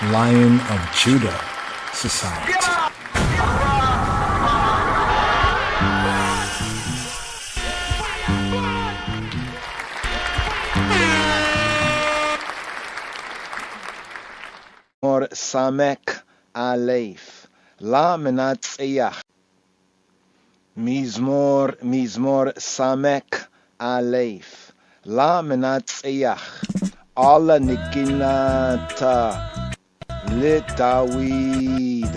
Lion of Judah Society. Mor Samek Aleph La Menatziach Mizmor Samek Aleph La Menatziach Alla Niginata Litavid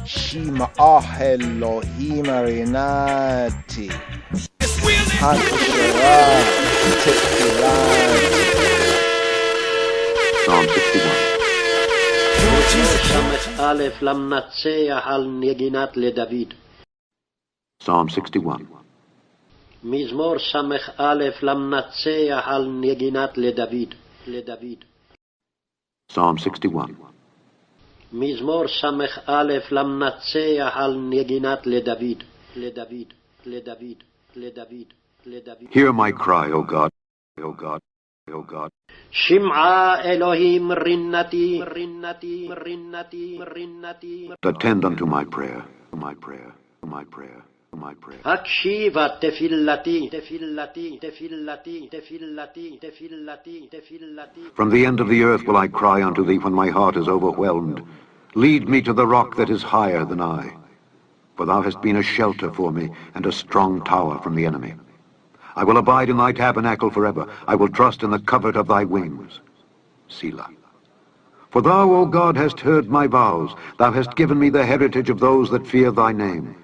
Shima Elohim Arinati Hakshara Tekilat. Psalm 61. Psalm 61. מזמור סמך א' למנצח על נגינת לדוד. Psalm 61. מזמור סמך א' למנצח על נגינת לדוד. Hear my cry, O God, O God, O God. שמעה אלוהים רינתי. Attend unto my prayer, my prayer, my prayer, my prayer. הקשיבה תפילתי. From the end of the earth will I cry unto thee when my heart is overwhelmed. Lead me to the rock that is higher than I. For thou hast been a shelter for me and a strong tower from the enemy. I will abide in thy tabernacle forever. I will trust in the covert of thy wings. Selah. For thou, O God, hast heard my vows. Thou hast given me the heritage of those that fear thy name.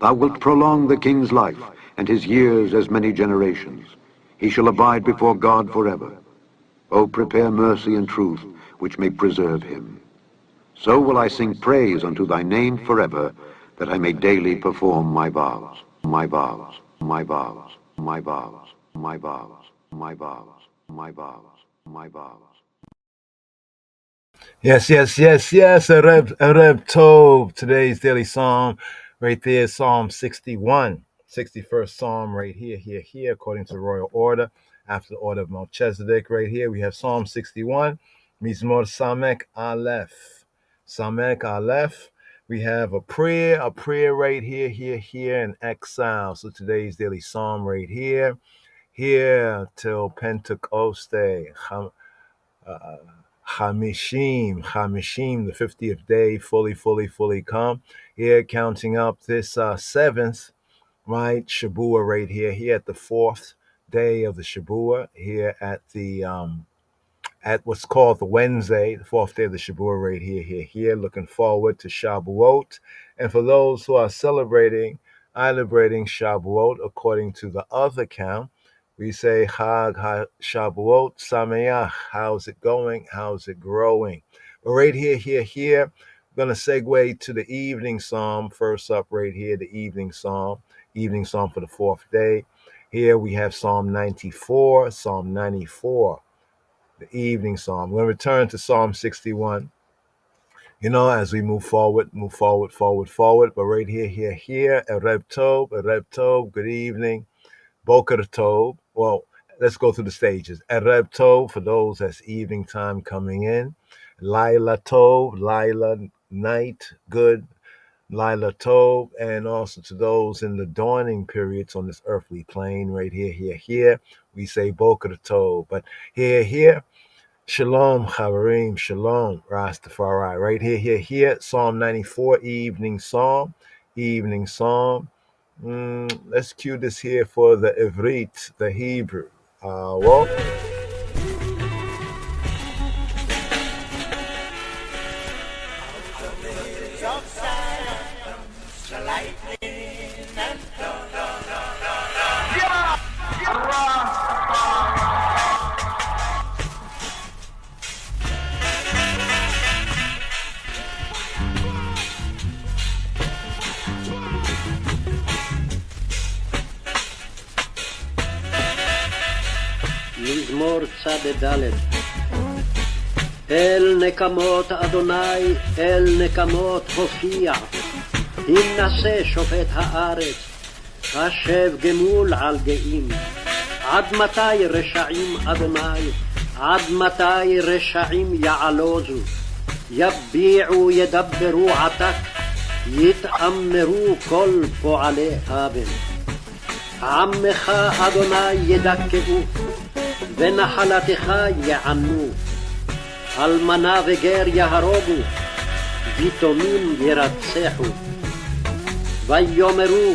Thou wilt prolong the king's life, and his years as many generations. He shall abide before God forever. O prepare mercy and truth, which may preserve him. So will I sing praise unto thy name forever, that I may daily perform my vows, my vows, my vows, my vows, my vows, my vows, my vows, my vows. Yes. Areb Tov. Today's daily psalm right there, Psalm 61. 61st psalm right here, according to royal order. After the order of Melchizedek right here, we have Psalm 61. Mizmor Samek Aleph. Samek Aleph. We have a prayer right here in Exile. So today's daily psalm right here till Pentecost Day. Hamishim, the 50th day, fully come. Here, counting up this seventh, right, Shabua right here at the fourth day of the Shabua, here at the at what's called the Wednesday, the fourth day of the Shabua right here, looking forward to Shabuot. And for those who are celebrating Shabuot according to the other count, we say Chag HaShabuot Sameach. How's it going? How's it growing? But right here, we're going to segue to the evening psalm. First up right here, the evening psalm for the fourth day. Here we have Psalm 94, the evening psalm. We're going to return to Psalm 61, as we move forward. But right here, Ereb Tov, good evening. Boker Tov. Well, let's go through the stages. Ereb Tov, for those that's evening time coming in. Laila Tov, Laila, night, good. Laila Tov, and also to those in the dawning periods on this earthly plane, right here, we say Boker Tov. But here, Shalom, Chavarim, Shalom, Rastafari. Right here, Psalm 94, evening psalm. Let's cue this here for the Ivrit, the Hebrew. מזמור צד. אל נקמות אדוני, אל נקמות הופיע. הנשא שופט הארץ, השב גמול על גאים. עד מתי רשעים אדוני, עד מתי רשעים יעלוזו, יביעו ידברו עתק, יתאמרו כל פועלי אבן. עמך אדוני ידכאו, ונחלתך יענו, אלמנה וגר יהרוגו, ויתומים ירצחו. ויאמרו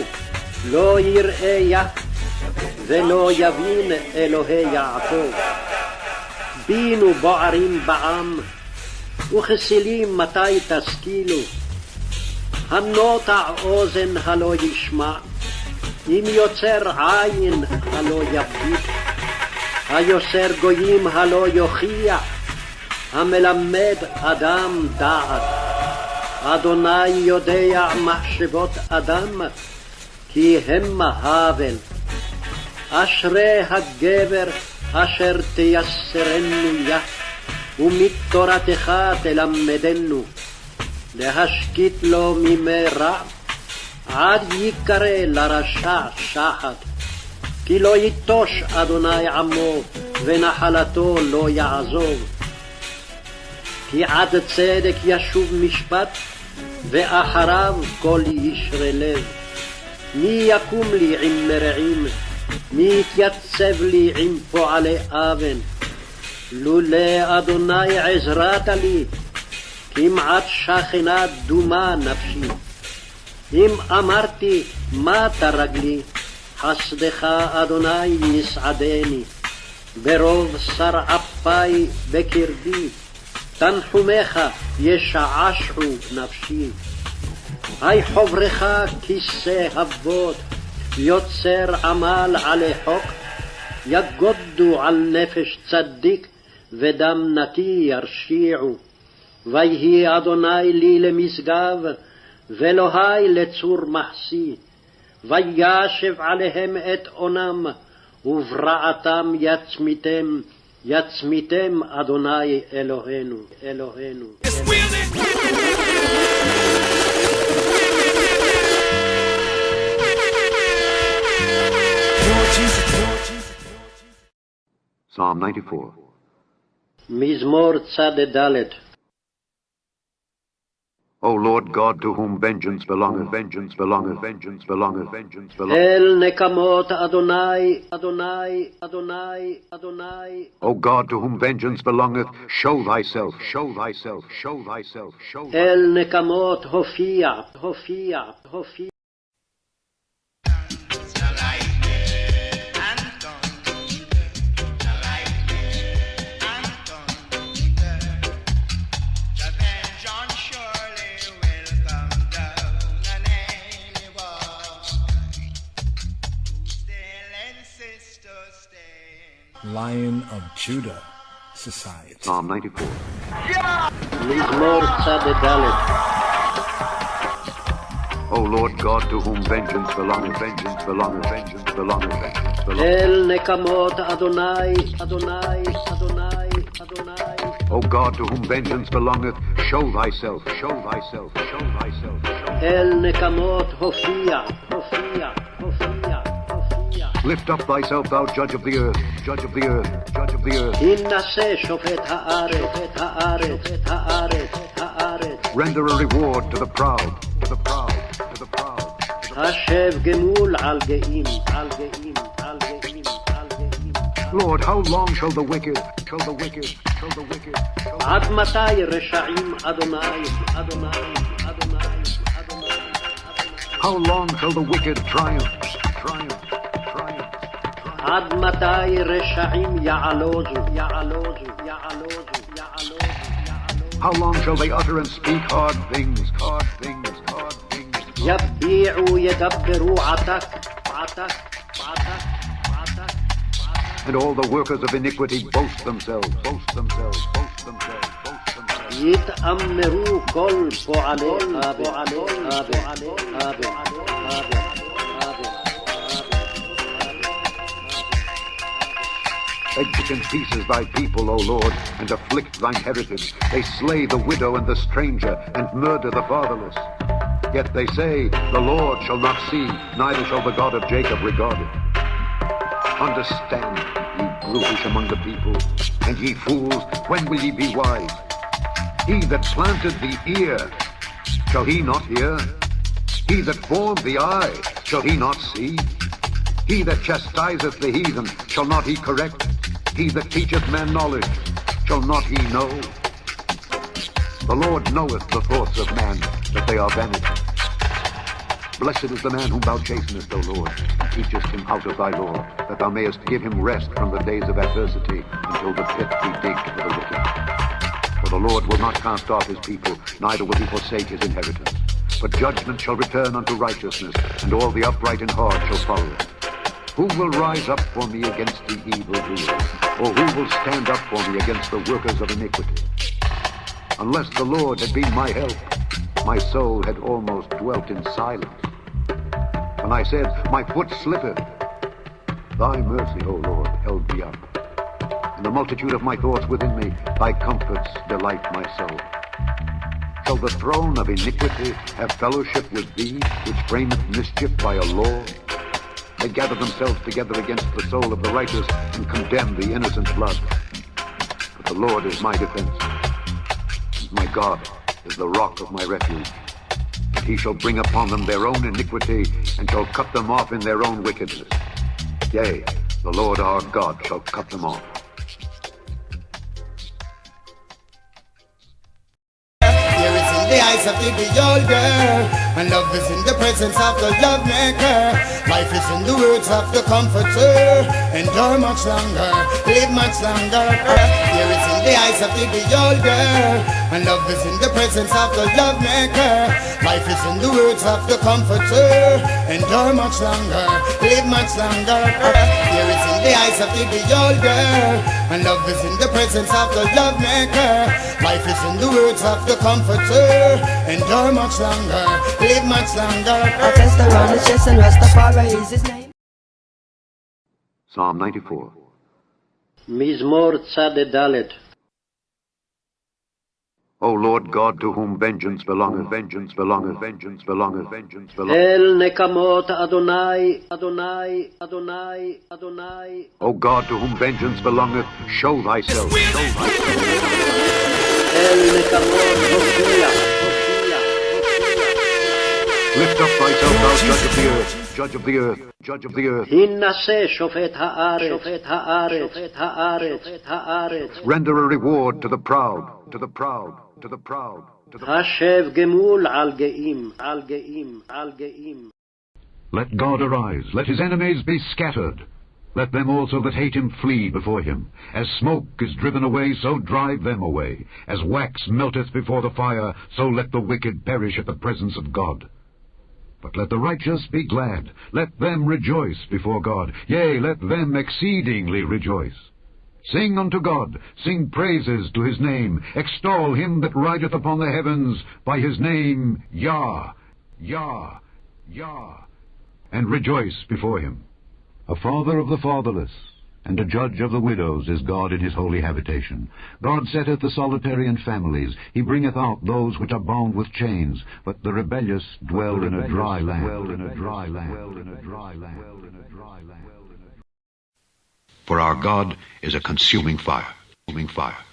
לא יראה יה, ולא יבין אלוהי יעקב. בינו בוערים בעם, וכסילים מתי תשכילו. הנוטע אוזן הלא ישמע, אם יוצר עין הלא יביט. היוסר גויים הלא יוכיח, המלמד אדם דעת. אדוני יודע מחשבות אדם, כי המה הבל. אשרי הגבר אשר תייסרנו יה, ומתורתך תלמדנו. להשקיט לו מימי רע, עד יקרא לרשע שחת. כי לא יטוש אדוני עמו, ונחלתו לא יעזוב. כי עד צדק ישוב משפט, ואחריו כל ישרי לב. מי יקום לי עם מרעים, מי יתייצב לי עם פועלי אבן. לולא אדוני עזרת לי, כמעט שכנה דומה נפשי. אם אמרתי מה תרגלי, חסדך אדוני יסעדני. ברוב שר אפי בקרבי, תנחומך ישעשעו נפשי. היי חברך כיסא אבות, יוצר עמל עלי חוק. יגודו על נפש צדיק, ודם נקי ירשיעו. ויהי אדוני לי למשגב, ואלוהי לצור מחסי. וישב עליהם את אונם, וברעתם יצמיתם. יצמיתם אדוני אלוהינו, אלוהינו. Psalm 94. מזמור צ"ד. O Lord God, to whom vengeance belongeth, vengeance belongeth, vengeance belongeth, vengeance belongeth. אל נקמות אדוני, אדוני, אדוני, אדוני. O God, to whom vengeance belongeth, show thyself, show thyself, show thyself, show thyself. אל נקמות הופיע, הופיע, הופיע. Lion of Judah Society. Psalm 94. מזמור צ"ד. O Lord God, to whom vengeance belongeth, vengeance belongeth, vengeance belongeth, vengeance belongeth. אל נקמות אדוני, אדוני, אדוני, אדוני. O God, to whom vengeance belongeth, show thyself, show thyself, show thyself, show. אל נקמות הופיע, הופיע, הופיע, הופיע. Lift up thyself, thou judge of the earth, judge of the earth, judge of the earth. הנשא שופט הארץ, שופט הארץ, הארץ, הארץ. Render a reward to the proud, to the proud, to the proud. השב גמול על גאים, על גאים, על גאים, על גאים. Lord, how long shall the wicked, shall the wicked, shall the wicked, shall the... עד מתי רשעים אדוני, אדוני, אדוני, אדוני. How long shall the wicked triumph, triumph, triumph? עד מתי רשעים יעלוזו, יעלוזו, יעלוזו, יעלוזו, יעלוזו. How long shall they utter and speak hard things, hard things, hard things? יביעו ידברו עתק, עתק, עתק, עתק. And all the workers of iniquity boast themselves, boast themselves, boast themselves, boast themselves. יתאמרו כל פועלי אבן, אבן, אבן, אבן. Exit in pieces thy people, O Lord, and afflict thine heritage. They slay the widow and the stranger, and murder the fatherless. Yet they say, the Lord shall not see, neither shall the God of Jacob regard it. Understand, ye brutish among the people? And ye fools, when will ye be wise? He that planted the ear, shall he not hear? He that formed the eye, shall he not see? He that chastiseth the heathen, shall not he correct? He that teacheth men knowledge, shall not he know? The Lord knoweth the thoughts of man, that they are vanity. Blessed is the man whom thou chastenest, O Lord, and teachest him out of thy law, that thou mayest give him rest from the days of adversity, until the pit be digged for the wicked. For the Lord will not cast off his people, neither will he forsake his inheritance. But judgment shall return unto righteousness, and all the upright in heart shall follow it. Who will rise up for me against the evildoers? Or who will stand up for me against the workers of iniquity? Unless the Lord had been my help, my soul had almost dwelt in silence. When I said, my foot slippeth, thy mercy, O Lord, held me up. In the multitude of my thoughts within me, thy comforts delight my soul. Shall the throne of iniquity have fellowship with thee, which frameth mischief by a law? They gather themselves together against the soul of the righteous, and condemn the innocent blood. But the Lord is my defense. My God is the rock of my refuge. And he shall bring upon them their own iniquity, and shall cut them off in their own wickedness. Yea, the Lord our God shall cut them off. The eyes of the beholder, and love is in the presence of the love maker. Life is in the words of the comforter. Endure much longer, live much longer. Here is in the eyes of the beholder, and love is in the presence of the love maker. Life is in the words of the comforter. Endure much longer, live much longer. Here is in the eyes of the beholder, and love is in the presence of the love maker. Life is in the words of the comforter. Endure much longer, live much longer. I test around his chest and Rastafari is his name. Psalm 94. מזמור צד ד'. O Lord God, to whom vengeance belongeth, vengeance belongeth, vengeance belongeth, vengeance belongeth. אל נקמות אדוני, אדוני, אדוני, אדוני. O God, to whom vengeance belongeth, show thyself, show thyself. אל נקמות הופיע, הופיע, Lift up thyself, thou judge of the earth, judge of the earth, judge of the earth. הינשא שופט הארץ, שופט הארץ, שופט הארץ, שופט הארץ. Render a reward to the proud, to the proud, to the proud, to the proud. השב גמול על גאים, על גאים, על גאים. Let God arise, let his enemies be scattered. Let them also that hate him flee before him. As smoke is driven away, so drive them away. As wax melteth before the fire, so let the wicked perish at the presence of God. But let the righteous be glad. Let them rejoice before God. Yea, let them exceedingly rejoice. Sing unto God, sing praises to his name. Extol him that rideth upon the heavens by his name, Yah, Yah, Yah, and rejoice before him. A father of the fatherless, and a judge of the widows is God in his holy habitation. God setteth the solitary in families. He bringeth out those which are bound with chains, but the rebellious dwell in a dry land. For our God is a consuming fire.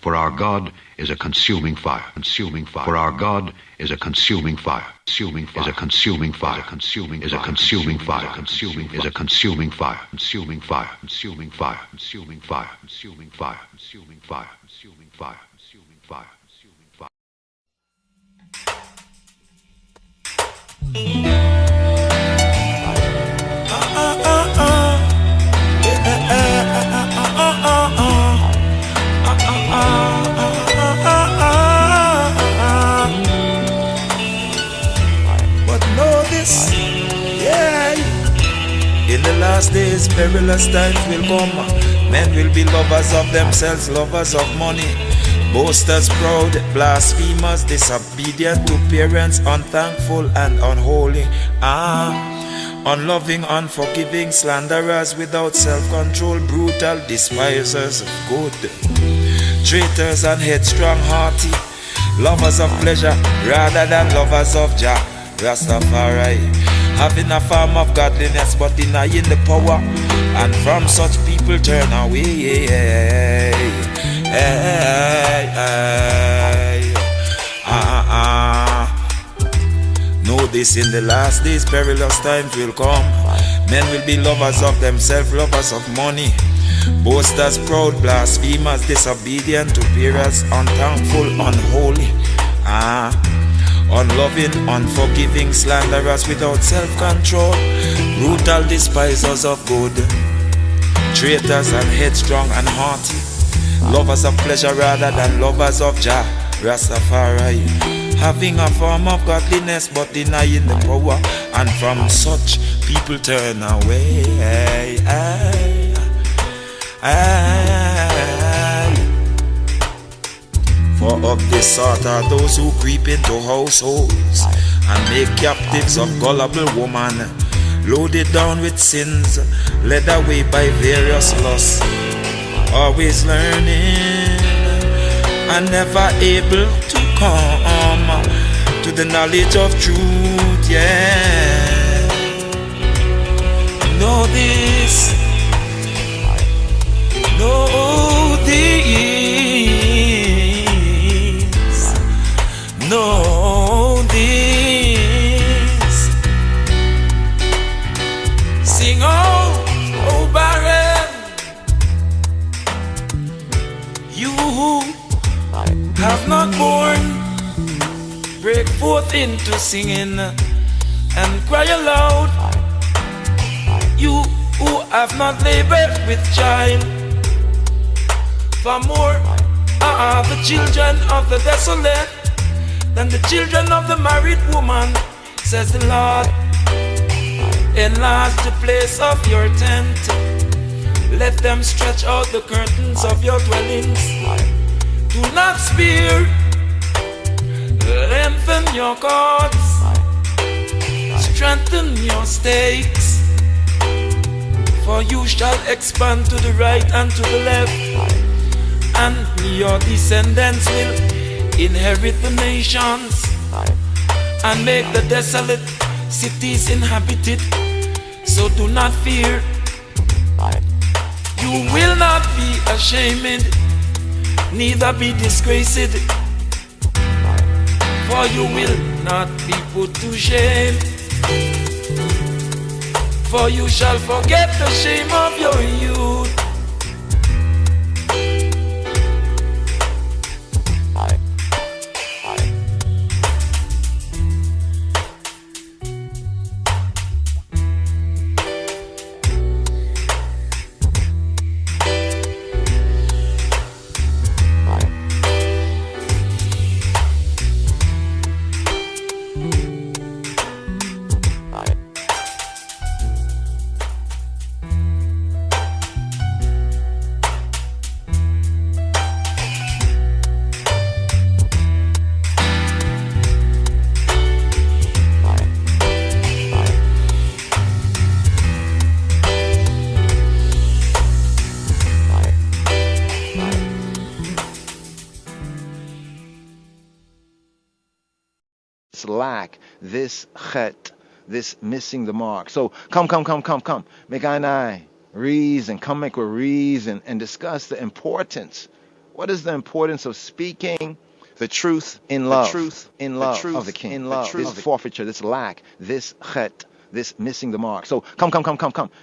For our God is a consuming fire. Consuming fire. For our God is a consuming fire. Consuming fire. Is a consuming fire. Consuming is a consuming fire. Consuming is a consuming fire. Consuming fire. Consuming fire. Consuming fire. Consuming fire. Consuming fire. Consuming fire. Consuming fire. Consuming fire. But know this, yeah. In the last days, perilous times will come. Men will be lovers of themselves, lovers of money, boasters, proud, blasphemers, disobedient to parents, unthankful and unholy, unloving, unforgiving, slanderers without self-control, brutal, despisers of good, traitors and headstrong, haughty, lovers of pleasure rather than lovers of Jah, Rastafari, having a form of godliness but denying the power. And from such people people turn away. Know this, in the last days perilous times will come. Men will be lovers of themselves, lovers of money, boasters, proud, blasphemers, disobedient to parents, unthankful, unholy, unloving, unforgiving, slanderers without self-control, brutal despisers of good, traitors and headstrong and haughty, lovers of pleasure rather than lovers of Jah, Rastafari, having a form of godliness but denying the power, and from such people turn away. For of this sort are those who creep into households and make captives of gullible woman, loaded down with sins, led away by various lusts, always learning and never able to come to the knowledge of truth. Yeah, know this, know this, know this. Sing, oh barren, you who have not born, break forth into singing and cry aloud. You who have not labored with child, for more are the children of the desolate than the children of the married woman, says the Lord. Enlarge the place of your tent, let them stretch out the curtains of your dwellings. Do not spare, lengthen your cords, strengthen your stakes, for you shall expand to the right and to the left, and your descendants will inherit the nations and make the desolate cities inhabited. So do not fear, you will not be ashamed, neither be disgraced, for you will not be put to shame. For you shall forget the shame of your youth. Lack, this chet, this missing the mark. So come. Make I reason, come make a reason and discuss the importance. What is the importance of speaking the truth in love? The truth in love, the truth of the king. In love. This forfeiture, this lack, this chet, this missing the mark. So come.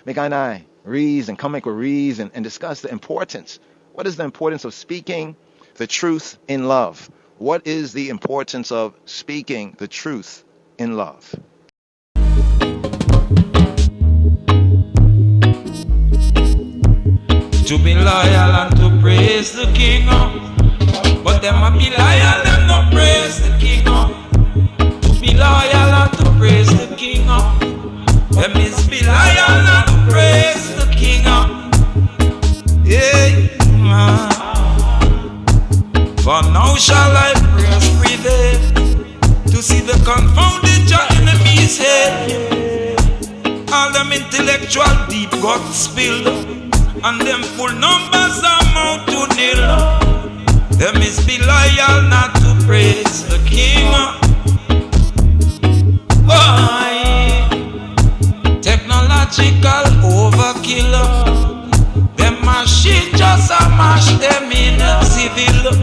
Make I reason, come make a reason and discuss the importance. What is the importance of speaking the truth in love? What is the importance of speaking the truth in love? To be loyal and to praise the king, but them a be loyal and not praise the king. To be loyal and to praise the king, them is be loyal and to praise the king. Yeah, for now shall I prevail to see the confounded your enemies head. All them intellectual deep got spilled, and them full numbers amount to nil. Them is be loyal not to praise the king. Why? Technological overkill. Them evil,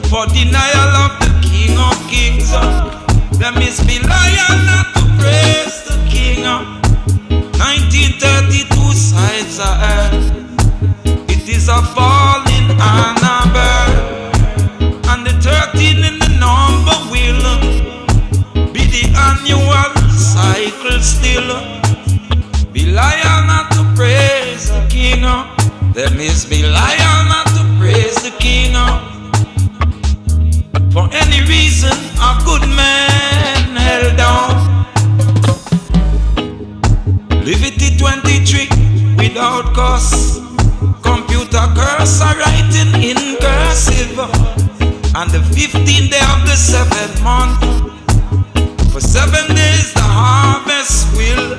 for denial of the King of Kings. Them is be liar not to praise the King. 1932 sides are earth. It is a falling and a birth, and the 13 in the number will be the annual cycle still. Be liar not to praise the King. Them is be liar not to praise the King. For any reason a good man held down. Levity 23 without cause. Computer cursor writing in cursive. And the 15th day of the 7th month. For 7 days the harvest will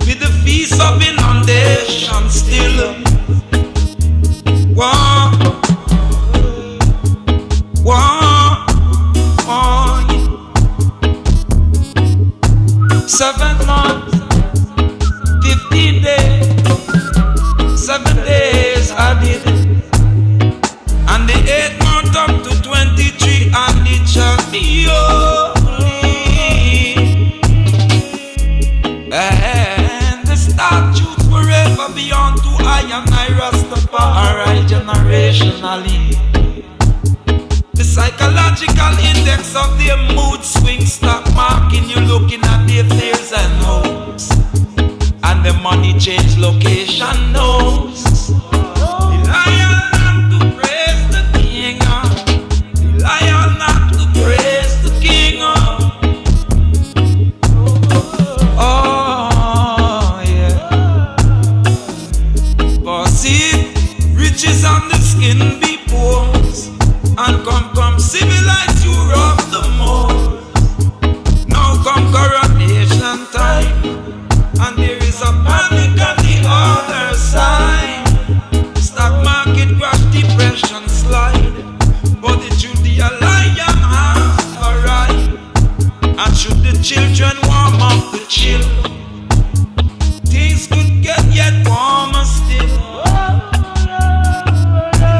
be the feast of inundation still. Wow. Wow. Wow. 7th month, 15 days, 7 days added, and the 8th month up to 23, and it shall be holy. And the statutes forever beyond to I and I Rastafari generationally. The psychological index of their mood swing stock marking, you looking at their fears and hopes, and the money change location knows. The lion not to praise the King. The lion not to praise the King. Oh yeah. For see, riches on the skin be poor, and come civilize Europe the most. Now come coronation time, and there is a panic on the other side. Stock market crash, depression slide, but the Judean lion has a right. And should the children warm up the chill, things could get yet warmer still.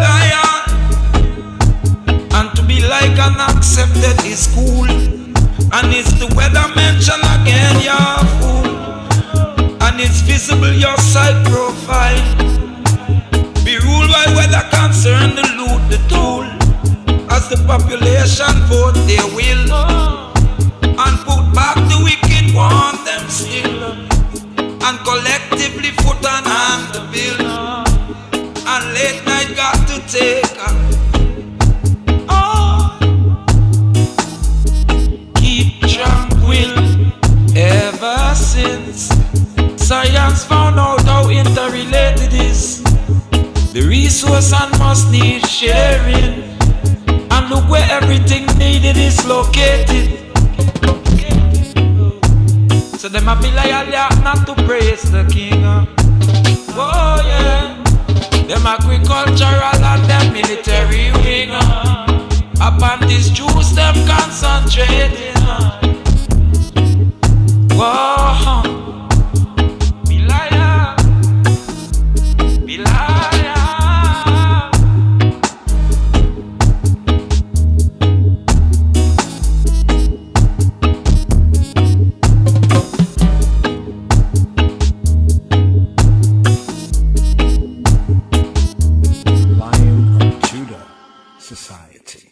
Lion, and to be like and accepted is cool, and it's the weather mentioned again, you're a fool. And it's visible your side profile. Be ruled by weather concern, the loot, the tool. As the population vote their will, and put back the wicked, want them still, and collectively foot and hand the bill. And late night got to take keep tranquil. Ever since science found out how interrelated is, the resource and must need sharing, and look where everything needed is located. So them a be loyal not to praise the King. Oh yeah. Them agricultural and them military wing. Upon these Jews them concentrating. Whoa. Be liar. Be liar. Society.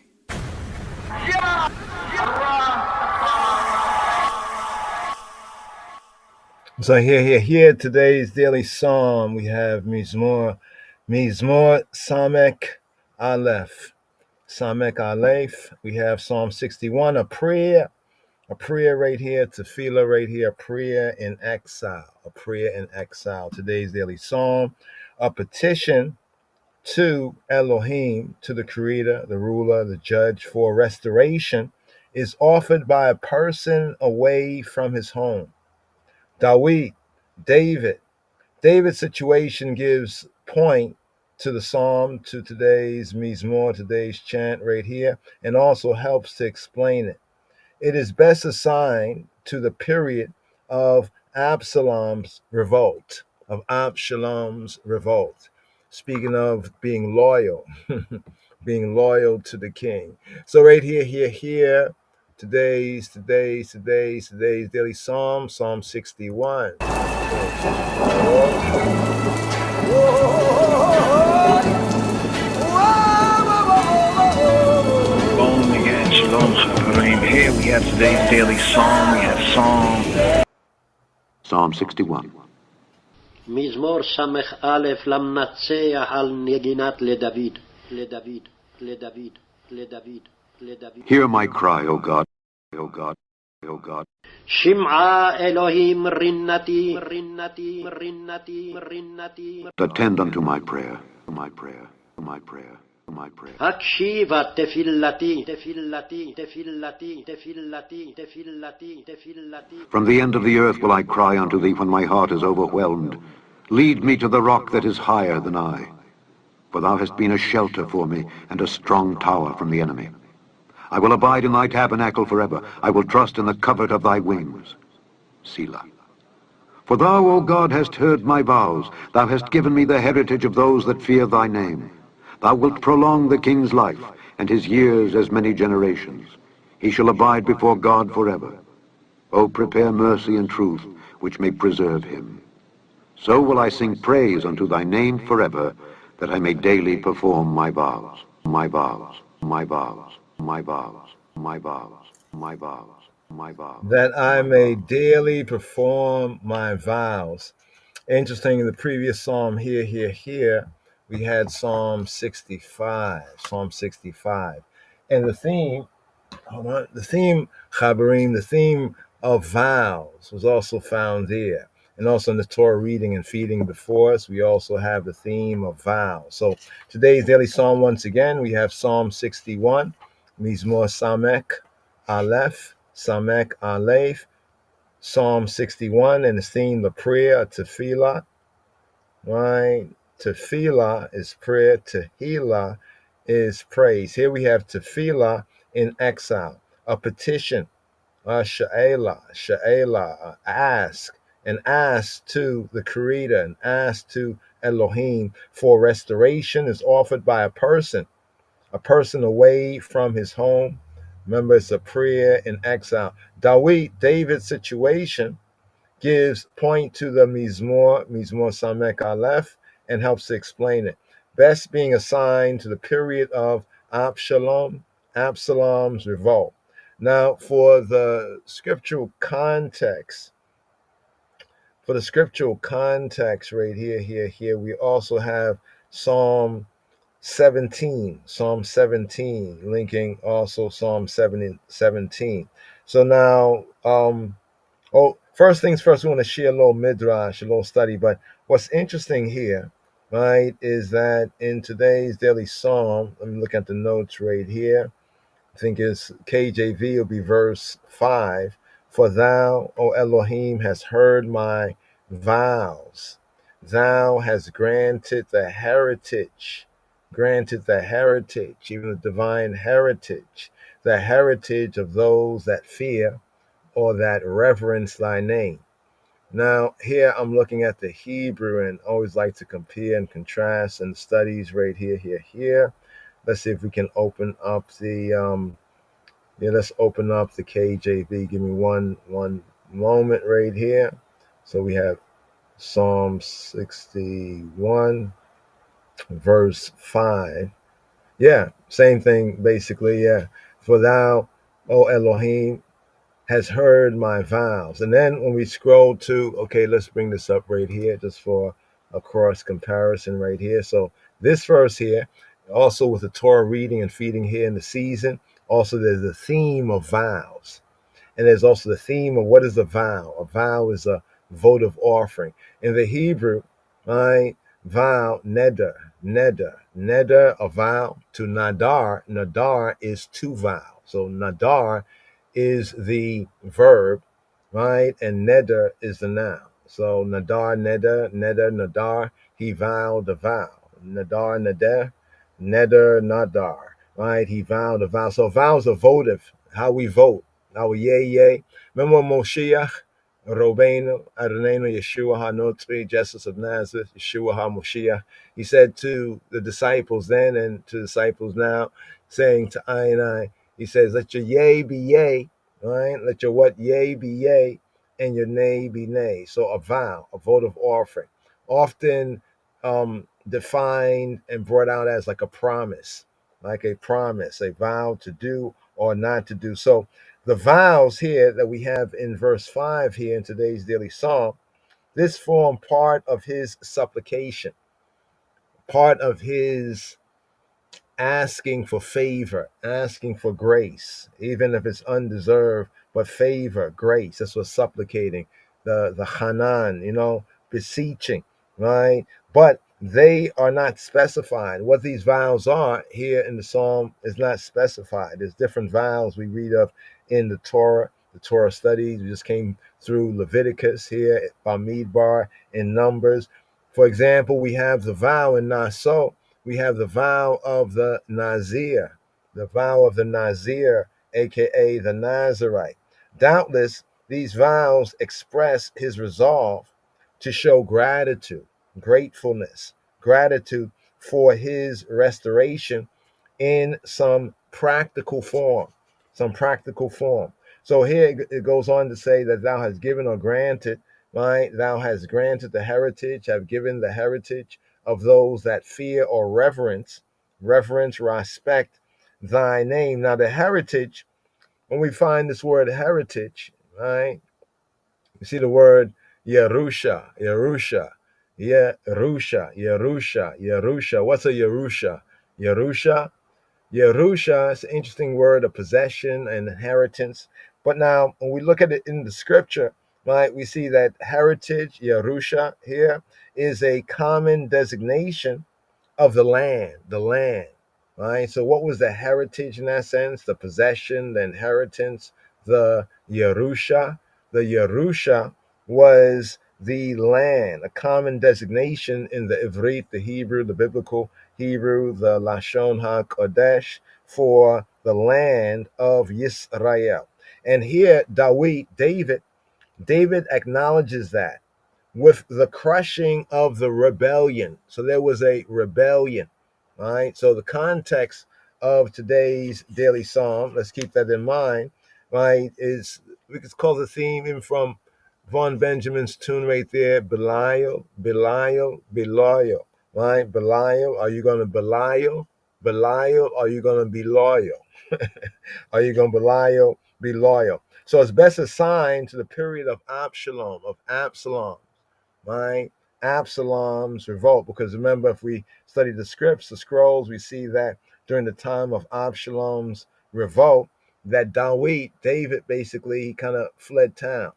So here today's daily psalm. We have Mizmor Samek Aleph. Samek Aleph. We have Psalm 61, a prayer right here, tefillah right here, a prayer in exile. Today's daily psalm, a petition to Elohim, to the creator, the ruler, the judge, for restoration, is offered by a person away from his home. David's situation gives point to the psalm, to today's Mizmor, today's chant right here, and also helps to explain it. It is best assigned to the period of Absalom's revolt. Speaking of being loyal, being loyal to the king. So right here, today's daily Psalm 61. Bone again, Shalom Chaverim. Here we have today's daily Psalm. We have Psalm 61. מזמור ס"א למנצח על נגינת לדוד, לדוד, לדוד, לדוד, לדוד. Hear my cry, O God, O God, O God. שמעה אלוהים רינתי, רינתי, רינתי, רינתי. Attend unto my prayer, my prayer, my prayer, my prayer. הקשיבה תפילתי, תפילתי, תפילתי, תפילתי, תפילתי, תפילתי. From the end of the earth will I cry unto thee when my heart is overwhelmed. Lead me to the rock that is higher than I. For thou hast been a shelter for me and a strong tower from the enemy. I will abide in thy tabernacle forever. I will trust in the covert of thy wings. Selah. For thou, O God, hast heard my vows. Thou hast given me the heritage of those that fear thy name. Thou wilt prolong the king's life, and his years as many generations. He shall abide before God forever. O prepare mercy and truth, which may preserve him. So will I sing praise unto thy name forever, that I may daily perform my vows, my vows, my vows, my vows, my vows, my vows, my vows. That I may daily perform my vows. Interesting, in the previous Psalm here, we had Psalm 65, Psalm 65. And the theme, Chabarim, the theme of vows was also found there. And also in the Torah reading and feeding before us, we also have the theme of vows. So today's daily Psalm, once again, we have Psalm 61, Mizmor Samek Aleph, Samek Aleph, Psalm 61, and the theme, the prayer, Tefillah, right? Tefillah is prayer, Tehillah is praise. Here we have Tefillah in exile, a petition, Sha'ela, ask, and ask to the Creator, and ask to Elohim for restoration is offered by a person away from his home. Remember, it's a prayer in exile. David's situation gives point to the Mizmor Samek Aleph, and helps to explain it. Best being assigned to the period of Absalom's revolt. Now, for the scriptural context, right here, we also have Psalm 17, linking also Psalm 17. So now, first things first, we want to share a little midrash, a little study. But what's interesting here, right, is that in today's daily Psalm, let me look at the notes right here. I think it's KJV will be verse 5. For thou, O Elohim, hast heard my vows. Thou hast granted the heritage, even the divine heritage, the heritage of those that fear or that reverence thy name. Now, here I'm looking at the Hebrew and always like to compare and contrast in studies right here. Let's see if we can open up the let's open up the KJV. Give me one moment right here. So we have Psalm 61, verse 5. Yeah, same thing basically. Yeah. For thou, O Elohim, has heard my vows. And then when we scroll to, okay, let's bring this up right here just for a cross comparison right here. So this verse here, also with the Torah reading and feeding here in the season, also there's the theme of vows. And there's also the theme of what is a vow. A vow is a votive offering. In the Hebrew, right, vow, neder, a vow, to nadar is to vow. So nadar is the verb, right? And neder is the noun. So nadar, nadar, he vowed a vow. Nadar, neder, nadar, right? He vowed a vow. So vows are votive, how we vote, our yay. Remember Moshiach, Robenu, Adonenu, Yeshua HaNotri, Jesus of Nazareth, Yeshua HaMoshiach. He said to the disciples then and to the disciples now, saying to I and I, he says, let your yea be yea, right? Let your what yea be yea, and your nay be nay. So a vow, a votive offering, often defined and brought out as like a promise, a vow to do or not to do. So the vows here that we have in verse 5 here in today's daily psalm, this form part of his supplication, part of his asking for favor, asking for grace, even if it's undeserved, but favor, grace. That's what supplicating, the Hanan, beseeching, right? But they are not specified. What these vows are here in the psalm is not specified. There's different vows we read of in the Torah studies. We just came through Leviticus here, Bamidbar, in Numbers. For example, we have the vow in Naso. We have the vow of the Nazir, aka the Nazarite. Doubtless, these vows express his resolve to show gratitude, gratefulness, gratitude for his restoration in some practical form, So here it goes on to say that thou hast given or granted, right? Thou hast granted the heritage, have given the heritage of those that fear or reverence, respect thy name. Now, the heritage, when we find this word heritage, right, you see the word Yerusha. What's a Yerusha? Yerusha is an interesting word of possession and inheritance. But now, when we look at it in the scripture, right, we see that heritage, Yerusha, here is a common designation of the land, right? So, what was the heritage in that sense? The possession, the inheritance, the Yerusha. The Yerusha was the land, a common designation in the Ivrit, the Hebrew, the biblical Hebrew, the Lashon HaKodesh, for the land of Yisrael. And here, David acknowledges that with the crushing of the rebellion. So there was a rebellion, right? So the context of today's daily psalm, let's keep that in mind, right, is we could call the theme even from Von Benjamin's tune right there, Belial, right? Belial, are you going to Belial? Belial, are you going to be loyal? Are you going to Belial, be loyal? So it's best assigned to the period of Absalom, right? Absalom's revolt. Because remember, if we study the scrolls, we see that during the time of Absalom's revolt, that David basically he kind of fled town.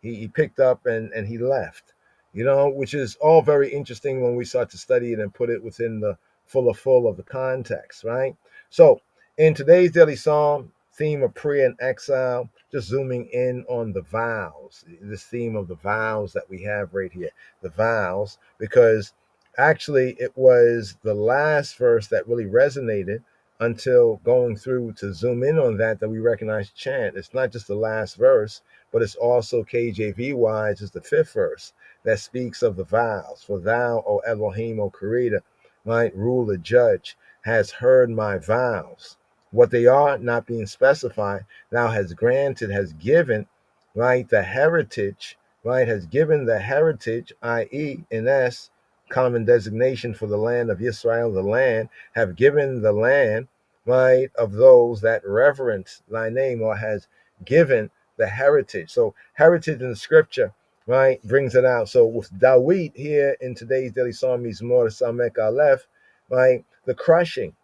He picked up and he left, which is all very interesting when we start to study it and put it within the full of the context, right? So in today's daily psalm, theme of prayer and exile, just zooming in on the vows, this theme of the vows that we have right here, the vows, because actually it was the last verse that really resonated until going through to zoom in on that we recognize chant. It's not just the last verse, but it's also KJV wise, is the fifth verse that speaks of the vows. For thou, O Elohim, O Creator, right, ruler, judge, has heard my vows. What they are, not being specified, thou has granted, has given, right, the heritage, right, has given the heritage, i.e., in S, common designation for the land of Israel, the land, have given the land, right, of those that reverence thy name, or has given the heritage. So heritage in the scripture, right, brings it out. So with Dawit here in today's daily psalm, Mizmor Samek Aleph, right, the crushing,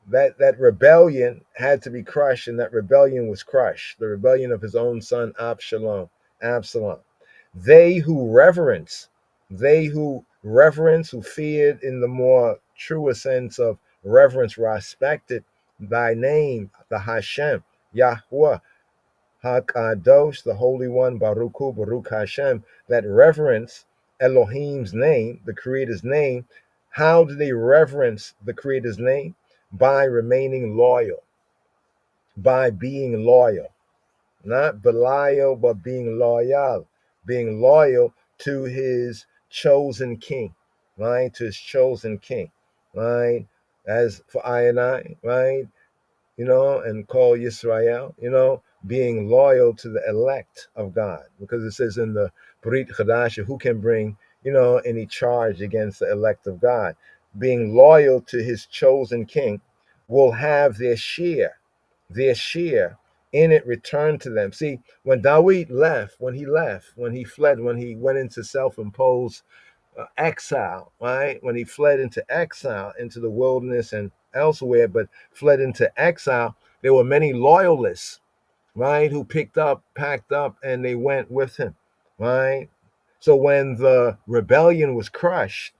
that rebellion had to be crushed, and that rebellion was crushed. The rebellion of his own son Absalom. They who reverence, who feared in the more truer sense of reverence, respected thy name, the Hashem, Yahweh, HaKadosh, the Holy One, Baruch Hashem, that reverence Elohim's name, the Creator's name. How do they reverence the Creator's name? By remaining loyal, by being loyal. Not Belial, but being loyal. being loyal to his chosen king, right? To his chosen king, right? As for I and I, right? And call Yisrael, being loyal to the elect of God. Because it says in the Brit Chadasha, who can bring, any charge against the elect of God? Being loyal to his chosen king will have their share in it returned to them. See, when David left, when he fled, when he went into self-imposed exile, right? When he fled into exile, into the wilderness and elsewhere, but fled into exile, there were many loyalists, right, who packed up, and they went with him, right? So when the rebellion was crushed,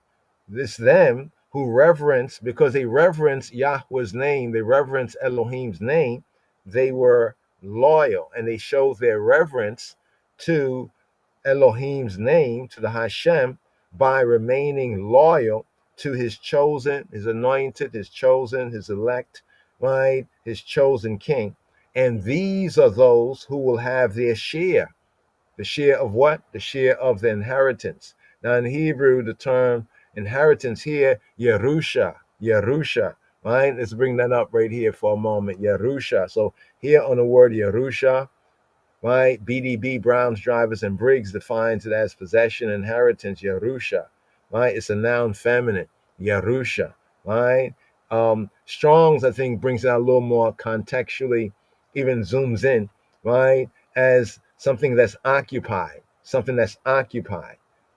this them who reverence, because they reverence Yahweh's name, they reverence Elohim's name, they were loyal, and they showed their reverence to Elohim's name, to the Hashem, by remaining loyal to his chosen, his anointed, his chosen, his elect, right? His chosen king. And these are those who will have their share. The share of what? The share of the inheritance. Now in Hebrew, the term inheritance here, Yerusha, right? Let's bring that up right here for a moment, Yerusha. So here on the word Yerusha, right? BDB, Browns, Drivers, and Briggs defines it as possession, inheritance, Yerusha, right? It's a noun feminine, Yerusha, right? Strong's, I think, brings it out a little more contextually, even zooms in, right? As something that's occupied,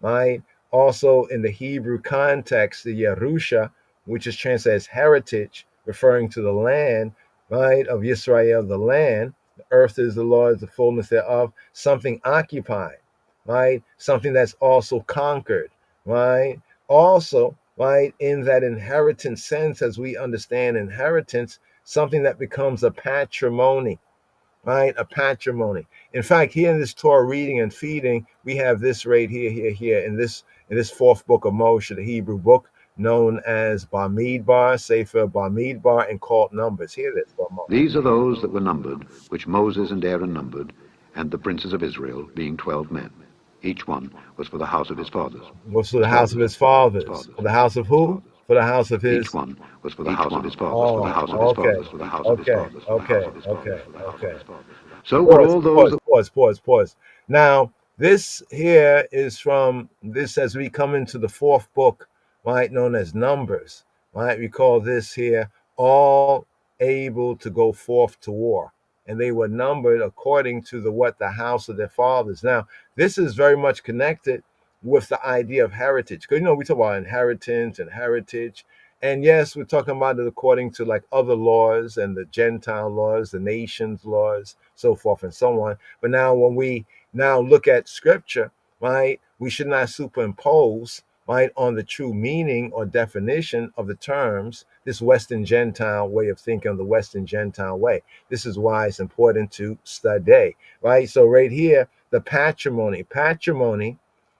right? Also in the Hebrew context, the Yerusha, which is translated as heritage, referring to the land, right, of Israel, the land. The earth is the Lord's, the fullness thereof. Something occupied, right? Something that's also conquered, right? Also, right, in that inheritance sense, as we understand inheritance, something that becomes a patrimony, right? A patrimony. In fact, here in this Torah reading and feeding, we have this right here, in this fourth book of Moshe, the Hebrew book known as Bamidbar, Sefer Bamidbar, and called Numbers. Hear this for a moment. These are those that were numbered, which Moses and Aaron numbered, and the princes of Israel, being 12 men. Each one was for the house of his fathers. Was for the house of his fathers. For the house of who? For the house of his. Each one was for the house of his fathers. Oh, For the house of his okay, fathers. For the house of his fathers. For the house of his fathers. For the house of his fathers. So were all those that Pause. Now, this here is from this as we come into the fourth book, right, known as Numbers, right? We call this here all able to go forth to war. And they were numbered according to the house of their fathers. Now, this is very much connected with the idea of heritage. Because we talk about inheritance and heritage. And yes, we're talking about it according to like other laws and the Gentile laws, the nations' laws, so forth and so on. But now when we now look at scripture, right, we should not superimpose, right, on the true meaning or definition of the terms, this Western Gentile way of thinking, of the Western Gentile way. This is why it's important to study, right? So right here, the patrimony,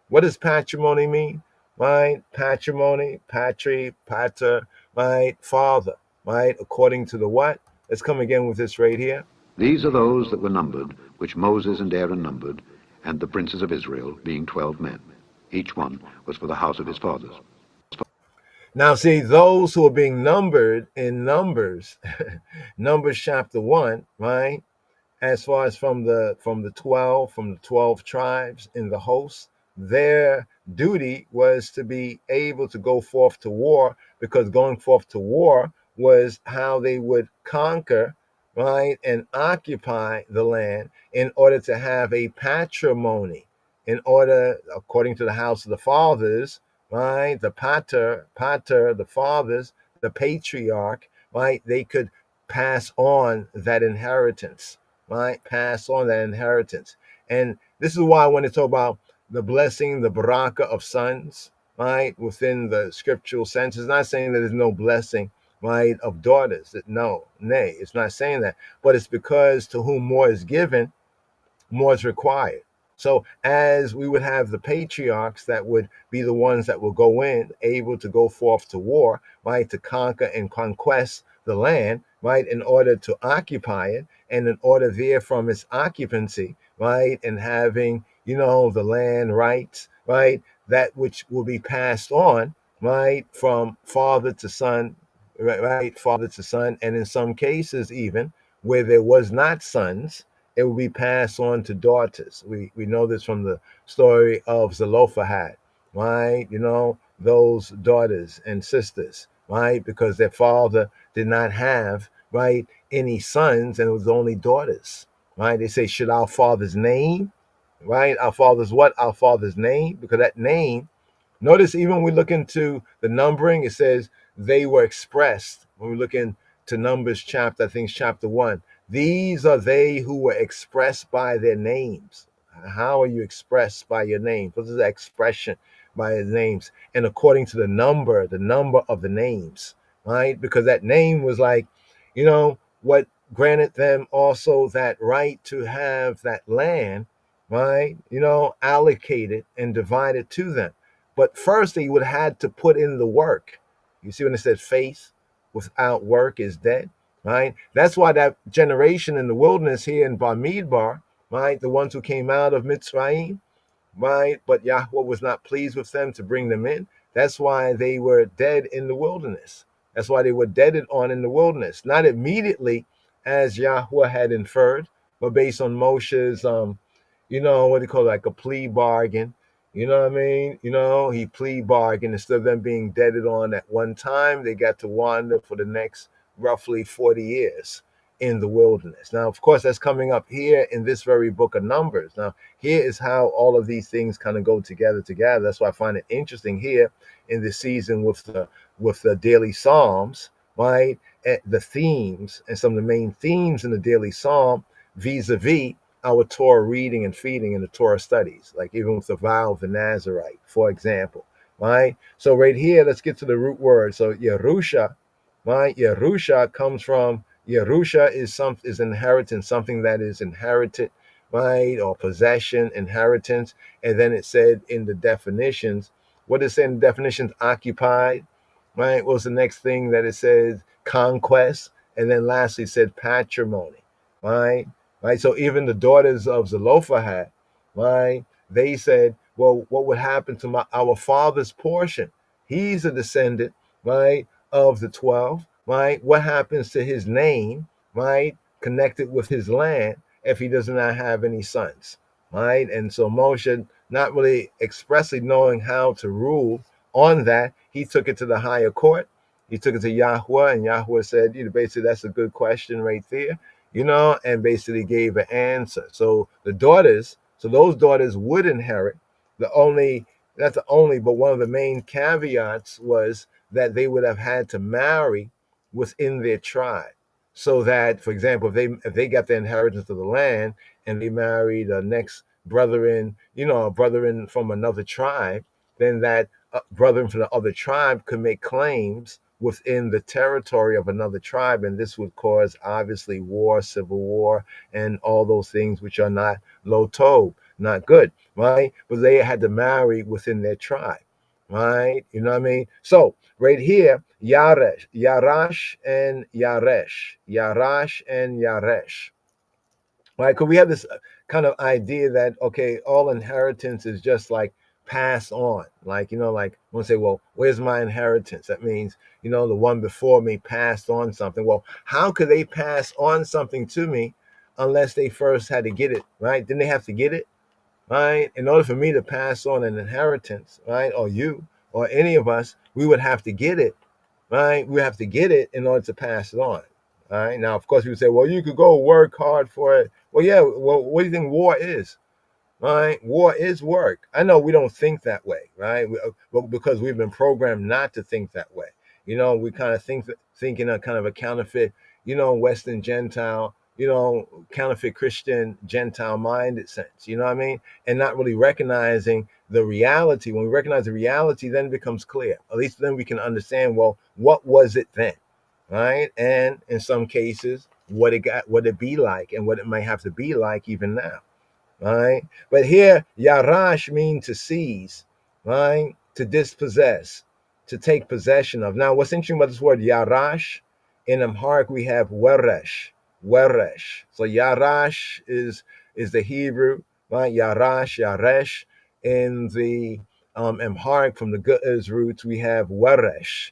what does patrimony mean? Right? Patrimony, pater, right? Father, right? According to the what? Let's come again with this right here. These are those that were numbered, which Moses and Aaron numbered, and the princes of Israel, being 12 men. Each one was for the house of his fathers. Now, see, those who are being numbered in Numbers, Numbers chapter 1, right? As far as from the 12 tribes in the host, their duty was to be able to go forth to war, because going forth to war was how they would conquer, right, and occupy the land in order to have a patrimony, in order, according to the house of the fathers, right, the pater, the fathers, the patriarch, right, they could pass on that inheritance, right? Pass on that inheritance. And this is why when they talk about the blessing, the baraka of sons, right, within the scriptural sense, it's not saying that there's no blessing, right, of daughters. Nay, it's not saying that. But it's because to whom more is given, more is required. So as we would have the patriarchs that would be the ones that will go in, able to go forth to war, right, to conquer and conquest the land, right, in order to occupy it, and in order there from its occupancy, right, and having the land rights, right? That which will be passed on, right, from father to son, right, father to son, and in some cases even where there was not sons, it will be passed on to daughters. We know this from the story of Zelophehad, right? Those daughters and sisters, right, because their father did not have, right, any sons, and it was only daughters, right? They say, should our father's name, right? Our father's what? Our father's name, because that name, notice even when we look into the numbering, it says they were expressed. When we look into Numbers chapter, I think it's chapter 1, these are they who were expressed by their names. How are you expressed by your name? What is that expression by his names? And according to the number of the names, right? Because that name was like, what granted them also that right to have that land, right? Allocated and divided to them. But first, they would have had to put in the work. You see when it says faith without work is dead, right? That's why that generation in the wilderness here in Bamidbar, right, the ones who came out of Mitzrayim, right, but Yahweh was not pleased with them to bring them in. That's why they were dead in the wilderness. That's why they were deaded on in the wilderness. Not immediately as Yahweh had inferred, but based on Moshe's, what they call it, like a plea bargain. You know what I mean? He plea bargained. Instead of them being deaded on at one time, they got to wander for the next roughly 40 years in the wilderness. Now, of course, that's coming up here in this very book of Numbers. Now, here is how all of these things kind of go together. That's why I find it interesting here in this season with the daily Psalms, right? The themes and some of the main themes in the daily Psalm vis-a-vis our Torah reading and feeding and the Torah studies, like even with the vow of the Nazarite, for example, right? So right here, let's get to the root word. So Yerusha, right? Yerusha comes from, Yerusha is inheritance, something that is inherited, right? Or possession, inheritance. And then it said in the definitions, what is it in the definitions? Occupied, right? What was the next thing that it says? Conquest. And then lastly it said patrimony, right? Right. So even the daughters of Zelophehad, right? They said, well, what would happen to our father's portion? He's a descendant, right, of the 12, right? What happens to his name, right, connected with his land if he does not have any sons, right? And so Moshe, not really expressly knowing how to rule on that, he took it to the higher court. He took it to Yahweh, and Yahweh said, basically, that's a good question right there, and basically gave an answer. So those daughters would inherit. Not the only, but one of the main caveats was that they would have had to marry within their tribe. So that, for example, if they got the inheritance of the land and they married a next brethren, a brethren from another tribe, then that brethren from the other tribe could make claims within the territory of another tribe, and this would cause obviously war, civil war, and all those things which are not lo tov, not good, right? But they had to marry within their tribe, right? You know what I mean? So right here, Yaresh, Yarash and Yaresh, Yarash and Yaresh, right? Because we have this kind of idea that, okay, all inheritance is just like pass on. Like, like when say, well, where's my inheritance? That means, the one before me passed on something. Well, how could they pass on something to me unless they first had to get it, right? Didn't they have to get it, right? In order for me to pass on an inheritance, right? Or you or any of us, we would have to get it, right? We have to get it in order to pass it on. All right. Now, of course, you say, well, you could go work hard for it. Well, yeah. Well, what do you think war is? Right? War is work. I know we don't think that way, right? But because we've been programmed not to think that way. We kind of think in a kind of a counterfeit, Western Gentile, counterfeit Christian Gentile minded sense. You know what I mean? And not really recognizing the reality. When we recognize the reality, then it becomes clear. At least then we can understand, well, what was it then? Right? And in some cases, what it be like and what it might have to be like even now. Right? But here, Yarash means to seize, right? To dispossess, to take possession of. Now, what's interesting about this word Yarash, in Amharic we have Weresh. So Yarash is the Hebrew, right? Yarash, Yaresh. In the Amharic, from the Ge'ez roots, we have Weresh,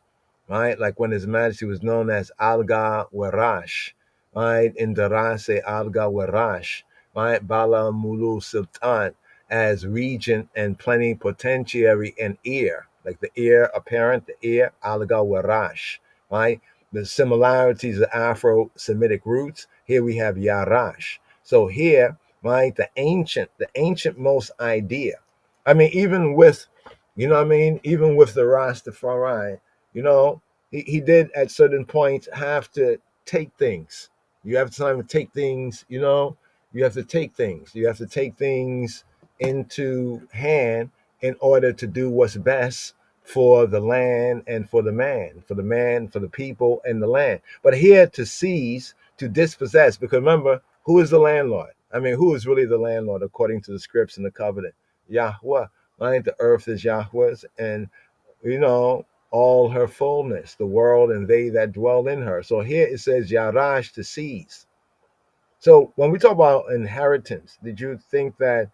right? Like when His Majesty was known as Alga Werash, right? In Darase, Alga Werash, right? Bala Mulu Sultan, as regent and plenipotentiary and heir, like the heir apparent, the heir, Alga Werash, right? The similarities of Afro-Semitic roots. Here we have Yarash. So here, right, the ancient most idea. I mean, even with, you know what I mean, even with the Rastafari, you know, he did at certain points have to take things. You have time to take things, you know, you have to take things. You have to take things into hand in order to do what's best for the land and for the man, for the people and the land. But here to seize, to dispossess, because remember, who is the landlord? I mean, who is really the landlord according to the scripts and the covenant? Yahweh, right? The earth is Yahweh's, and you know, all her fullness, the world and they that dwell in her. So here it says Yarash, to seize. So when we talk about inheritance, did you think that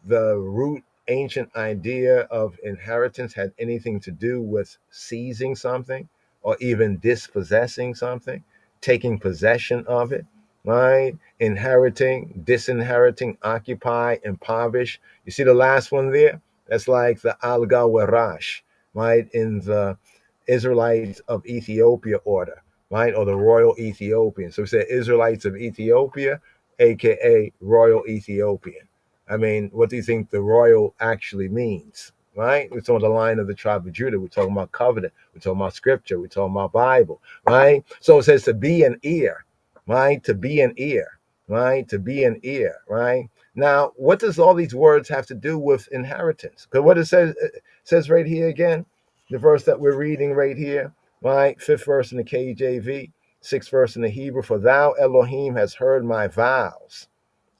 the root ancient idea of inheritance had anything to do with seizing something or even dispossessing something, taking possession of it, right? Inheriting, disinheriting, occupy, impoverish. You see the last one there? That's like the Alga Warash, right? In the Israelites of Ethiopia order, right? Or the royal Ethiopian. So we say Israelites of Ethiopia, aka royal Ethiopian. I mean, what do you think the royal actually means? Right? We're talking about the line of the tribe of Judah. We're talking about covenant. We're talking about scripture. We're talking about Bible. Right? So it says to be an ear. Right? To be an ear. Right? To be an ear. Right? Now, what does all these words have to do with inheritance? Because what it says right here again, the verse that we're reading right here, right? Fifth verse in the KJV, sixth verse in the Hebrew. For thou, Elohim, has heard my vows.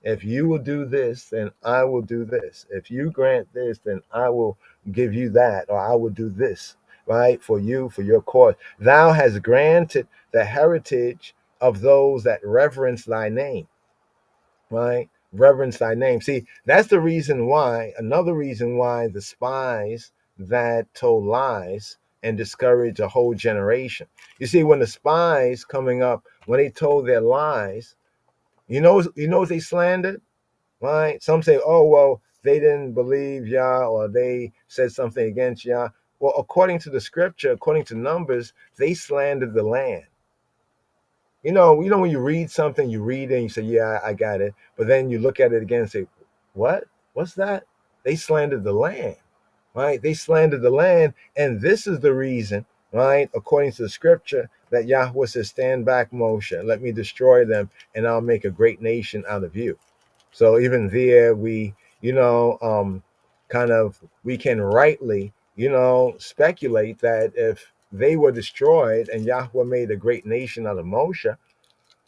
If you will do this, then I will do this. If you grant this, then I will give you that, or I will do this, right? For you, for your cause. Thou hast granted the heritage of those that reverence thy name, right? Reverence thy name. See, that's the reason why, another reason why the spies that told lies and discouraged a whole generation. You see, when the spies coming up, when they told their lies, you know what they slandered? Right? Some say, oh, well, they didn't believe Yah or they said something against Yah. Well, according to the scripture, according to Numbers, they slandered the land. When you read something, you read it and you say, yeah, I got it. But then you look at it again and say, what? What's that? They slandered the land, right? They slandered the land. And this is the reason, right? According to the scripture, that Yahweh says, stand back, Moshe, let me destroy them, and I'll make a great nation out of you. So even there, we, kind of, we can rightly, speculate that if they were destroyed and Yahweh made a great nation out of Moshe,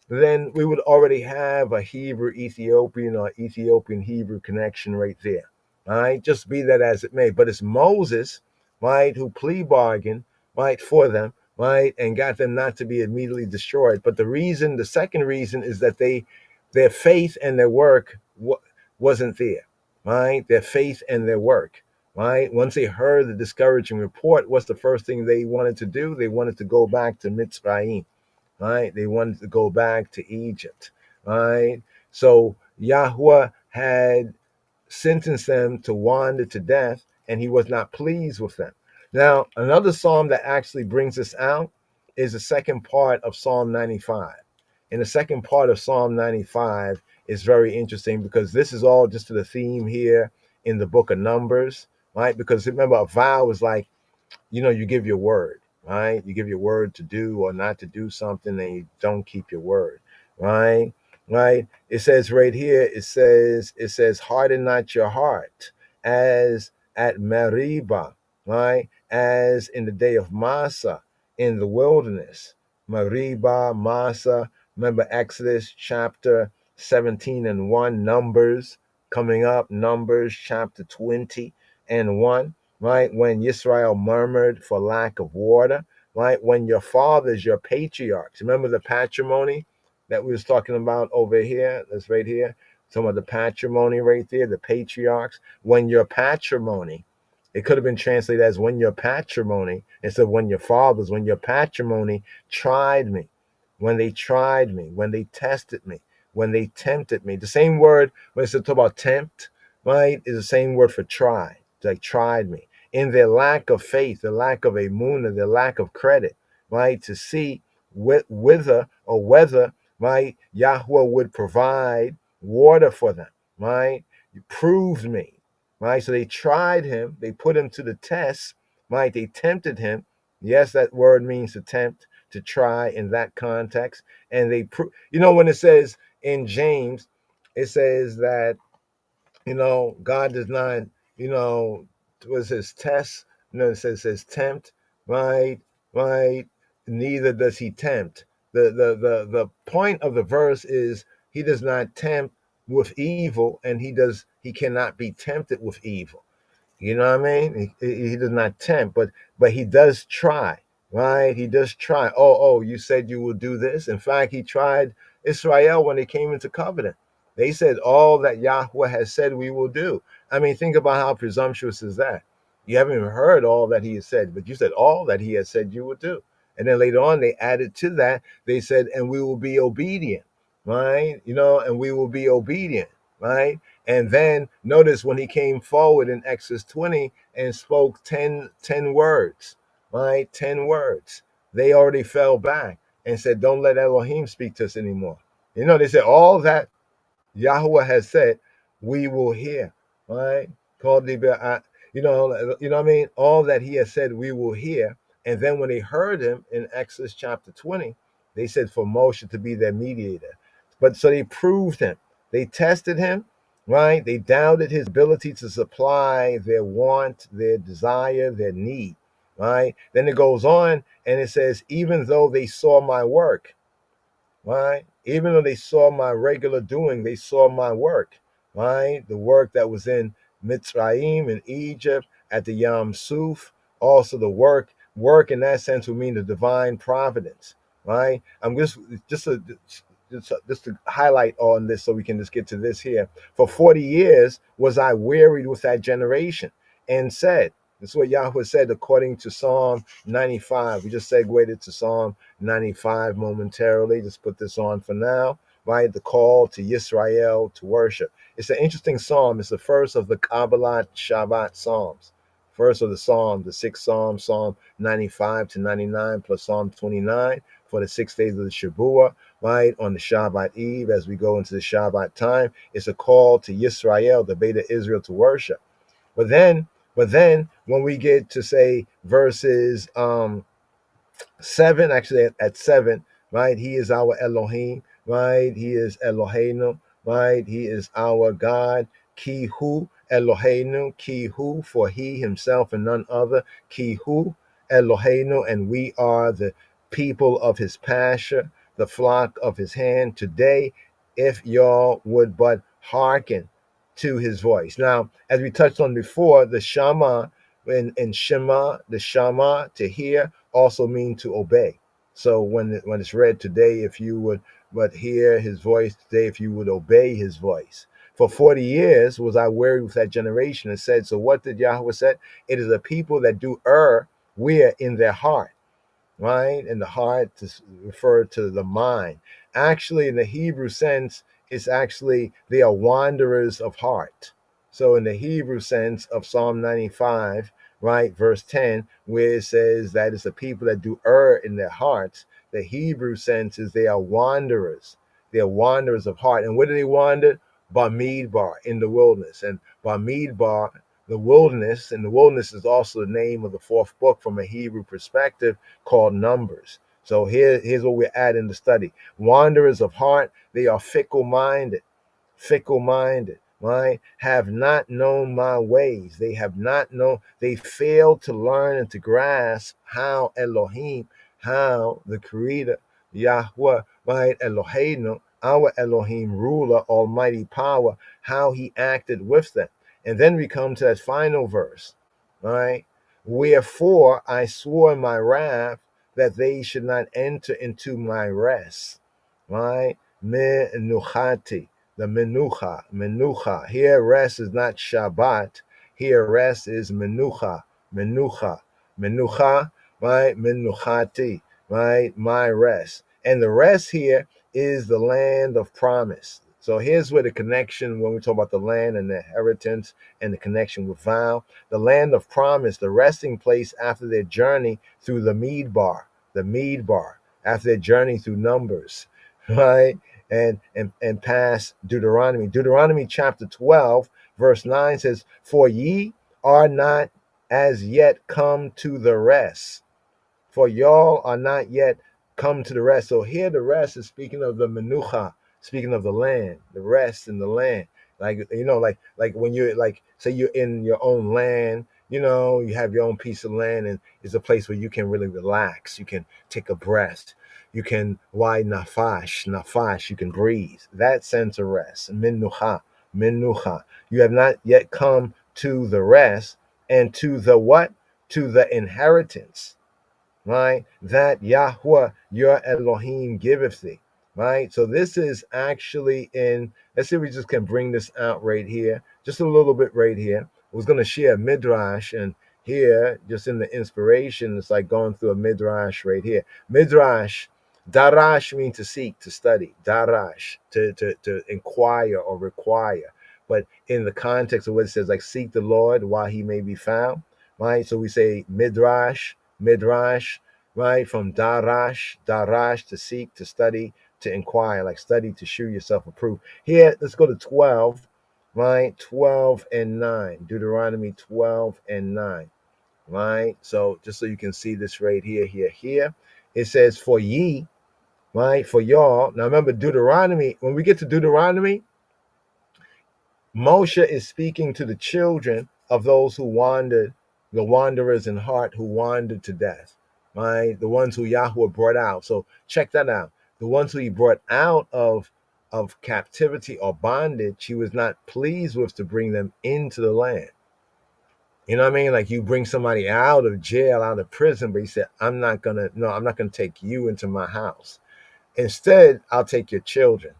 then we would already have a Hebrew Ethiopian or Ethiopian Hebrew connection right there. All right, just be that as it may. But it's Moses, right, who plea bargained, right, for them, right, and got them not to be immediately destroyed. But the second reason is that their faith and their work wasn't there, right? Their faith and their work, right? Once they heard the discouraging report, what's the first thing they wanted to do? They wanted to go back to Mitzrayim, right? They wanted to go back to Egypt, right? So Yahweh had sentenced them to wander to death, and he was not pleased with them. Now, another psalm that actually brings this out is the second part of Psalm 95. And the second part of Psalm 95 is very interesting because this is all just to the theme here in the book of Numbers, right? Because remember, a vow is like, you give your word, right? You give your word to do or not to do something, and you don't keep your word, right? Right? It says right here, it says, harden not your heart as at Meribah, right? As in the day of Massa in the wilderness. Meribah, Massa. Remember Exodus chapter 17 and 1, Numbers coming up, Numbers chapter 20 and 1, right? When Israel murmured for lack of water, right? When your fathers, your patriarchs, remember the patrimony that we was talking about over here? That's right here. Some of the patrimony right there, the patriarchs. When your patrimony, it could have been translated as when your patrimony, instead of when your fathers, when your patrimony tried me, when they tried me, when they tested me, when they tempted me. The same word, when it's talk about tempt, right, is the same word for try. They tried me. In their lack of faith, the lack of a moon, their lack of credit, right, to see whether or whether, right, Yahweh would provide water for them, right? You proved me, right? So they tried him, they put him to the test, right? They tempted him. Yes, that word means to tempt, to try in that context. And they, when it says in James, it says that, God does not, was his test, it says tempt, right? Right. Neither does he tempt. The point of the verse is he does not tempt with evil, and he cannot be tempted with evil. You know what I mean? He does not tempt, but he does try, right? He does try. Oh, you said you will do this. In fact, he tried Israel when they came into covenant. They said all that Yahweh has said we will do. I mean, think about how presumptuous is that. You haven't even heard all that he has said, but you said all that he has said you would do. And then later on, they added to that. They said, and we will be obedient, right? And we will be obedient, right? And then notice when he came forward in Exodus 20 and spoke 10 words, right? 10 words. They already fell back and said, don't let Elohim speak to us anymore. They said all that Yahweh has said, we will hear, right? Called the, what I mean? All that he has said, we will hear. And then when they heard him in Exodus chapter 20, they said for Moshe to be their mediator. But so they proved him. They tested him, right? They doubted his ability to supply their want, their desire, their need, right? Then it goes on and it says, even though they saw my work, right? Even though they saw my regular doing, they saw my work, right? The work that was in Mitzrayim in Egypt, at the Yam Suf, also the work in that sense would mean the divine providence, right? I'm just to highlight on this so we can just get to this here. For 40 years was I wearied with that generation and said, this is what Yahweh said according to Psalm 95. We just segued to Psalm 95 momentarily. Just put this on for now, right? The call to Yisrael to worship. It's an interesting psalm. It's the first of the Kabbalah Shabbat Psalms. First of the Psalm, the sixth Psalm, Psalm 95 to 99 plus Psalm 29 for the 6 days of the Shabuah, right? On the Shabbat Eve, as we go into the Shabbat time, it's a call to Yisrael, the Beta Israel, to worship. But then when we get to say verses 7, actually at 7, right? He is our Elohim, right? He is Eloheinu, right? He is our God. Kihu Eloheinu, Kihu, for he himself and none other. Kihu Eloheinu, and we are the people of his pasture, the flock of his hand. Today, if y'all would but hearken to his voice. Now, as we touched on before, the Shama in Shema, the Shama, to hear, also mean to obey. So when it's read today, if you would but hear his voice today, if you would obey his voice. For 40 years was I weary with that generation and said, so what did Yahweh say? It is a people that do we're in their heart, right? And the heart to refer to the mind. Actually, in the Hebrew sense, it's actually they are wanderers of heart. So in the Hebrew sense of Psalm 95, right, verse 10, where it says that it's the people that do in their hearts, the Hebrew sense is they are wanderers. They are wanderers of heart. And where do they wander? Bamidbar, in the wilderness. And Bamidbar, the wilderness, and the wilderness is also the name of the fourth book from a Hebrew perspective called Numbers. So here's what we're at in the study. Wanderers of heart, they are fickle-minded, right? Have not known my ways. They have not known, they failed to learn and to grasp how Elohim, how the Creator, Yahweh, right? Eloheinu, our Elohim, ruler, almighty power, how he acted with them. And then we come to that final verse, right? Wherefore I swore in my wrath that they should not enter into my rest, right? Me nuchati, the menucha. Here, rest is not Shabbat. Here, rest is menucha, menucha, right? Menuchati, right? My rest. And the rest here is the land of promise. So here's where the connection, when we talk about the land and the inheritance and the connection with vow, the land of promise, the resting place after their journey through the Midbar, after their journey through Numbers, right? And past Deuteronomy. Deuteronomy chapter 12, verse 9 says, "For ye are not as yet come to the rest." For y'all are not yet come to the rest. So here the rest is speaking of the menucha, speaking of the land, the rest in the land. Like, like when you're like, say you're in your own land, you have your own piece of land, and it's a place where you can really relax. You can take a breath. You can why nafash, you can breathe. That sense of rest. Menucha. You have not yet come to the rest, and to the what? To the inheritance, right? That Yahweh, your Elohim, giveth thee, right? So this is actually in, let's see if we just can bring this out right here, just a little bit right here. I was going to share Midrash, and here, just in the inspiration, it's like going through a Midrash right here. Midrash, darash means to seek, to study. Darash, to inquire or require. But in the context of what it says, like seek the Lord while he may be found, right? So we say Midrash, right? From darash, to seek, to study, to inquire, like study to shew yourself approved. Here, let's go to 12, right? 12 and 9. Deuteronomy 12 and 9, right? So just so you can see this right here. It says, for ye, right? For y'all. Now remember Deuteronomy, when we get to Deuteronomy, Moshe is speaking to the children of those who wandered, the wanderers in heart who wandered to death, right? The ones who Yahweh brought out. So check that out. The ones who he brought out of captivity or bondage, he was not pleased with to bring them into the land. You know what I mean? Like you bring somebody out of jail, out of prison, but he said, I'm not gonna take you into my house. Instead, I'll take your children.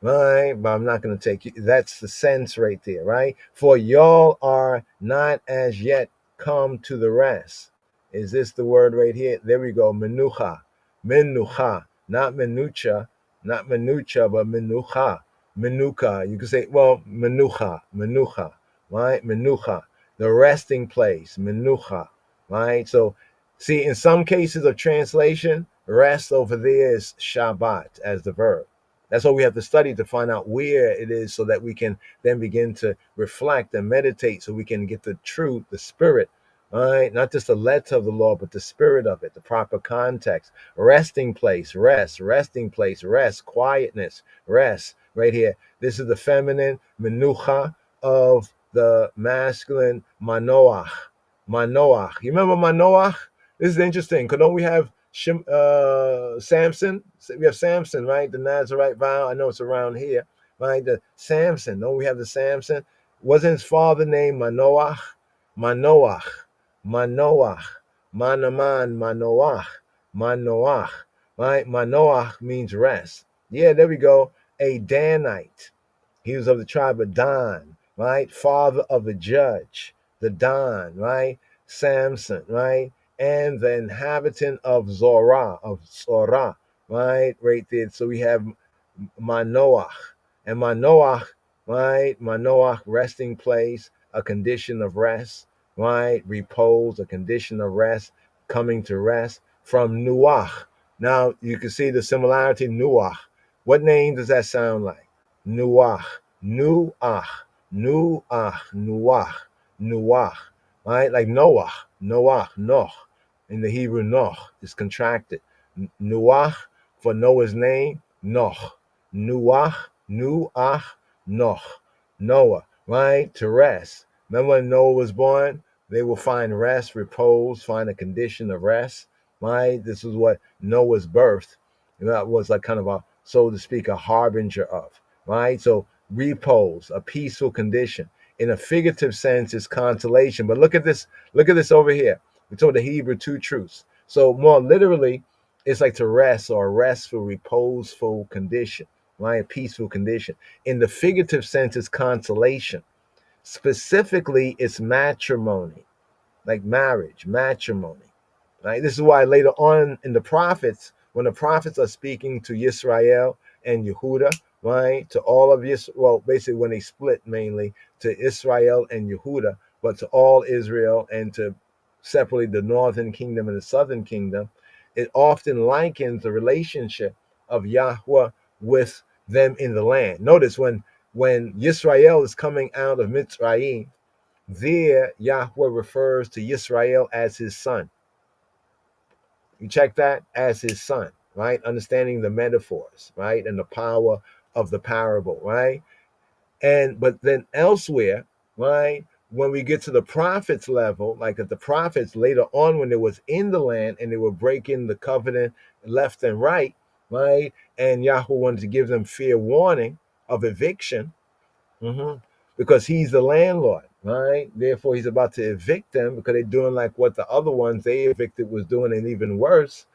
Right, but I'm not going to take you. That's the sense right there, right? For y'all are not as yet come to the rest. Is this the word right here? There we go. Menucha, not menucha, but menucha, menucha. You can say, well, menucha, right? Menucha, the resting place, menucha, right? So, see, in some cases of translation, rest over there is Shabbat as the verb. That's what we have to study to find out where it is, so that we can then begin to reflect and meditate, so we can get the truth, the spirit, all right? Not just the letter of the law, but the spirit of it, the proper context. Resting place, resting place, rest, quietness, rest, right here. This is the feminine menucha of the masculine manoach. You remember manoach? This is interesting, because don't we have Samson? We have Samson, right? The Nazarite vow. I know it's around here, right? The Samson. Don't we have the Samson? Wasn't his father named Manoach? Manoach, Manoach, right? Manoach means rest. Yeah, there we go. A Danite. He was of the tribe of Dan, right? Father of the judge, the Dan, right? Samson, right? And the inhabitant of Zorah, right? Right there. So we have Manoach. And Manoach, right? Manoach, resting place, a condition of rest, right? Repose, a condition of rest, coming to rest from Nuach. Now you can see the similarity, Nuach. What name does that sound like? Nuach, Nuach, right? Like Noah, Noh. In the Hebrew, Noh is contracted. Nuach, for Noah's name, Noh. Nuach, Noh. Noah, right? To rest. Remember when Noah was born? They will find rest, repose, find a condition of rest, right? This is what Noah's birth, that was like kind of a, so to speak, a harbinger of, right? So repose, a peaceful condition. In a figurative sense, is consolation. But look at this over here. We told the Hebrew two truths. So more literally, it's like to rest, or a restful, reposeful condition, right? A peaceful condition. In the figurative sense, it's consolation. Specifically, it's matrimony, like marriage, matrimony. Right? This is why later on in the prophets, when the prophets are speaking to Yisrael and Yehuda, right, to all of Yisrael, well, basically when they split mainly to Israel and Yehuda, but to all Israel and to separately the northern kingdom and the southern kingdom, it often likens the relationship of Yahweh with them in the land. Notice when Yisrael is coming out of Mitzrayim, there Yahweh refers to Yisrael as his son. You check that, as his son, right? Understanding the metaphors, right? And the power of the parable, right? But then elsewhere, right? When we get to the prophets level, like at the prophets later on, when they was in the land and they were breaking the covenant left and right, right? And Yahweh wanted to give them fair warning of eviction, because he's the landlord, right? Therefore, he's about to evict them because they're doing like what the other ones they evicted was doing, and even worse.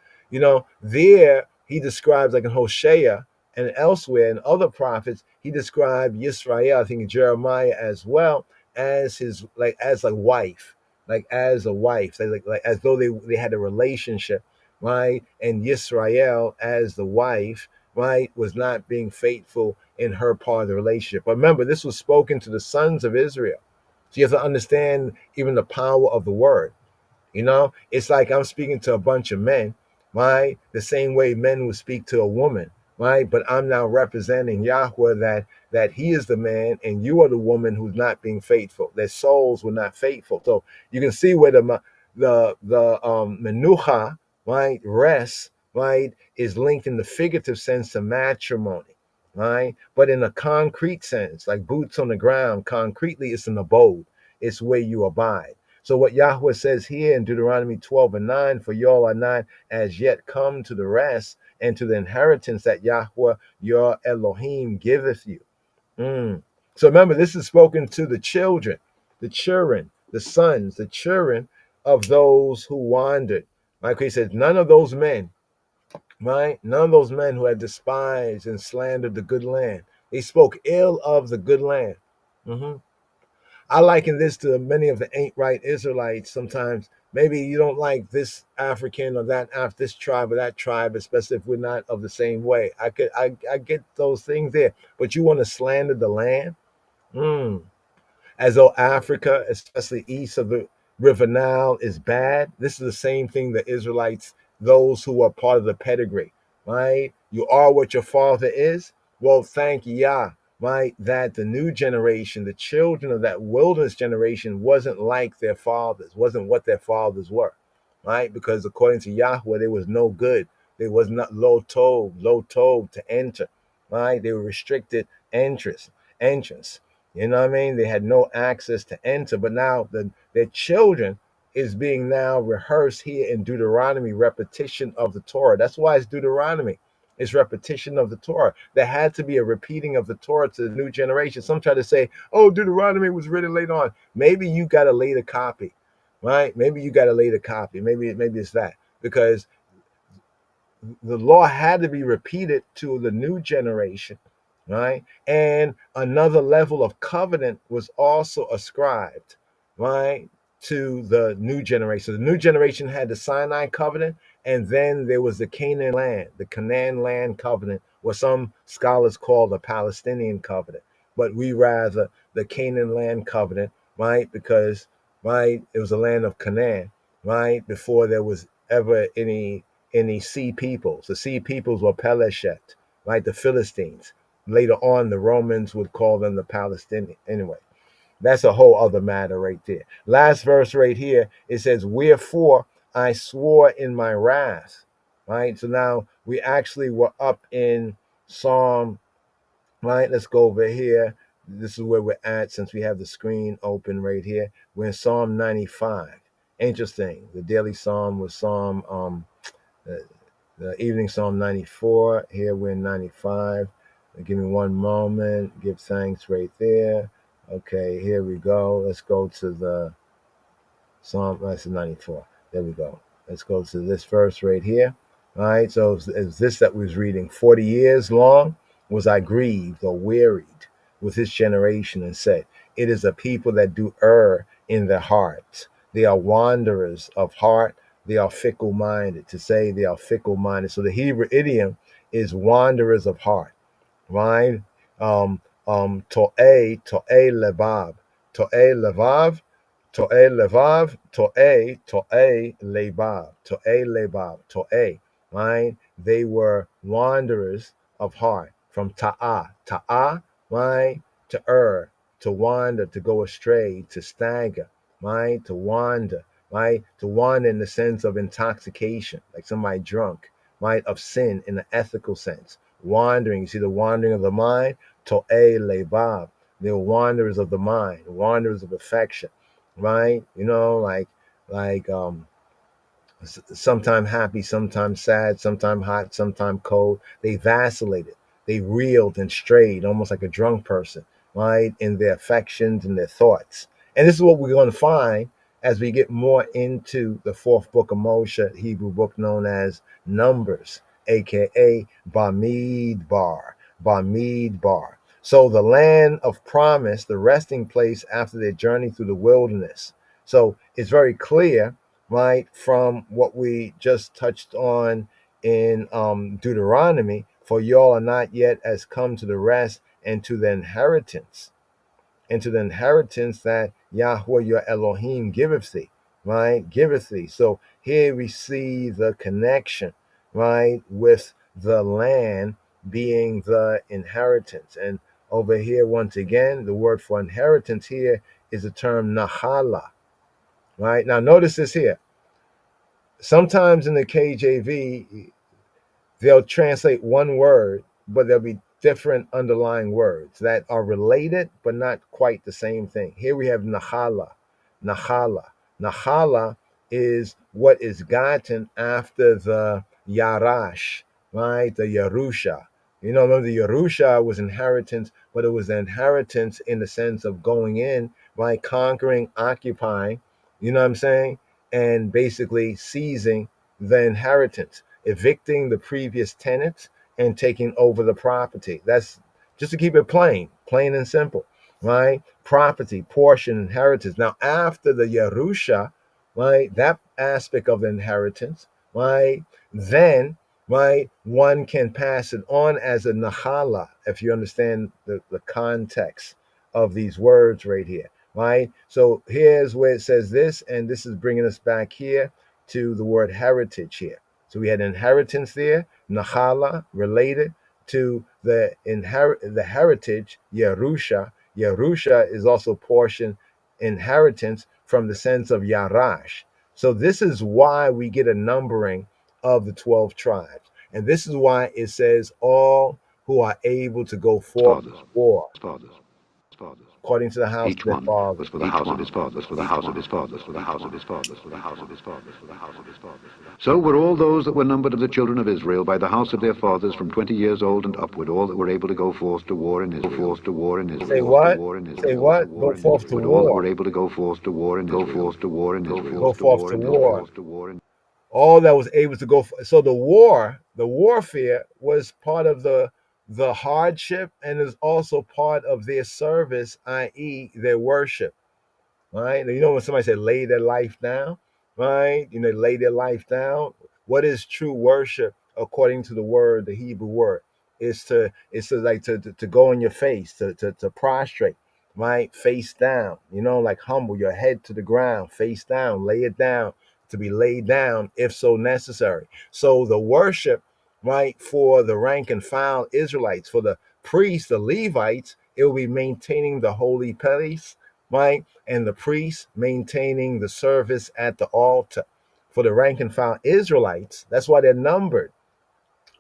There he describes, like in Hosea and elsewhere in other prophets, he described Yisrael, I think in Jeremiah as well, as his as a wife, like as a wife, like as though they had a relationship, right? And Yisrael as the wife, right, was not being faithful in her part of the relationship. But remember, this was spoken to the sons of Israel. So you have to understand even the power of the word. It's like I'm speaking to a bunch of men, right? The same way men would speak to a woman, right? But I'm now representing Yahweh, that he is the man and you are the woman who's not being faithful. Their souls were not faithful. So you can see where the menucha, right, rest, right, is linked in the figurative sense to matrimony, right? But in a concrete sense, like boots on the ground, concretely, it's an abode. It's where you abide. So what Yahweh says here in Deuteronomy 12:9, for y'all are not as yet come to the rest and to the inheritance that Yahweh your Elohim giveth you. So remember, this is spoken to the children, the sons, the children of those who wandered. Like he says, none of those men, right? None of those men who had despised and slandered the good land. They spoke ill of the good land. I liken this to many of the ain't right Israelites. Sometimes maybe you don't like this African or this tribe or that tribe, especially if we're not of the same way. I get those things there, but you want to slander the land, as though Africa, especially east of the River Nile, is bad. This is the same thing the Israelites, those who are part of the pedigree, right? You are what your father is. Well, thank Yah, right? That the new generation, the children of that wilderness generation, wasn't like their fathers, wasn't what their fathers were, right? Because according to Yahweh, there was no good. There was not low tov to enter, right? They were restricted entrance. You know what I mean? They had no access to enter, but now their children is being now rehearsed here in Deuteronomy, repetition of the Torah. That's why it's Deuteronomy. It's repetition of the Torah. There had to be a repeating of the Torah to the new generation. Some try to say, oh, Deuteronomy was written later on. Maybe you got a later copy, right? Maybe you got a later copy. Maybe it's that. Because the law had to be repeated to the new generation, right? And another level of covenant was also ascribed, right, to the new generation. The new generation had the Sinai covenant, and then there was the Canaan land covenant, what some scholars call the Palestinian covenant, but we rather the Canaan land covenant, right? Because, right, it was a land of Canaan, right, before there was ever any sea peoples. The sea peoples were Peleshet, right? The Philistines. Later on, the Romans would call them the Palestinians. Anyway, that's a whole other matter right there. Last verse right here, it says, wherefore I swore in my wrath, right? So now we actually were up in Psalm, right? Let's go over here. This is where we're at since we have the screen open right here. We're in Psalm 95. Interesting. The daily psalm was Psalm the evening Psalm 94. Here we're in 95. Give me one moment. Give thanks right there. Okay, here we go. Let's go to the Psalm. That's 94. There we go. Let's go to this verse right here. All right, so it's this that we was reading. 40 years long. Was I grieved or wearied with his generation, and said, it is a people that do err in their hearts. They are wanderers of heart. They are fickle minded. To say they are fickle minded. So the Hebrew idiom is wanderers of heart, right? To'e levav. To'e levav. To'e levav. To'e levav. To'e levav. To'e, right? They were wanderers of heart. From ta'ah, right? To err, to wander, to go astray, to stagger, right? To wander, right? To wander in the sense of intoxication, like somebody drunk, right? Of sin in the ethical sense. Wandering, you see the wandering of the mind, to'e levav. They're wanderers of the mind, wanderers of affection, right? You know, like sometimes happy, sometimes sad, sometimes hot, sometimes cold. They vacillated, they reeled and strayed, almost like a drunk person, right? In their affections and their thoughts. And this is what we're going to find as we get more into the fourth book of Moshe, Hebrew book known as Numbers, aka Bamidbar. Bamidbar. So the land of promise, the resting place after their journey through the wilderness. So it's very clear, right, from what we just touched on in Deuteronomy, for y'all are not yet as come to the rest and to the inheritance, that Yahweh your Elohim giveth thee, right? Giveth thee. So here we see the connection, right, with the land being the inheritance. And over here, once again, the word for inheritance here is the term nahala, right? Now, notice this here. Sometimes in the KJV, they'll translate one word, but there'll be different underlying words that are related, but not quite the same thing. Here we have Nahala. Nahala. Nahala is what is gotten after the Yarash, right? The Yerusha. You know, remember the Yerusha was inheritance, but it was an inheritance in the sense of going in, right? Conquering, occupying, you know what I'm saying? And basically seizing the inheritance, evicting the previous tenants and taking over the property. That's just to keep it plain and simple, right? Property, portion, inheritance. Now, after the Yerusha, right, that aspect of the inheritance, right, then, right, one can pass it on as a Nahala, if you understand the context of these words right here, right? So here's where it says this, and this is bringing us back here to the word heritage here. So we had inheritance there, Nahala, related to the heritage, Yerusha. Yerusha is also portion, inheritance from the sense of Yarash. So this is why we get a numbering of the 12 tribes. And this is why it says all who are able to go forth to war, according to the house of Each their one father. was for the house of his fathers, for the house of his fathers, for the house of his fathers, for the house of his fathers, for the house of his fathers. So were all those that were numbered of the children of Israel by the house of their fathers from 20 years old and upward, all that were able to go forth to war in Israel. Forth to war in Israel. Say what? Say what? Go forth to But all that were war. able to go forth to war in Israel. Go forth to war in Israel. Go forth to war. Forth to war in All that was able to go. So the warfare was part of the hardship, and is also part of their service, i.e., their worship. Right? You know when somebody said lay their life down, right? You know, lay their life down. What is true worship according to the word, the Hebrew word? It's to like to go on your face, to prostrate, right? Face down, you know, like humble your head to the ground, face down, lay it down, to be laid down if so necessary. So the worship, right, for the rank and file Israelites, for the priests, the Levites, it will be maintaining the holy place, right? And the priests maintaining the service at the altar. For the rank and file Israelites, that's why they're numbered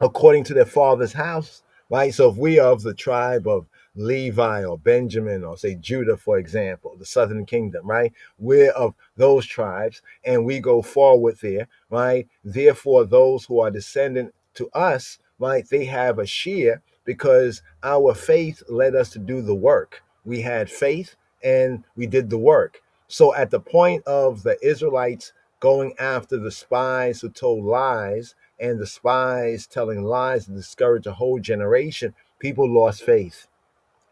according to their father's house, right? So if we are of the tribe of Levi or Benjamin or say Judah, for example, the southern kingdom, right? We're of those tribes and we go forward there, right? Therefore, those who are descendant to us, right, they have a share because our faith led us to do the work. We had faith and we did the work. So at the point of the Israelites going after the spies who told lies, and the spies telling lies to discourage a whole generation, People lost faith.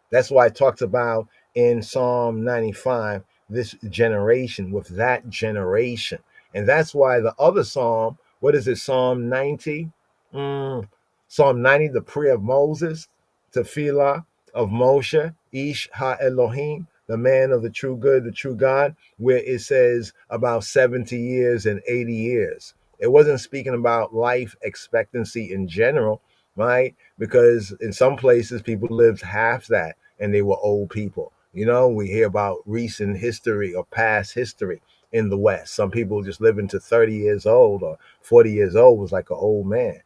That's why it talks about in Psalm 95 this generation, with that generation. And that's why the other Psalm, what is it, Psalm 90? Psalm 90, the prayer of Moses, Tefillah of Moshe, Ish Ha Elohim, the man of the true good, the true God, where it says about 70 years and 80 years. It wasn't speaking about life expectancy in general, right? Because in some places people lived half that and they were old people. You know, we hear about recent history or past history in the West. Some people just living to 30 years old or 40 years old was like an old man.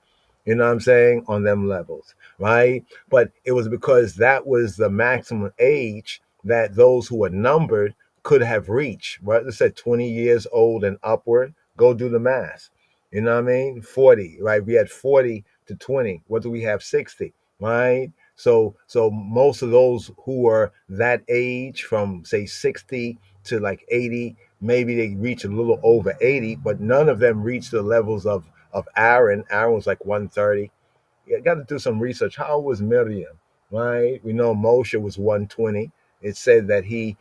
You know what I'm saying? On them levels, right? But it was because that was the maximum age that those who were numbered could have reached. Right? They said 20 years old and upward. Go do the math. You know what I mean? 40, right? We had 40 to 20. What do we have? 60, right? So most of those who were that age from say 60 to like 80, maybe they reach a little over 80, but none of them reached the levels of Aaron. Aaron was like 130. You got to do some research. How old was Miriam? Right? We know Moshe was 120. It said that he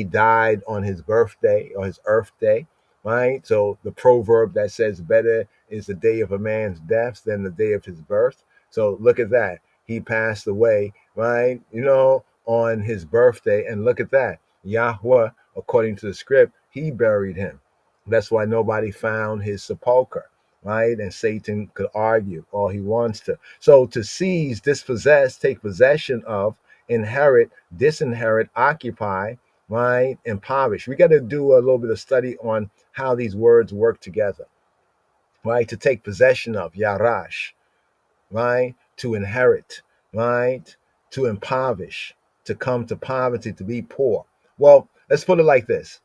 died on his birthday or his earth day. Right? So the proverb that says better is the day of a man's death than the day of his birth. So look at that. He passed away, right? You know, on his birthday. And look at that. Yahweh, according to the script, he buried him. That's why nobody found his sepulcher, right? And Satan could argue all he wants to. So to seize, dispossess, take possession of, inherit, disinherit, occupy, right? Impoverish. We got to do a little bit of study on how these words work together, right? To take possession of, yarash, right? To inherit, right? To impoverish, to come to poverty, to be poor. Well, let's put it like this.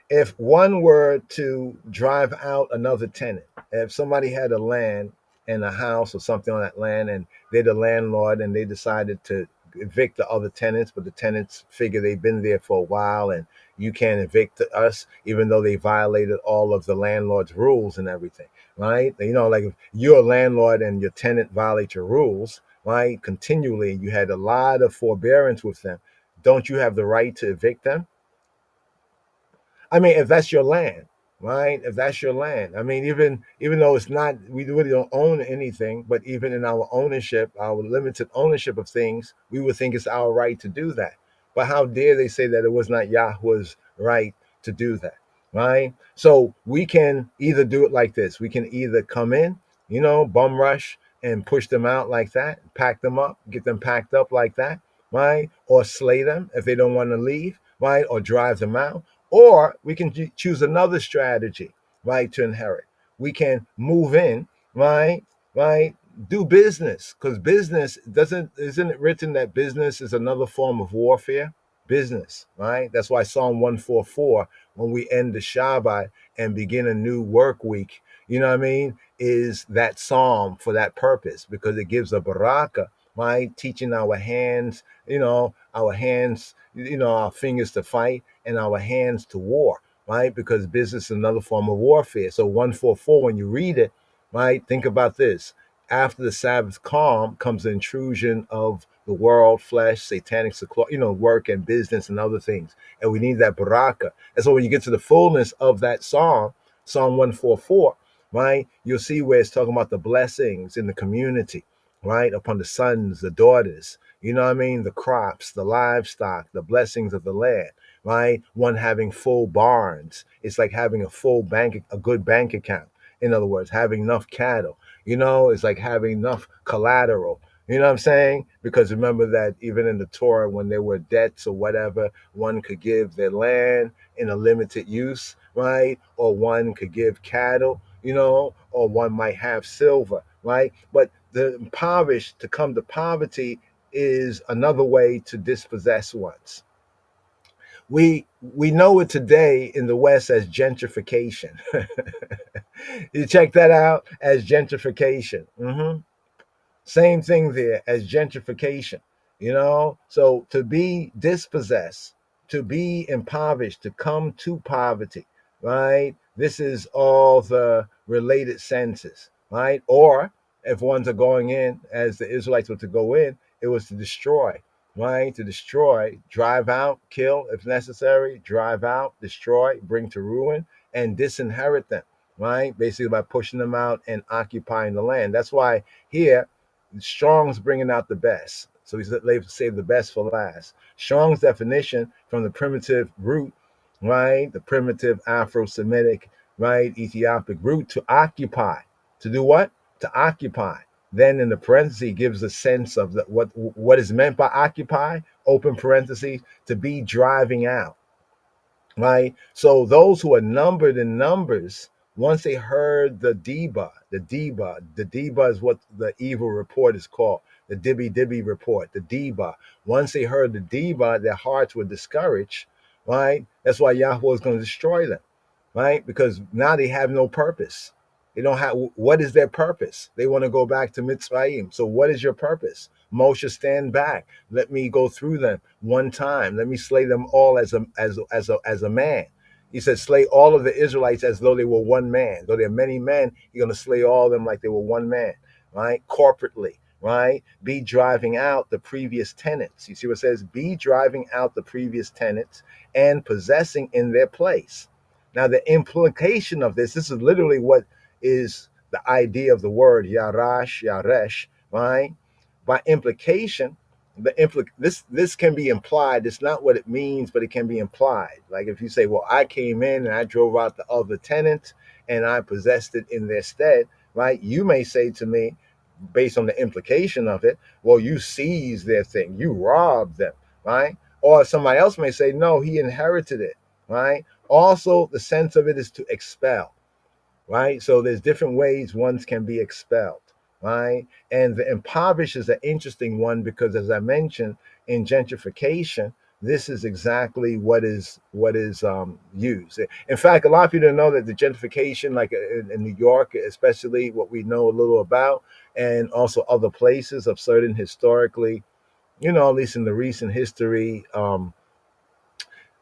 If one were to drive out another tenant, if somebody had a land and a house or something on that land and they're the landlord and they decided to evict the other tenants, but the tenants figure they've been there for a while and you can't evict us even though they violated all of the landlord's rules and everything, right? You know, like if you're a landlord and your tenant violates your rules, right, continually, you had a lot of forbearance with them, don't you have the right to evict them? I mean, if that's your land, right? If that's your land, I mean, even though it's not, we really don't own anything, but even in our ownership, our limited ownership of things, we would think it's our right to do that. But how dare they say that it was not Yahweh's right to do that, right? So we can either do it like this: we can either come in, you know, bum rush and push them out like that, pack them up, get them packed up like that, right? Or slay them if they don't want to leave, right? Or drive them out, or we can choose another strategy, right, to inherit. We can move in, right, right, do business, because business isn't it written that business is another form of warfare? Business, right? That's why Psalm 144, when we end the Shabbat and begin a new work week, you know what I mean, is that psalm for that purpose, because it gives a baraka, right? Teaching our hands, our fingers to fight and our hands to war, right? Because business is another form of warfare. So 144, when you read it, right, think about this. After the Sabbath calm comes the intrusion of the world, flesh, satanic, work and business and other things. And we need that baraka. And so when you get to the fullness of that psalm, Psalm 144, right, you'll see where it's talking about the blessings in the community, right, upon the sons, the daughters, you know what I mean, the crops, the livestock, the blessings of the land, right? One having full barns. It's like having a good bank account. In other words, having enough cattle, it's like having enough collateral. You know what I'm saying? Because remember that even in the Torah, when there were debts or whatever, one could give their land in a limited use, right? Or one could give cattle, or one might have silver, right? But the impoverished, to come to poverty, is another way to dispossess ones. We know it today in the West as gentrification. You check that out as gentrification. Same thing there as gentrification. So to be dispossessed, to be impoverished, to come to poverty, right? This is all the related senses, right? Or if ones are going in, as the Israelites were to go in, It was to destroy, right? To destroy, drive out, kill if necessary, drive out, destroy, bring to ruin, and disinherit them, right? Basically by pushing them out and occupying the land. That's why here, Strong's bringing out the best. So they save the best for last. Strong's definition from the primitive root, right? The primitive Afro-Semitic, right? Ethiopic root to occupy. To do what? To occupy. Then in the parenthesis gives a sense of what is meant by occupy, open parentheses, to be driving out, right? So those who are numbered in numbers, once they heard the Deba is what the evil report is called, the Dibby Dibby report, the Deba. Once they heard the Deba, their hearts were discouraged, right? That's why Yahweh is going to destroy them, right? Because now they have no purpose. They don't have, what is their purpose? They want to go back to Mitzrayim. So what is your purpose? Moshe, stand back. Let me go through them one time. Let me slay them all as a man. He said, slay all of the Israelites as though they were one man. Though there are many men, you're going to slay all of them like they were one man, right? Corporately, right? Be driving out the previous tenants. You see what it says? Be driving out the previous tenants and possessing in their place. Now, the implication of this is literally what is the idea of the word Yarash, Yaresh, right? By implication, this can be implied. It's not what it means, but it can be implied. Like if you say, well, I came in and I drove out the other tenants and I possessed it in their stead, right? You may say to me, based on the implication of it, well, you seized their thing, you robbed them, right? Or somebody else may say, no, he inherited it, right? Also, the sense of it is to expel, right? So there's different ways ones can be expelled, right? And the impoverished is an interesting one because, as I mentioned, in gentrification, this is exactly what is used. In fact, a lot of people don't know that the gentrification, like in New York, especially what we know a little about, and also other places of certain historically, at least in the recent history, um,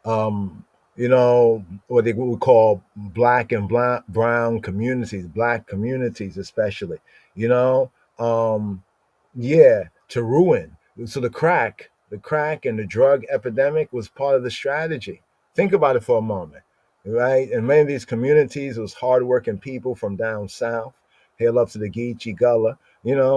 what they would call black and brown communities, black communities especially, you know, um, yeah, to ruin. So the crack and the drug epidemic was part of the strategy. Think about it for a moment, right? In many of these communities, it was hardworking people from down south, hail up to the Geechee Gullah,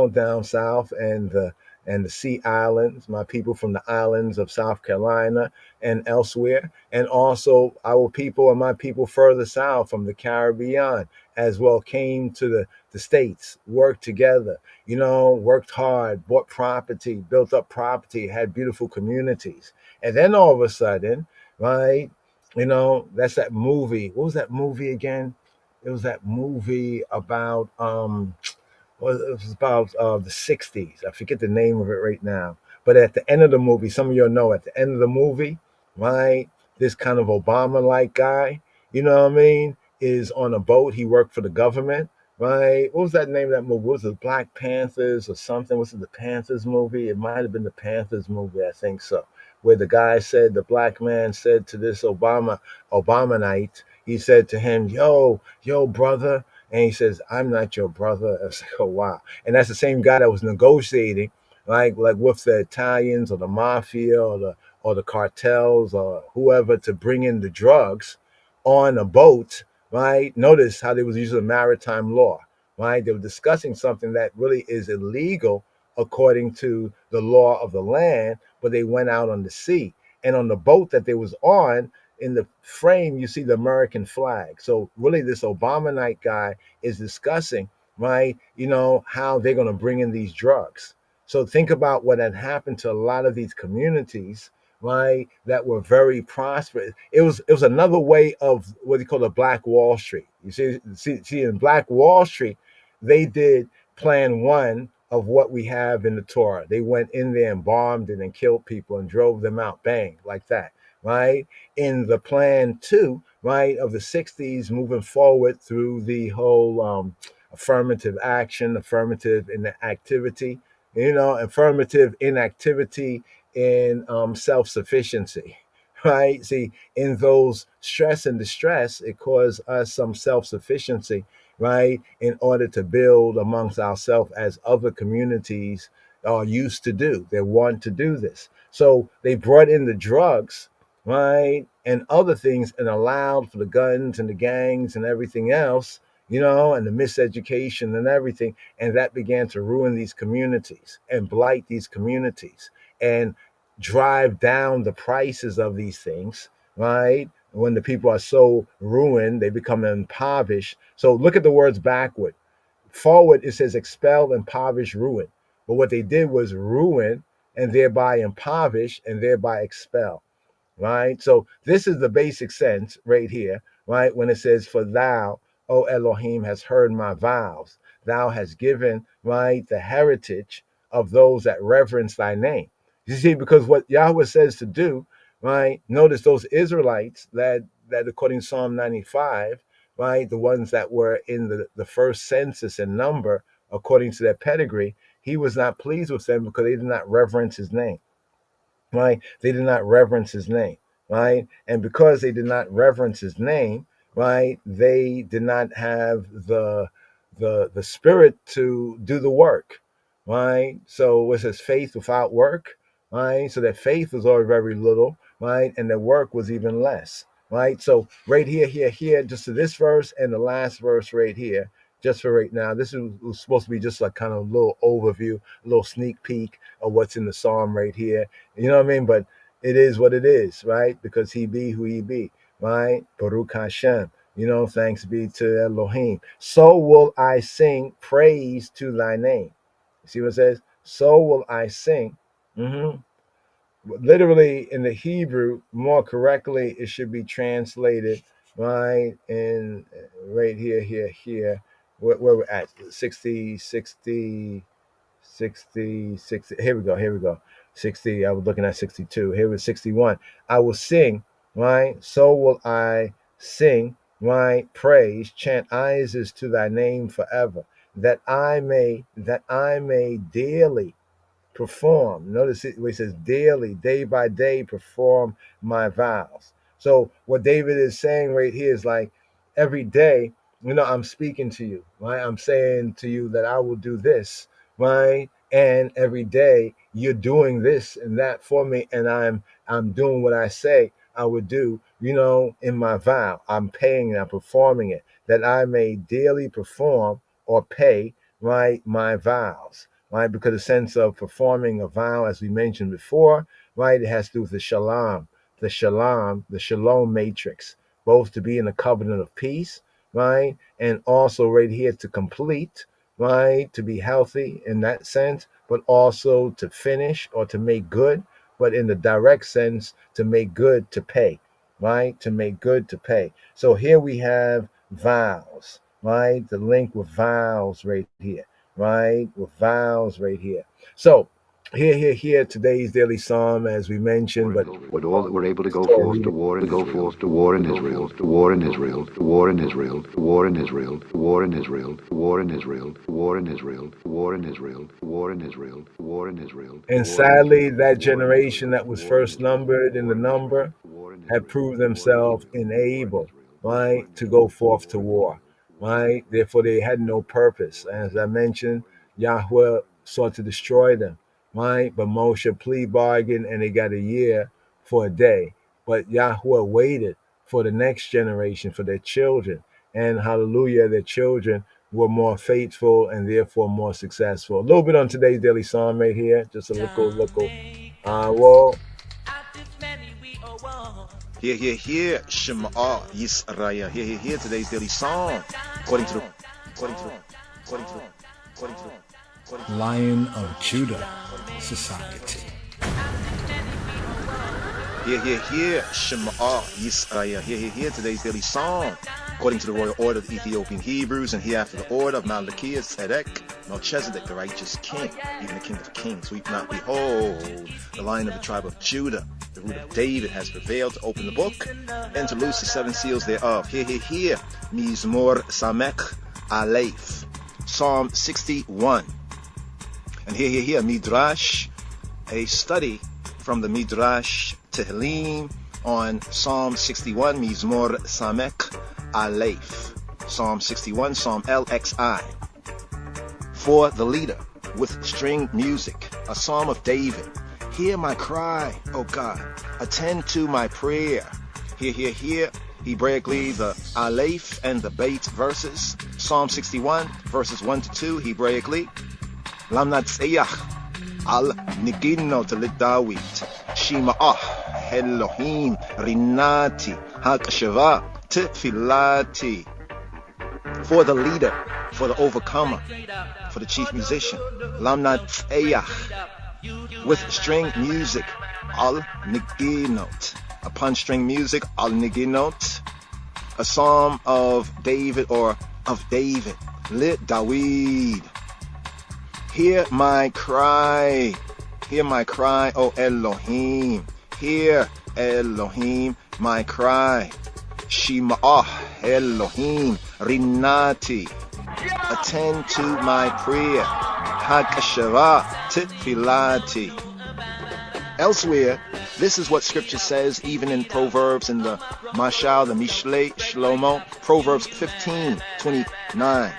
down south, and the Sea Islands, my people from the islands of South Carolina and elsewhere, and also our people and my people further south from the Caribbean as well came to the States, worked together, worked hard, bought property, built up property, had beautiful communities. And then all of a sudden, right, that's that movie. What was that movie again? It was that movie about well, it was about the 60s. I forget the name of it right now. But at the end of the movie, some of you know at the end of the movie, right, this kind of Obama-like guy, you know what I mean, is on a boat. He worked for the government, right? What was that name of that movie? Was it Black Panthers or something? Was it the Panthers movie? It might have been the Panthers movie, I think so. Where the guy said, the black man said to this Obamanite, he said to him, yo, brother, and he says, I'm not your brother. I was like, oh, wow. And that's the same guy that was negotiating, like with the Italians or the mafia or the cartels or whoever to bring in the drugs on a boat, right? Notice how they was using maritime law, right? They were discussing something that really is illegal according to the law of the land, but they went out on the sea. And on the boat that they was on, in the frame, you see the American flag. So really this Obamanite guy is discussing, right, how they're going to bring in these drugs. So think about what had happened to a lot of these communities, right, that were very prosperous. It was another way of what they call the Black Wall Street. You see in Black Wall Street, they did plan one of what we have in the Torah. They went in there and bombed it and killed people and drove them out, bang, like that, right? In the plan two, right, of the 60s, moving forward through the whole affirmative action, affirmative inactivity, affirmative inactivity in self-sufficiency, right? See, in those stress and distress, it caused us some self-sufficiency, right, in order to build amongst ourselves as other communities, are used to do. They want to do this. So they brought in the drugs, right, and other things, and allowed for the guns and the gangs and everything else, and the miseducation and everything. And that began to ruin these communities and blight these communities and drive down the prices of these things, right? When the people are so ruined, they become impoverished. So look at the words backward. Forward, it says expel, impoverish, ruin. But what they did was ruin and thereby impoverish and thereby expel, right? So this is the basic sense right here, right? When it says, for thou, O Elohim, has heard my vows. Thou hast given, right, the heritage of those that reverence thy name. You see, because what Yahweh says to do, right? Notice those Israelites that according to Psalm 95, right, the ones that were in the first census in number, according to their pedigree, he was not pleased with them because they did not reverence his name, right? They did not reverence his name, right? And because they did not reverence his name, right, they did not have the spirit to do the work, right? So it says faith without work, right? So their faith was already very little, right? And their work was even less, right? So right here, just to this verse and the last verse right here, just for right now, this was supposed to be just like kind of a little overview, a little sneak peek of what's in the psalm right here. You know what I mean? But it is what it is, right? Because he be who he be, right? Baruch Hashem. Thanks be to Elohim. So will I sing praise to thy name. You see what it says? So will I sing. Literally in the Hebrew, more correctly, it should be translated, right? In right here. Where we're at 60. Here we go. 60. I was looking at 62. Here was 61. I will sing, right? So will I sing, right? Praise, chant praises to thy name forever, that I may daily perform. Notice it where it says daily, day by day, perform my vows. So what David is saying right here is like every day, I'm speaking to you, right? I'm saying to you that I will do this, right? And every day you're doing this and that for me, and I'm doing what I say I would do, in my vow. I'm paying and I'm performing it, that I may daily perform or pay, right, my vows. Right, because the sense of performing a vow, as we mentioned before, right, it has to do with the shalom matrix, both to be in a covenant of peace, right, and also right here to complete, right, to be healthy in that sense, but also to finish or to make good, but in the direct sense, to make good to pay, right, to make good to pay. So here we have vows, right, the link with vows right here. Right, with vows right here. So here today's daily psalm, as we mentioned, but with all that were able to go forth to war in Israel, to war in Israel, to war in Israel, to war in Israel, to war in Israel, to war in Israel, to war in Israel, to war in Israel, to war in Israel, to war in Israel, to war in Israel. And sadly, that generation that was first numbered in the number had proved themselves unable, right, to go forth to war. Right? Therefore, they had no purpose. As I mentioned, Yahweh sought to destroy them, right? But Moshe plea bargained, and they got a year for a day. But Yahweh waited for the next generation, for their children. And hallelujah, their children were more faithful and therefore more successful. A little bit on today's daily psalm right here. Just a local. Well. Here, Shema Yisrael. Here, today's daily song. According to Lion of Judah Society. Here, Shema Yisrael. Here, today's daily song. According to the royal order of the Ethiopian Hebrews, and hereafter the order of Malachi, Tzedek, Melchizedek, the righteous king, even the king of kings. Weep not, behold, the lion of the tribe of Judah, the root of David, has prevailed to open the book and to loose the seven seals thereof. Here, Mizmor Samek Aleph, Psalm 61. And here, Midrash, a study from the Midrash Tehillim on Psalm 61, Mizmor Samek Aleph. Psalm 61, Psalm LXI. For the leader with string music, a psalm of David. Hear my cry, O God. Attend to my prayer. Hear. Hebraically, the Aleph and the Beit verses. Psalm 61, verses 1 to 2, Hebraically. Lamnat Seyach al Nigino to Lidawit. Shima'ah Elohim Rinati Hakashava Tfilati. For the leader, for the overcomer, for the chief musician. Lamnat Seyach. With string music, al Niginot. Upon string music, al Niginot, a psalm of David or of David, lit Dawid. Hear my cry, O Elohim. Hear, Elohim, my cry. Shima'ah Elohim Rinati. Attend to my prayer. Hakashava Tfilati. Elsewhere, this is what scripture says, even in Proverbs, in the Mashal, the Mishle, Shlomo, Proverbs 15:29.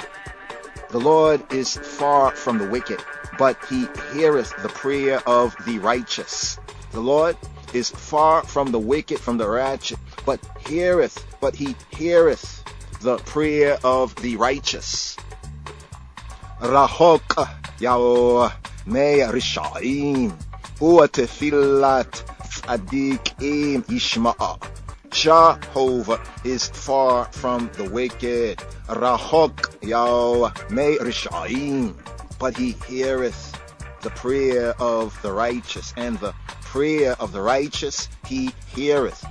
The Lord is far from the wicked, but he heareth the prayer of the righteous. The Lord is far from the wicked, from the righteous, but he heareth the prayer of the righteous. Rahok Yahweh me Rishaim. Jehovah is far from the wicked. Rahok Yahweh me Rishaim. But he heareth the prayer of the righteous, and the prayer of the righteous he heareth.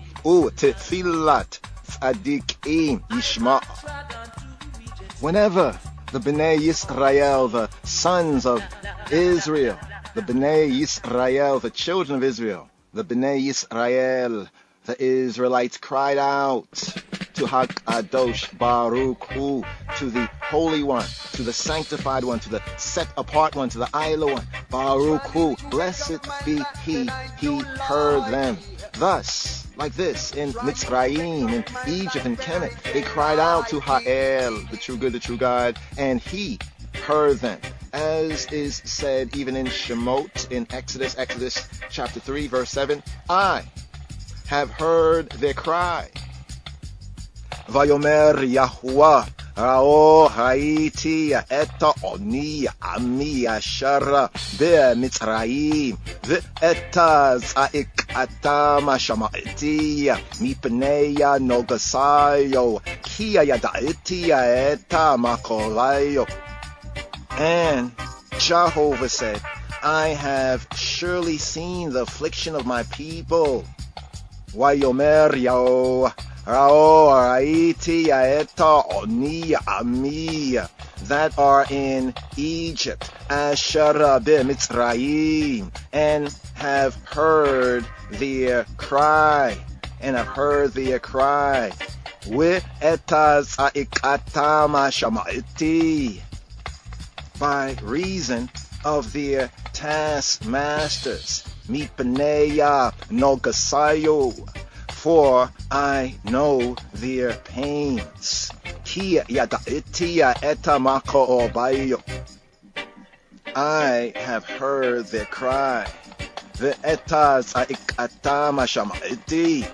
Whenever the Bnei Yisrael, the sons of Israel, the Bnei Yisrael, the children of Israel, the Bnei Yisrael, the Israelites cried out to HaKadosh Baruch Hu, to the Holy One, to the Sanctified One, to the Set Apart One, to the Isla One, Baruch Hu, blessed be He heard them. Thus, like this, in Mitzrayim, in Egypt, in Kemet, they cried out to Ha'el, the true good, the true God, and He heard them. As is said even in Shemot, in Exodus chapter 3, verse 7, I have heard their cry. Vayomer Yahuwah, Rao Haiti, Eta Oni, Ami, Ashara, Be Mitzrayim, Eta Zaik Atama Shamaitia, Mipneya Nogasayo, Kia Yadaitia, Eta Makolayo. And Jehovah said, I have surely seen the affliction of my people. Wayomer Yao Rao Raiti Yaeta Oni Ami, that are in Egypt, Ashara Be Mitzrayim, and have heard their cry, With etaz aikatama shamaiti, by reason of their taskmasters, mipaneya nogasayo, for I know their pains. Kia yadaitia etamako obayo, I have heard their cry. The etaz aikatama shamaiti.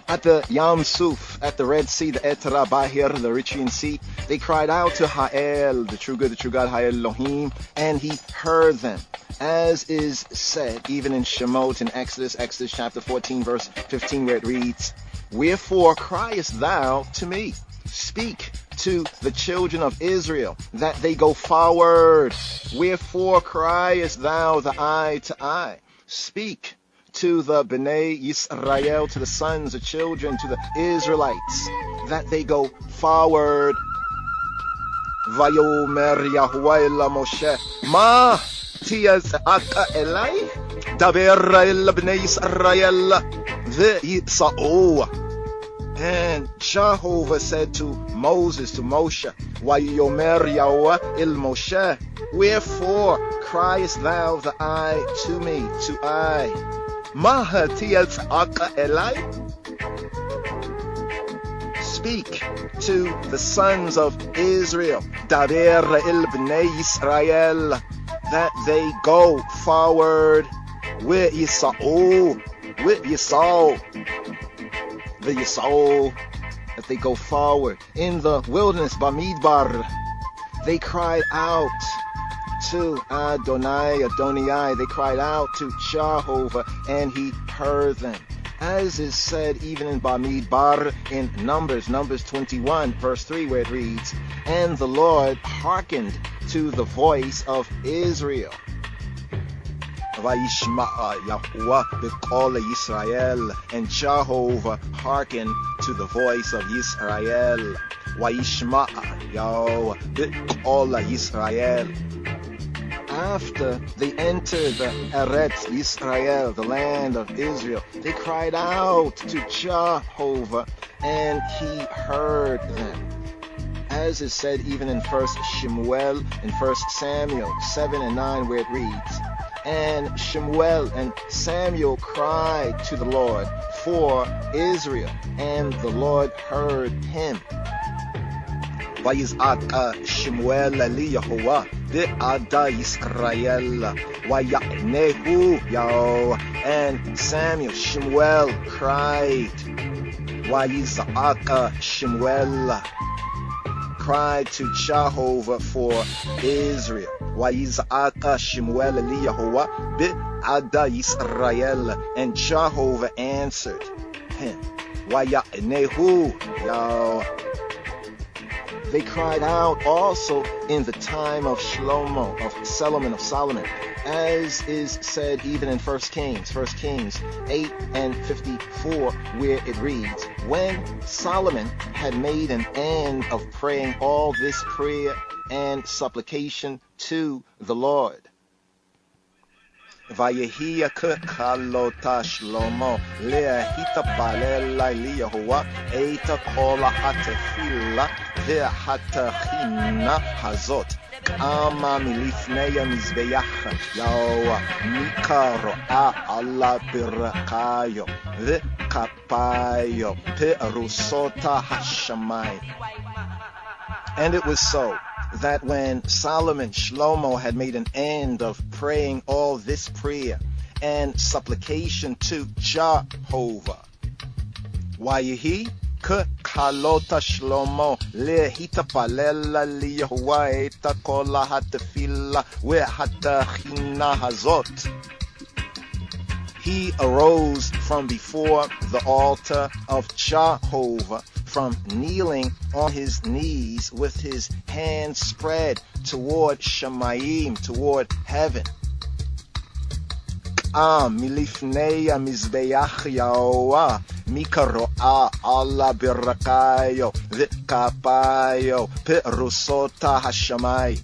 At the Yam Suf, at the Red Sea, the Etara Bahir, the Eritrean Sea, they cried out to Ha'el, the true good, the true God, Ha'el Elohim, and he heard them. As is said, even in Shemot, in Exodus chapter 14, verse 15, where it reads, Wherefore criest thou to me? Speak to the children of Israel, that they go forward. Wherefore criest thou the eye to eye? Speak to the Bnei Yisrael, to the sons, the children, to the Israelites, that they go forward. Vayomer Yahuwah la Moshe, Ma tiyaz'aka elai, daber el Bnei Yisrael ve'yisa'u. And Jehovah said to Moses, to Moshe, Vayomer Yahuwah el Moshe, wherefore criest thou the eye to me, to I? Speak to the sons of Israel. Daber el bnei Yisrael. that they go forward with Yisrael, the Yisrael, that they go forward. In the wilderness, Bamidbar, they cried out to Adonai, they cried out to Jehovah, and he heard them. As is said even in Bamidbar, in Numbers 21, verse 3, where it reads, and the Lord hearkened to the voice of Israel. Vayishma'a Yahuwah b'kol Yisrael, and Jehovah hearkened to the voice of Yisrael. Vayishma'a Yahuwah b'kol Yisrael. After they entered the Eretz Yisrael, the land of Israel, they cried out to Jehovah, and he heard them. As is said even in 1 Shemuel, in 1 Samuel 7 and 9, where it reads, and Shemuel and Samuel cried to the Lord for Israel, and the Lord heard him. Vayiz'ak Shemuel li Yahuwah bi'ada Yisrael vaya'nehu Yahweh. And Samuel, Shemuel cried. Vayiz'ak Shemuel cried to Jehovah for Israel. Vayiz'ak Shemuel li Yahuwah bi'ada Yisrael. And Jehovah answered him. Vaya'nehu Yahweh. They cried out also in the time of Shlomo, of Solomon, as is said even in 1 Kings 8 and 54, where it reads, when Solomon had made an end of praying all this prayer and supplication to the Lord, Vayehi kalota Shlomo le'hitapalel li Yahuwah eita kol hatefila ve'hatachina hazot ama milifnei mizbeach Yahuwah mikaro'a ala birakayo ve'kapayo pe'rusota hashamayim. And it was so that when Solomon, Shlomo, had made an end of praying all this prayer and supplication to Jehovah, Wayehi kalota Shlomo lehitapalel li Yahuwah eta kol hatefila ve'hatachina hazot. He arose from before the altar of Jehovah, from kneeling on his knees with his hands spread toward Shamayim, toward heaven. Milifnei mizbeach Yahuwah mikaro'a ala birakayo v'kapayo pe'rusota hashamay.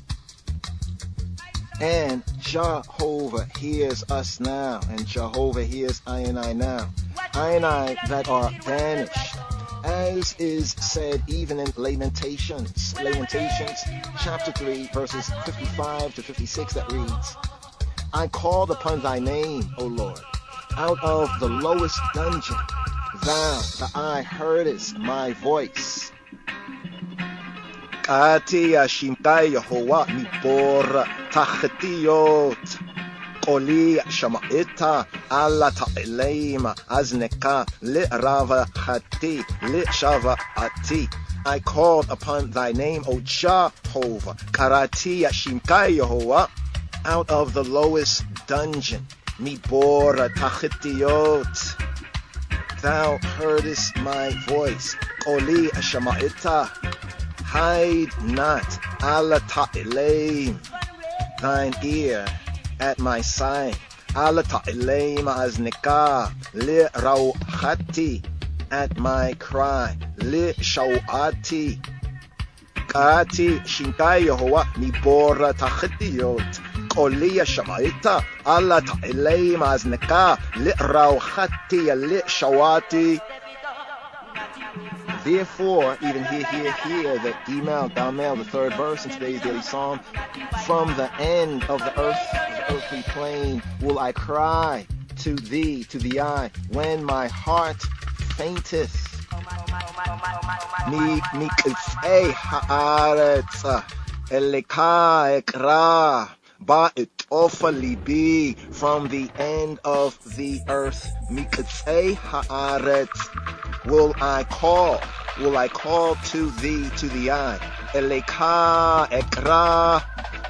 And Jehovah hears us now, and Jehovah hears I and I now, I and I that are banished, as is said even in Lamentations chapter 3, verses 55 to 56, that reads, I called upon thy name, O Lord, out of the lowest dungeon. Thou, the eye, heardest my voice. Kati ashimtai Yehovah mibor tachetiyot. Koli shama'ita ala ta'eleima azneka li'rava hati li'shava'ati. I called upon thy name, O Jehovah. Karati ashimtai Yehovah, out of the lowest dungeon. Mibor tachetiyot. Thou heardest my voice. Koli shama'ita. Hide not ala ta'eleim, thine ear at my side. Ala ta'eleim aznika li rawhati, at my cry. Li shawati. Kati shintai Yehovah mibora tachetiyot. Koliya shamaita ala ta'eleim aznika li rawhati li shawati. Therefore, even here, the Damel, the third verse in today's daily psalm, from the end of the earthly plain, will I cry to thee, to the eye, when my heart fainteth. Mikifei haaretz eleka ekra ba'itofa libi, from the end of the earth, mikatzei haaretz, will I call to thee, to the eye, eleka ekra,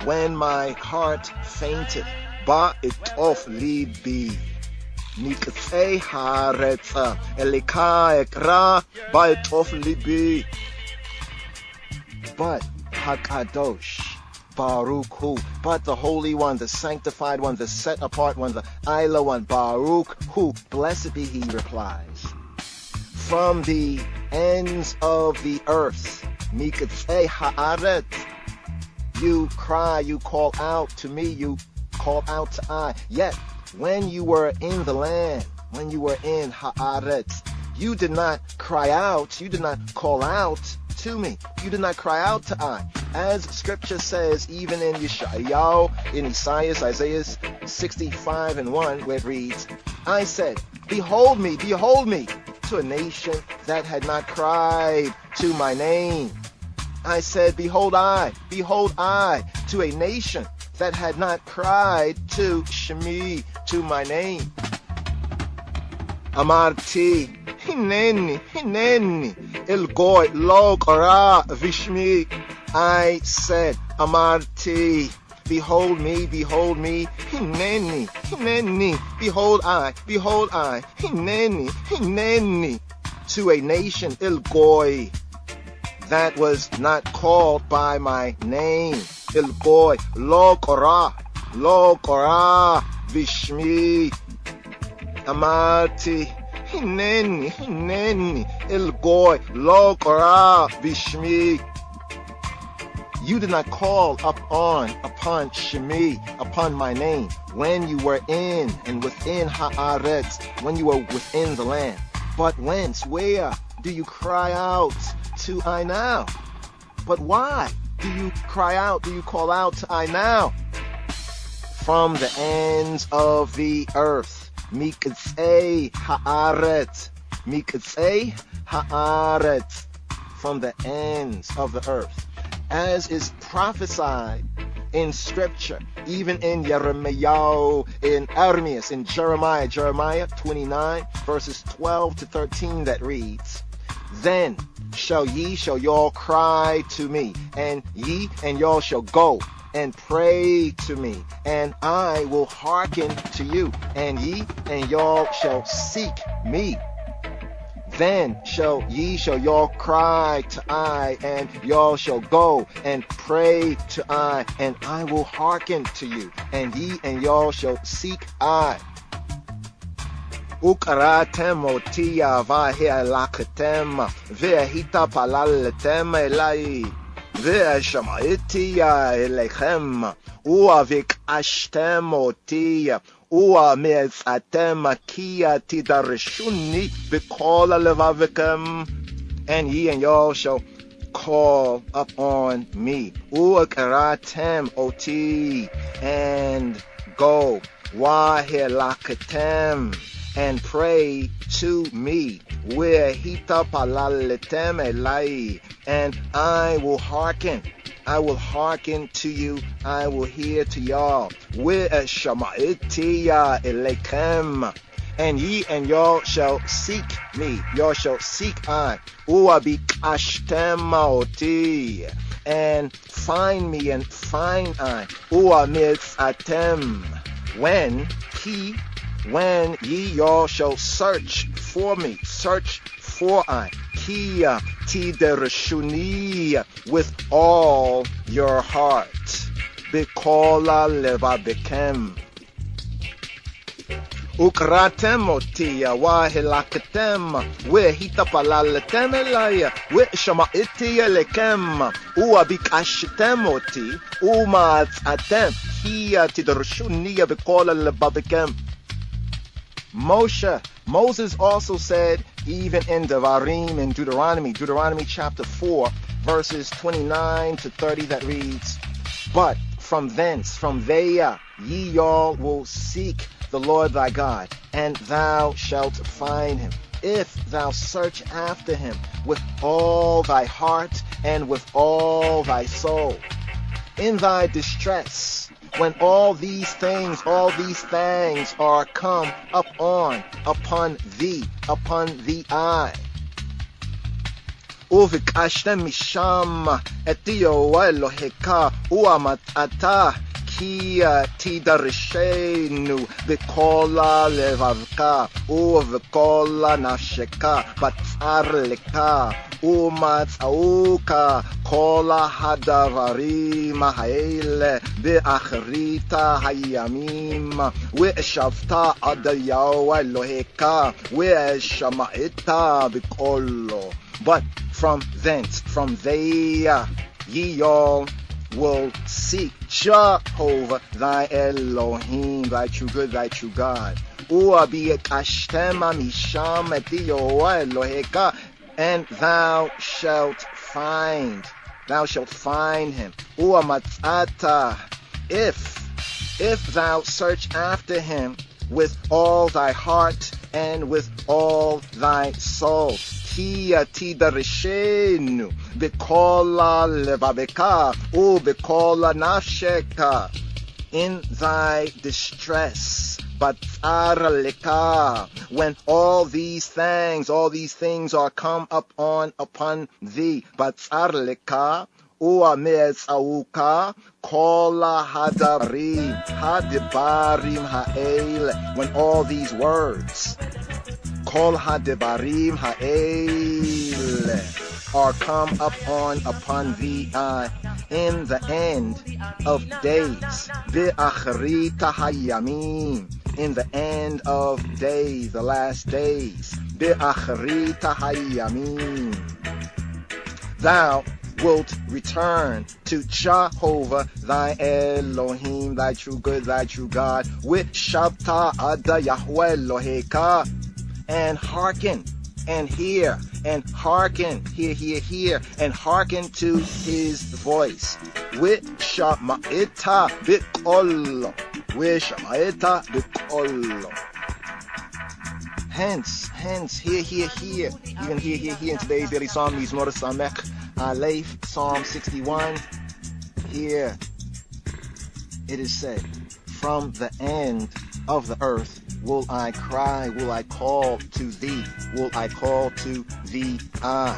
when my heart fainteth, ba'itof libi, mikatzei haaretz, eleka ekra, ba'itof libi. But Hakadosh, Baruch Hu, but the Holy One, the Sanctified One, the Set Apart One, the Ila One, Baruch Hu, blessed be He, replies, from the ends of the earth, Mikatzei Haaretz, you cry, you call out to me, you call out to I. Yet, when you were in the land, when you were in Haaretz, you did not cry out, you did not call out to me. You did not cry out to I. As scripture says, even in Yeshayahu, in Isaiah 65:1, where it reads, I said, behold me, to a nation that had not cried to my name. I said, behold I, to a nation that had not cried to Shemi, to my name. Amarti, hineni, el goy lo kara vishmi. I said, Amarti, behold me, hineni, behold I, hineni, to a nation, el goy, that was not called by my name, el goy lo kara vishmi. Amarti, hineni, el goy lo kara vishmi. You did not call upon Shemi, upon my name, when you were in and within Haaretz, when you were within the land. But whence, where do you cry out to I now? But why do you cry out, do you call out to I now? From the ends of the earth, Mikatzei Haaretz, from the ends of the earth. As is prophesied in scripture, even in Jeremiah, in Ermias, in Jeremiah 29, verses 12 to 13, that reads, then shall y'all cry to me, and ye and y'all shall go and pray to me, and I will hearken to you, and ye and y'all shall seek me. Then shall y'all cry to I, and y'all shall go and pray to I, and I will hearken to you, and ye and y'all shall seek I. Ukaratem otia vahelakatem vehita palaletem elai vehshamaitia elechem uavik ashtem otia. And ye and y'all shall call upon me. And go. And pray to me. And I will hearken. I will hearken to you. I will hear to y'all. And ye and y'all shall seek me. Y'all shall seek I. And find me and find I. When ye y'all shall search for me. Search for I. Kia tidershuni, with all your heart. Bikola levabekem. Ukratem otia wahilakatem. Wehita palaletem elaya. Weshama'itia lekem. Uabikashitem oti. Umatzatem. Kia tidershuni bikola levabekem. Moses also said, even in Devarim, in Deuteronomy chapter 4, verses 29 to 30, that reads, but from there, ye y'all will seek the Lord thy God, and thou shalt find him, if thou search after him with all thy heart and with all thy soul. In thy distress, when all these things are come upon, upon thee, I. וביקשתם משם את יהוה אלוהיך ומצאת כי תדרשנו בכל לבבך ובכל נפשך בצר לך ומצאוך כל הדברים האלה באחרית הימים ושבת עד יהוה אלוהיך ושמעת בקולו. But from thence, from they, ye all will seek Jehovah thy Elohim, thy true good, thy true God. Uabiyakashtema misham et Yehovah Eloheka, and thou shalt find him. Uamatzata, if thou search after him with all thy heart and with all thy soul. כי תדרשנו בכל לבבך ובכל נפשך in thy distress, בצר לך, when all these things are come upon thee, בצר לך, ומצאוך כל הדברים האלה, when all these words Kol hadebarim ha'ele are come upon thee in the end of days. Be'achrita hayamim, in the end of days, the last days. Be'achrita hayamim. Thou wilt return to Jehovah thy Elohim, thy true good, thy true God, with Shabta Ada Yahweh Eloheka. And hearken and hear and hearken, hear and hearken to his voice. Wishama'ita biqollo. Hence, hear. Even hear in today's daily psalm, Mizmor Samech Aleph, Psalm 61. Here it is said, from the end of the earth will I cry, will I call to thee, I.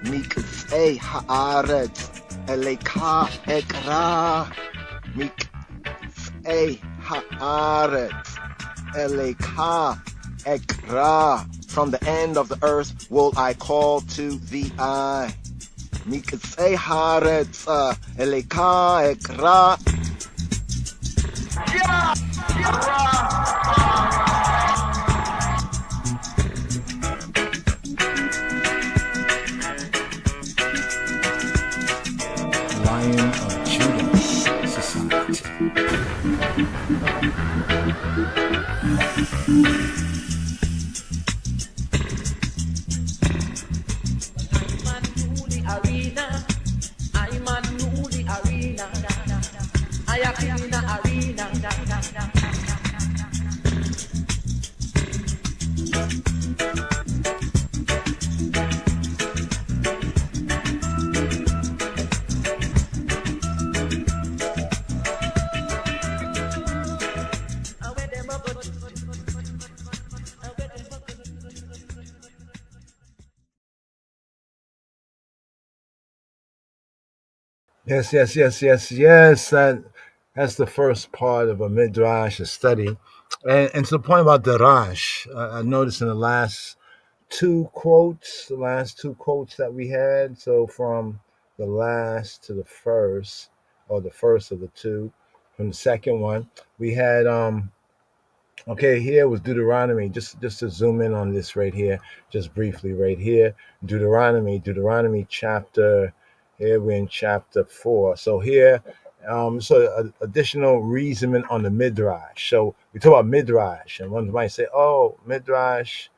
Mikfei haaretz eleka ekra. Mikfei haaretz eleka ekra. From the end of the earth will I call to thee, I. Mikfei haaretz eleka ekra. Lion of Judah Society. Yes. That's the first part of a midrash, a study, and to the point about darash. I noticed in the last two quotes that we had. So from the last to the first, or the first of the two, from the second one, we had Okay, here was Deuteronomy. Just to zoom in on this right here, just briefly right here. Deuteronomy chapter. Here we're in chapter 4. So here, additional reasoning on the midrash. So we talk about midrash, and one might say, "Oh, midrash,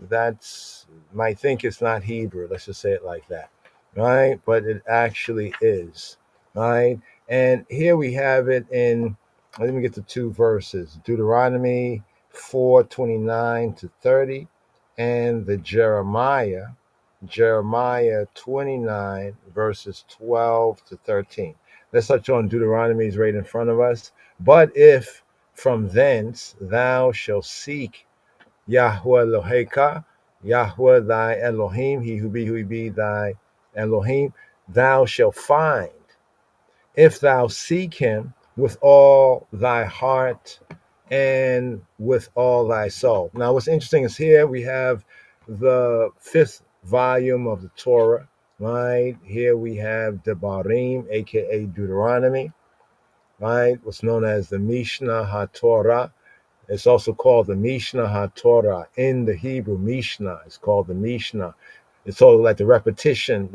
that's might think it's not Hebrew." Let's just say it like that, right? But it actually is, right? And here we have it in. Let me get the two verses: Deuteronomy 4:29 to 30, and the Jeremiah 29 verses 12 to 13. Let's touch on Deuteronomy is right in front of us. But if from thence thou shalt seek Yahweh Eloheka, Yahweh thy Elohim, he who be thy Elohim, thou shalt find, if thou seek him with all thy heart and with all thy soul. Now, what's interesting is here we have the fifth volume of the Torah, right? Here we have Devarim, aka Deuteronomy, right? What's known as the Mishnah HaTorah. It's also called the Mishnah HaTorah. In the Hebrew, Mishnah is called the Mishnah. It's all like the repetition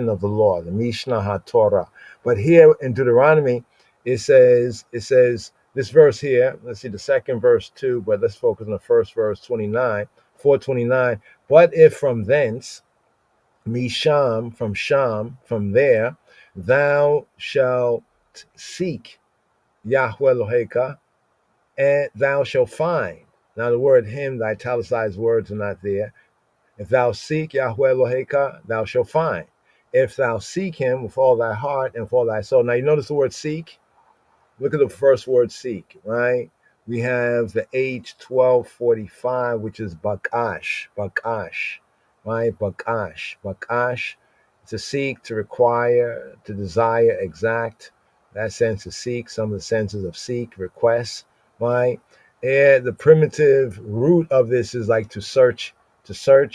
of the law, the Mishnah HaTorah. But here in Deuteronomy, it says this verse here. Let's see the second verse too, but let's focus on the first verse, 29, 429. But if from thence, Misham, from Sham, from there, thou shalt seek Yahweh Eloheka, and thou shalt find. Now the word him, the italicized words are not there. If thou seek Yahweh Eloheka, thou shalt find. If thou seek him with all thy heart and with all thy soul. Now you notice the word seek? Look at the first word seek, right? We have the H1245, which is bakash, right? Bakash. To seek, to require, to desire, exact. That sense of seek, some of the senses of seek, request, right? And the primitive root of this is like to search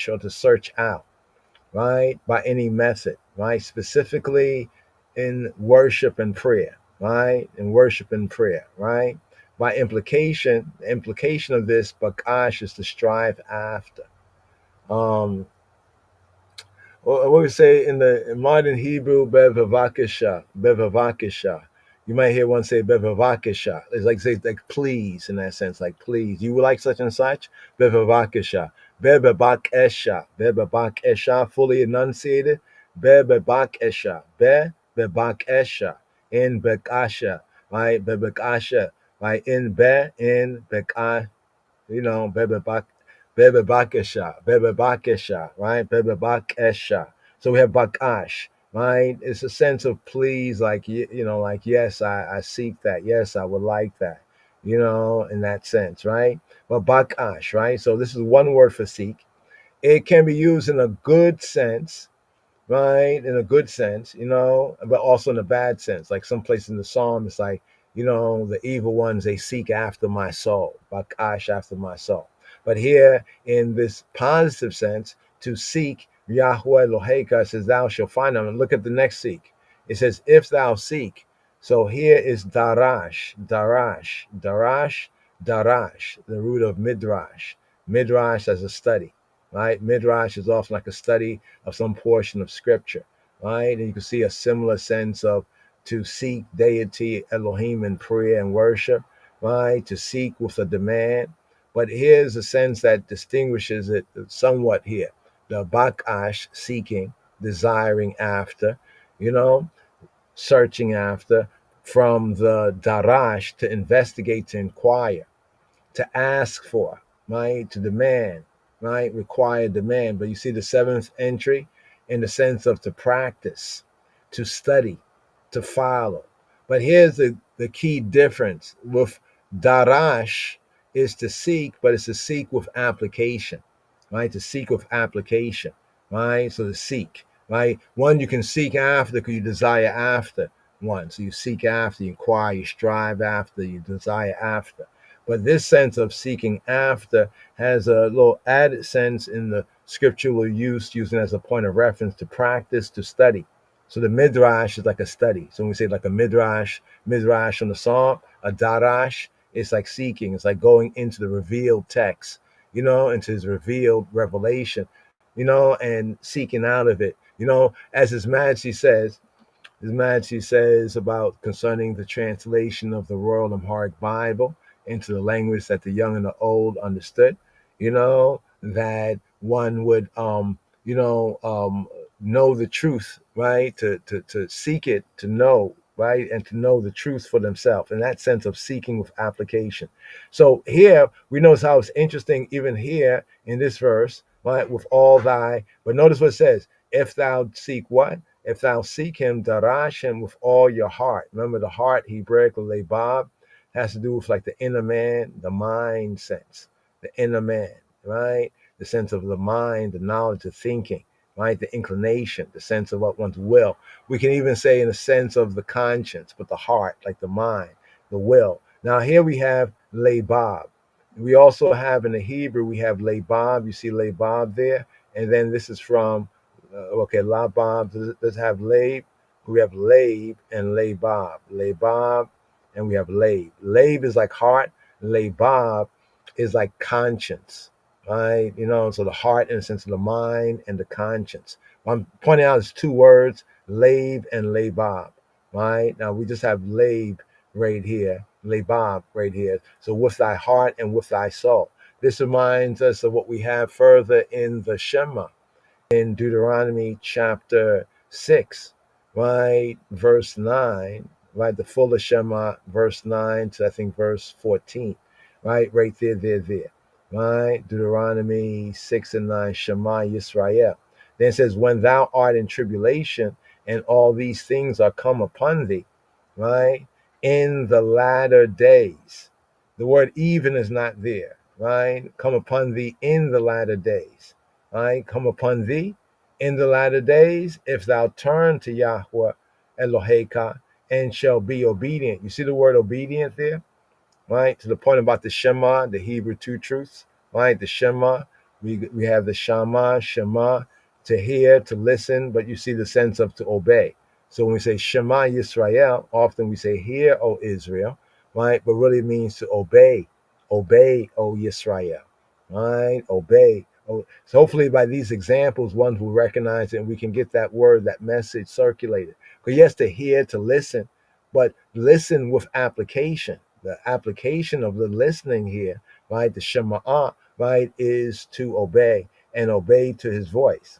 or to search out, right? By any method, right? Specifically in worship and prayer, right? In worship and prayer, right? By implication, the implication of this, bakash, is to strive after. What we say in modern Hebrew, bevavakisha. You might hear one say bevavakisha. It's like say like please in that sense, like please. You would like such and such? Bevavakisha. Bebabakesha, fully enunciated. Bebabakesha. Bebabakesha. In bekasha. Right? Bebakasha. Right? In bekasha. Bebe Bakesha, right? Bebe Bakesha. So we have Bakash, right? It's a sense of please, like, like, yes, I seek that. Yes, I would like that, in that sense, right? But Bakash, right? So this is one word for seek. It can be used in a good sense, right? In a good sense, but also in a bad sense. Like some place in the psalm, it's like, the evil ones, they seek after my soul, bakash, after my soul. But here in this positive sense, to seek Yahweh Eloheka, says, thou shalt find them. And look at the next seek. It says, if thou seek. So here is darash, the root of midrash. Midrash as a study, right? Midrash is often like a study of some portion of scripture, right? And you can see a similar sense of to seek deity, Elohim, in prayer and worship, right? To seek with a demand. But here's a sense that distinguishes it somewhat here. The bakash, seeking, desiring after, you know, searching after, from the darash, to investigate, to inquire, to ask for, right? To demand, right? Require, demand. But you see the seventh entry in the sense of to practice, to study, to follow. But here's the key difference with darash is to seek, but it's to seek with application, right? To seek with application, right? So to seek, right? One you can seek after because you desire after one. So you seek after, you inquire, you strive after, you desire after. But this sense of seeking after has a little added sense in the scriptural use, using as a point of reference to practice, to study. So the midrash is like a study. So when we say like a midrash on the psalm, a darash, it's like seeking. It's like going into the revealed text, into his revealed revelation, and seeking out of it. As his Majesty says about concerning the translation of the Royal Amharic Bible into the language that the young and the old understood, that one would, know the truth, right? To seek it, to know, right? And to know the truth for themselves, in that sense of seeking with application. So here we notice how it's interesting, even here in this verse, right? With all thy, but notice what it says, if thou seek what? If thou seek him, darash him with all your heart. Remember, the heart, Hebraic lebab, has to do with like the inner man, the mind sense, the inner man, right? The sense of the mind, the knowledge of thinking, right? The inclination, the sense of what one's will. We can even say in a sense of the conscience, but the heart, like the mind, the will. Now here we have lebab. We also have in the Hebrew, we have lebab. You see lebab there. And then this is from, okay, labab. Does have lab. We have lab and labab. Labab and we have lab. Lab is like heart. Labab is like conscience, right? You know, so the heart in the sense of the mind and the conscience. I'm pointing out it's two words, lab and labab, right? Now we just have lab right here, labab right here. So with thy heart and with thy soul. This reminds us of what we have further in the Shema in Deuteronomy chapter 6, right? Verse 9, right? The full of Shema, verse 9 to I think verse 14, right? Right there, right? Deuteronomy 6 and 9, Shema Yisrael. Then it says, when thou art in tribulation and all these things are come upon thee, right? In the latter days. The word even is not there, right? Come upon thee in the latter days, right? Come upon thee in the latter days if thou turn to Yahweh Eloheka and shall be obedient. You see the word obedient there? Right? To the point about the Shema, the Hebrew two truths, right? The Shema, we have the Shama, Shema, to hear, to listen, but you see the sense of to obey. So when we say Shema Yisrael, often we say hear, O Israel, right? But really it means to obey, obey, O Yisrael, right? Obey. Oh, so hopefully by these examples, one will recognize it and we can get that word, that message circulated. Because yes, to hear, to listen, but listen with application. The application of the listening here, right, the Shema'ah, right, is to obey and obey to his voice.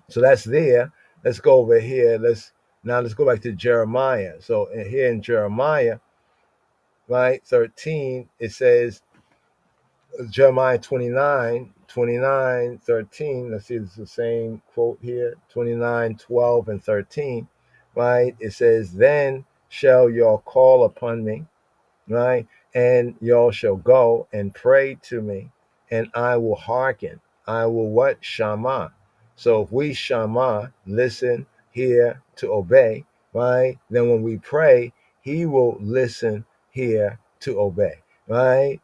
So that's there. Let's go over here. Let's go back to Jeremiah. So here in Jeremiah, right, 13, it says, Jeremiah 29, 13. Let's see if it's the same quote here. 29, 12, and 13, right? It says, then shall y'all call upon me, right? And y'all shall go and pray to me, and I will hearken. I will what? Shama. So if we shama, listen, hear, to obey, right? Then when we pray, he will listen, hear, to obey, right?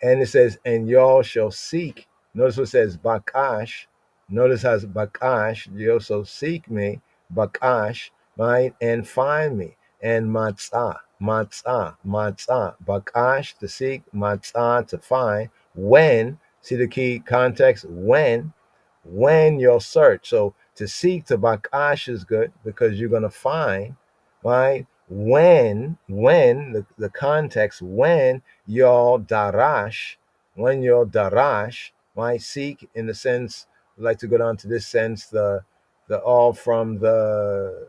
And it says, and y'all shall seek. Notice what it says, bakash. Notice how it's bakash. You also seek me, bakash, right? And find me. And matzah, bakash to seek, matzah to find. When, see the key context, when you'll search. So to seek, to bakash is good because you're going to find, right? The context, when your darash, right? Seek in the sense, I'd like to go down to this sense, the all from the,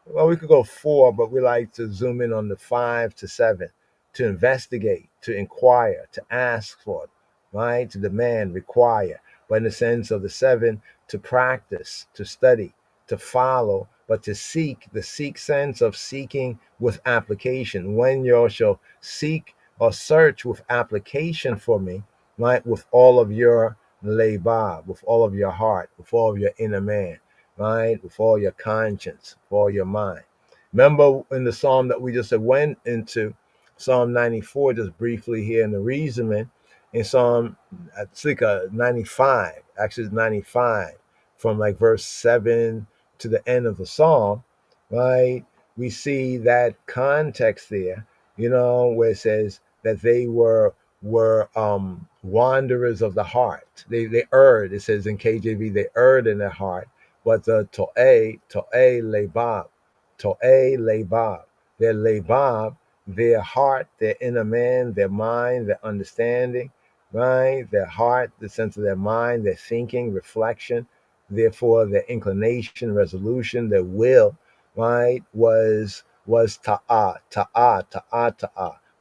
well, we could go 4, but we like to zoom in on the 5 to 7, to investigate, to inquire, to ask for, right? To demand, require. But in the sense of the 7, to practice, to study, to follow, but to seek, the seek sense of seeking with application. When you shall seek or search with application for me, right? With all of your labor, with all of your heart, with all of your inner man, right? With all your conscience, with all your mind. Remember in the psalm that we just went into, Psalm 94, just briefly here in the reasoning, in Psalm, I think 95, actually it's 95, from like verse 7 to the end of the psalm, right? We see that context there, you know, where it says that they were wanderers of the heart. They erred. It says in KJV, they erred in their heart. But the to'eh lebab, their lebab, their heart, their inner man, their mind, their understanding, right? Their heart, the sense of their mind, their thinking, reflection, therefore their inclination, resolution, their will, right, was ta'ah,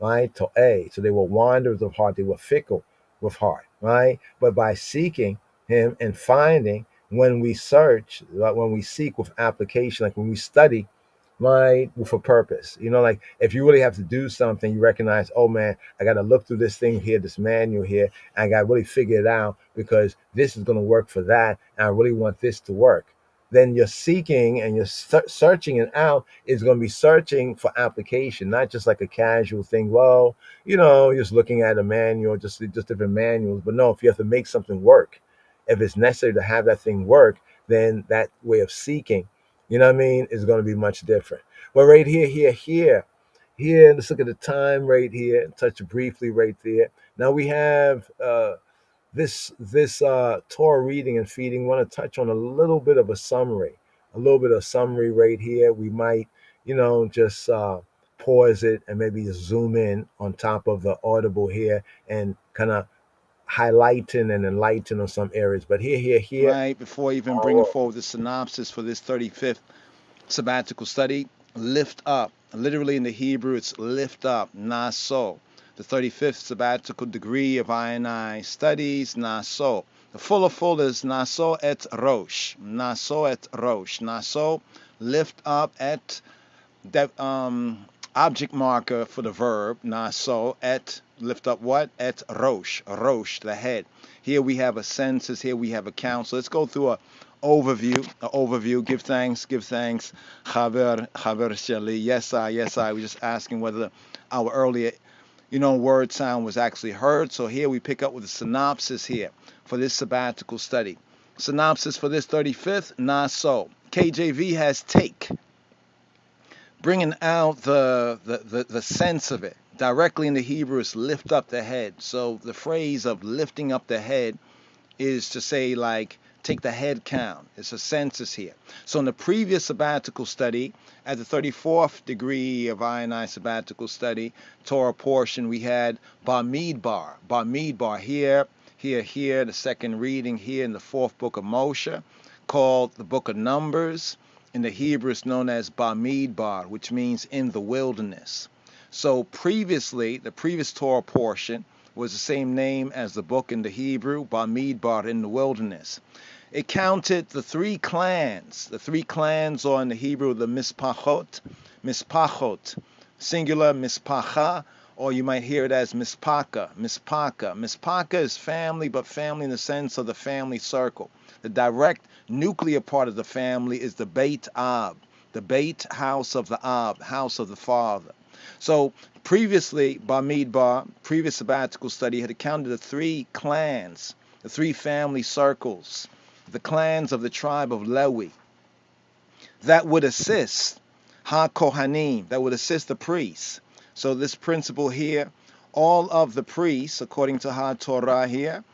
right? To'eh. So they were wanderers of heart, they were fickle with heart, right? But by seeking him and finding, when we search, like when we seek with application, like when we study, right, with a purpose. Like if you really have to do something, you recognize, oh man, I got to look through this thing here, this manual here, and I got to really figure it out because this is going to work for that, and I really want this to work. Then you're seeking and you're searching it out is going to be searching for application, not just like a casual thing. Well, just looking at a manual, just different manuals. But no, if you have to make something work, if it's necessary to have that thing work, then that way of seeking, is going to be much different. But right here, let's look at the time right here, touch briefly right there. Now we have this Torah reading and feeding. Want to touch on a little bit of a summary, right here. We might, just pause it and maybe zoom in on top of the audible here and kind of highlighten and enlighten on some areas. But here. Right, before even bringing forward the synopsis for this 35th sabbatical study, lift up. Literally in the Hebrew, it's lift up, Nasso. The 35th sabbatical degree of I studies, Nasso. The full is Nasso et Rosh. Nasso et Rosh. Nasso, lift up at that object marker for the verb, Nasso, et, lift up what? Et Rosh. Rosh, the head. Here we have a census, here we have a count. So let's go through an overview. Give thanks. Chaver Shali. Yes, I. We're just asking whether our earlier, word sound was actually heard. So here we pick up with a synopsis here for this sabbatical study. Synopsis for this 35th, Naso. KJV has take, bringing out the sense of it. Directly in the Hebrew is lift up the head. So the phrase of lifting up the head is to say, like, take the head count. It's a census here. So in the previous sabbatical study, at the 34th degree of I sabbatical study, Torah portion, we had Bamidbar. Bamidbar here, the second reading here in the fourth book of Moshe, called the book of Numbers. In the Hebrew, it's known as Bamidbar, which means in the wilderness. So previously, the previous Torah portion was the same name as the book in the Hebrew, Bamidbar, in the wilderness. It counted the three clans. The three clans are in the Hebrew the Mispachot, singular Mispacha, or you might hear it as Mispaka. Mispaka is family, but family in the sense of the family circle. The direct nuclear part of the family is the Beit Ab, the Beit, house of the Ab, house of the father. So previously, Bamidbar, previous sabbatical study, had accounted the three clans, the three family circles, the clans of the tribe of Lewi, that would assist Ha-Kohanim, that would assist the priests. So this principle here, all of the priests, according to Ha-Torah here,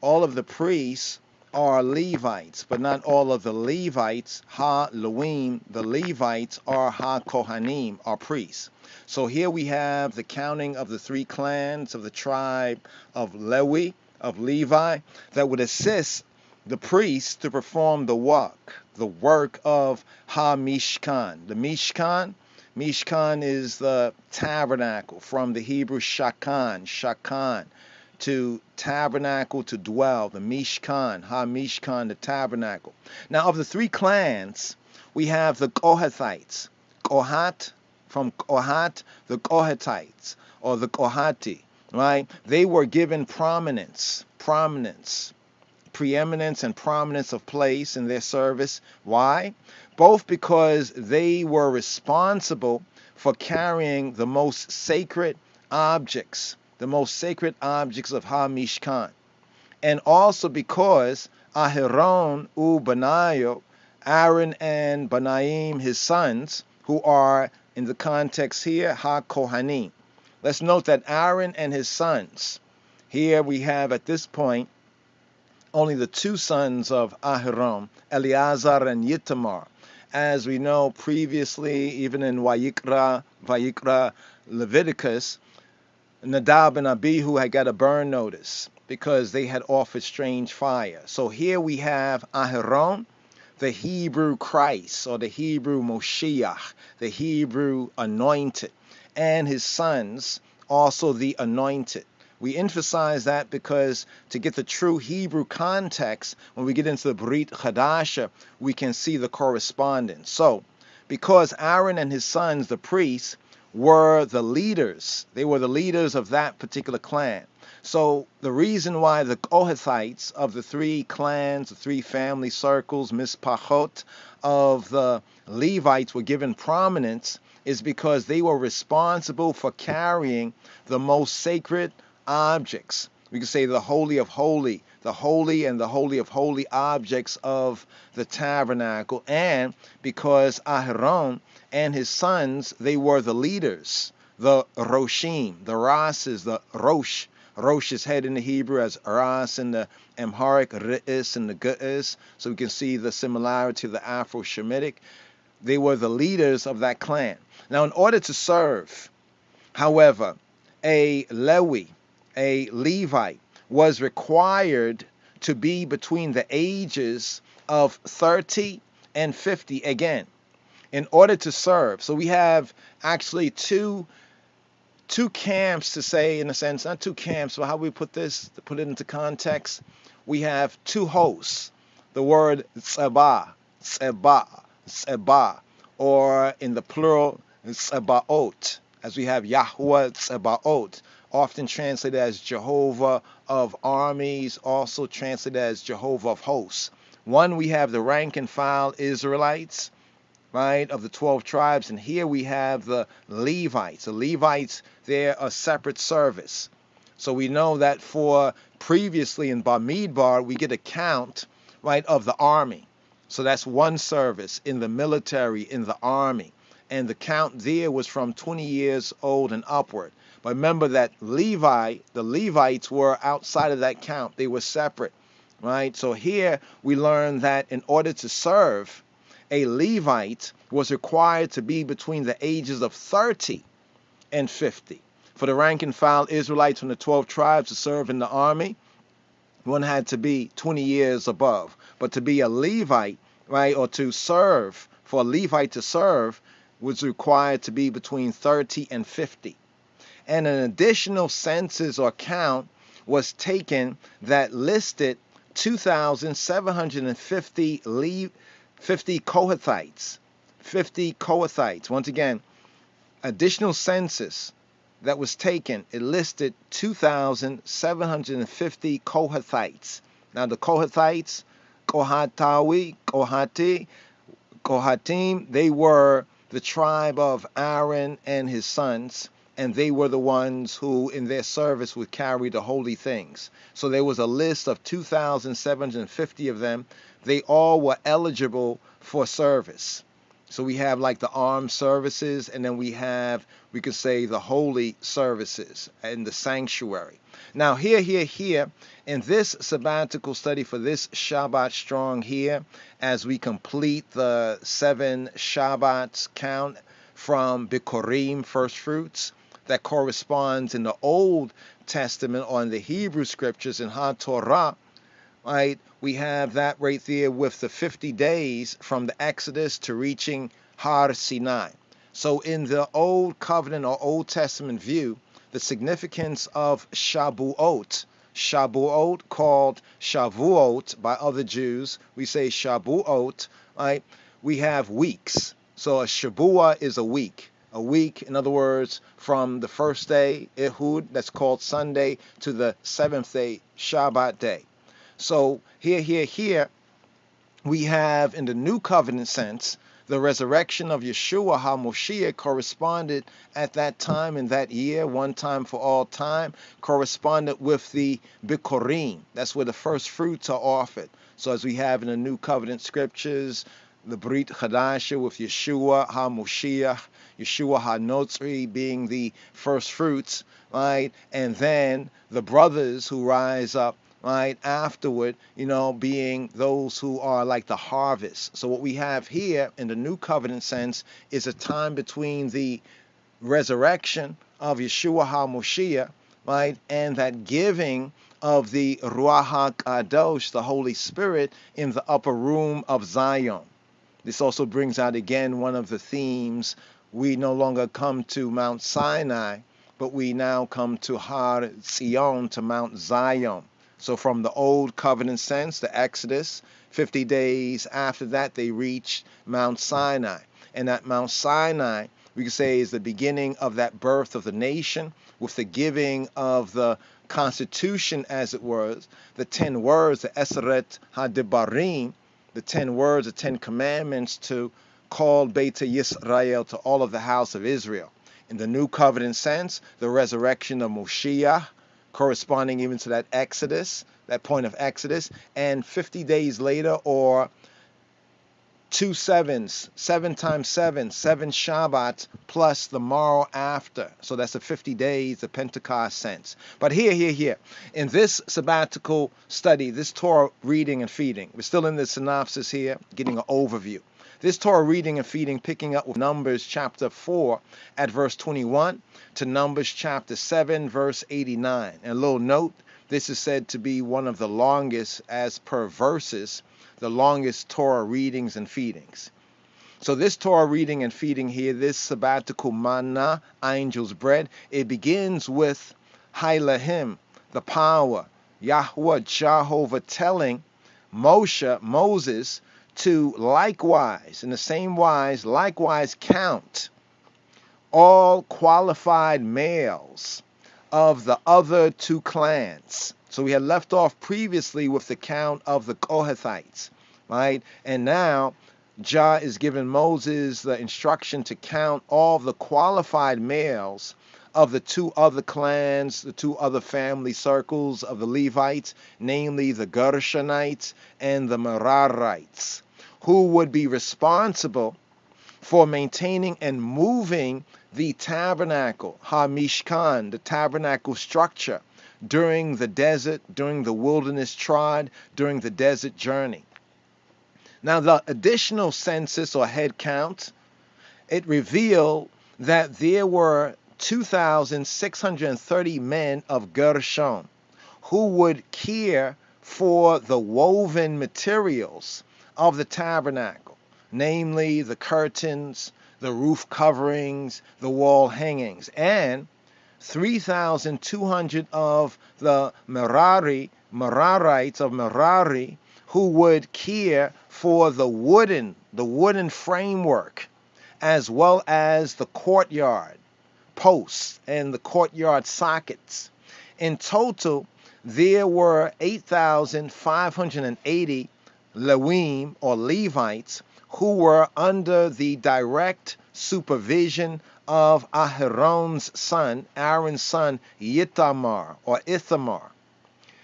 all of the priests are Levites, but not all of the Levites, Ha-Lewim, the Levites are Ha-Kohanim, are priests. So here we have the counting of the three clans of the tribe of Lewi, of Levi, that would assist the priests to perform the work of Ha-Mishkan. The Mishkan is the tabernacle, from the Hebrew shakan, to tabernacle, to dwell, the Mishkan, Ha-Mishkan, the tabernacle. Now of the three clans, we have the Kohathites. Kohat, from Kohat, the Kohatites, or the Kohati, right? They were given preeminence and prominence of place in their service. Why? Both because they were responsible for carrying the most sacred objects of Ha-Mishkan, and also because Aharon Banayo, Aaron and Banaim, his sons, who are in the context here Ha-Kohanim. Let's note that Aaron and his sons, here we have at this point only the two sons of Aharon, Eleazar and Yitamar. As we know previously, even in Vayikra, Leviticus, Nadab and Abihu had got a burn notice because they had offered strange fire. So here we have Aharon, the Hebrew Christ, or the Hebrew Moshiach, the Hebrew anointed, and his sons, also the anointed. We emphasize that because to get the true Hebrew context, when we get into the Brit Chadasha, we can see the correspondence. So, because Aaron and his sons, the priests, were the leaders, they were the leaders of that particular clan. So the reason why the Kohathites of the three clans, the three family circles, Mispachot, of the Levites were given prominence is because they were responsible for carrying the most sacred objects. We could say the Holy of Holy, the Holy and the Holy of Holy objects of the tabernacle. And because Aharon and his sons, they were the leaders, the Roshim, the Rases, the Rosh. Rosh is head in the Hebrew as Ras in the Amharic, Re'is in the Ge'is. So we can see the similarity of the Afro-Shemitic. They were the leaders of that clan. Now, in order to serve, however, a Lewi, a Levite, was required to be between the ages of 30 and 50 again, in order to serve. So we have actually two camps, to say, in a sense, not two camps, but how we put this, to put it into context, we have two hosts. The word tzeba, or in the plural, tzebaot, as we have Yahuwah Tzebaot, often translated as Jehovah of armies, also translated as Jehovah of hosts. One, we have the rank and file Israelites, right, of the 12 tribes, and here we have the Levites. The Levites, they're a separate service. So we know that for previously in Bamidbar, we get a count, right, of the army. So that's one service in the military, in the army. And the count there was from 20 years old and upward. But remember that the Levites were outside of that count. They were separate, right? So here we learn that in order to serve, a Levite was required to be between the ages of 30 and 50. For the rank and file Israelites from the 12 tribes to serve in the army, one had to be 20 years above. But to be a Levite, right, or to serve, for a Levite to serve, was required to be between 30 and 50. And an additional census or count was taken that listed 2,750 50 Kohathites. 50 Kohathites. Once again, additional census that was taken, it listed 2,750 Kohathites. Now the Kohathites, Kohatim, they were the tribe of Aaron and his sons, and they were the ones who in their service would carry the holy things. So there was a list of 2,750 of them. They all were eligible for service. So we have like the armed services, and then we could say the holy services and the sanctuary. Now here, in this sabbatical study for this Shabbat strong here, as we complete the 7 Shabbats count from Bikurim, first fruits, that corresponds in the Old Testament or in the Hebrew scriptures in HaTorah, right? We have that right there with the 50 days from the Exodus to reaching Har Sinai. So in the Old Covenant or Old Testament view, the significance of Shabuot called Shavuot by other Jews, we say Shabuot, right? We have weeks. So a Shabua is a week. A week, in other words, from the first day, Ehud, that's called Sunday, to the 7th day, Shabbat day. So here, we have in the New Covenant sense, the resurrection of Yeshua HaMoshiach corresponded at that time in that year, one time for all time, corresponded with the Bikurim. That's where the first fruits are offered. So as we have in the New Covenant scriptures, the Brit Chadasha with Yeshua HaMoshiach, Yeshua HaNotzri being the first fruits, right? And then the brothers who rise up, right, afterward, being those who are like the harvest. So what we have here in the New Covenant sense is a time between the resurrection of Yeshua HaMoshiach, right, and that giving of the Ruach HaKadosh, the Holy Spirit, in the upper room of Zion. This also brings out again one of the themes. We no longer come to Mount Sinai, but we now come to Har Zion, to Mount Zion. So from the old covenant sense, the Exodus, 50 days after that, they reached Mount Sinai. And at Mount Sinai, we could say, is the beginning of that birth of the nation, with the giving of the constitution, as it was, the 10 words, the Eseret HaDebarim, the 10 words, the 10 commandments to call Beit Yisrael, to all of the house of Israel. In the new covenant sense, the resurrection of Moshiach, corresponding even to that Exodus, that point of Exodus, and 50 days later, or 2 sevens, 7 times 7, 7 Shabbats plus the morrow after. So that's the 50 days, the Pentecost sense. But here, in this sabbatical study, this Torah reading and feeding, we're still in the synopsis here, getting an overview. This Torah reading and feeding, picking up with Numbers chapter 4 at verse 21 to Numbers chapter 7 verse 89. And a little note, this is said to be one of the longest, as per verses, the longest Torah readings and feedings. So this Torah reading and feeding here, this sabbatical manna, angel's bread, it begins with Hailahim, the power, Yahweh, Jehovah, telling Moses, to likewise, in the same wise, likewise count all qualified males of the other 2 clans. So we had left off previously with the count of the Kohathites, right? And now Jah is giving Moses the instruction to count all the qualified males of the 2 other clans, the 2 other family circles of the Levites, namely the Gershonites and the Merarites, who would be responsible for maintaining and moving the tabernacle, HaMishkan, the tabernacle structure, during the desert, during the wilderness trod, during the desert journey. Now, the additional census or head count, it revealed that there were 2,630 men of Gershon who would care for the woven materials of the tabernacle, namely the curtains, the roof coverings, the wall hangings, and 3,200 of the Merarites of Merari, who would care for the wooden framework, as well as the courtyard posts and the courtyard sockets. In total, there were 8,580 Lewim or Levites who were under the direct supervision of Aaron's son, Ithamar or Ithamar.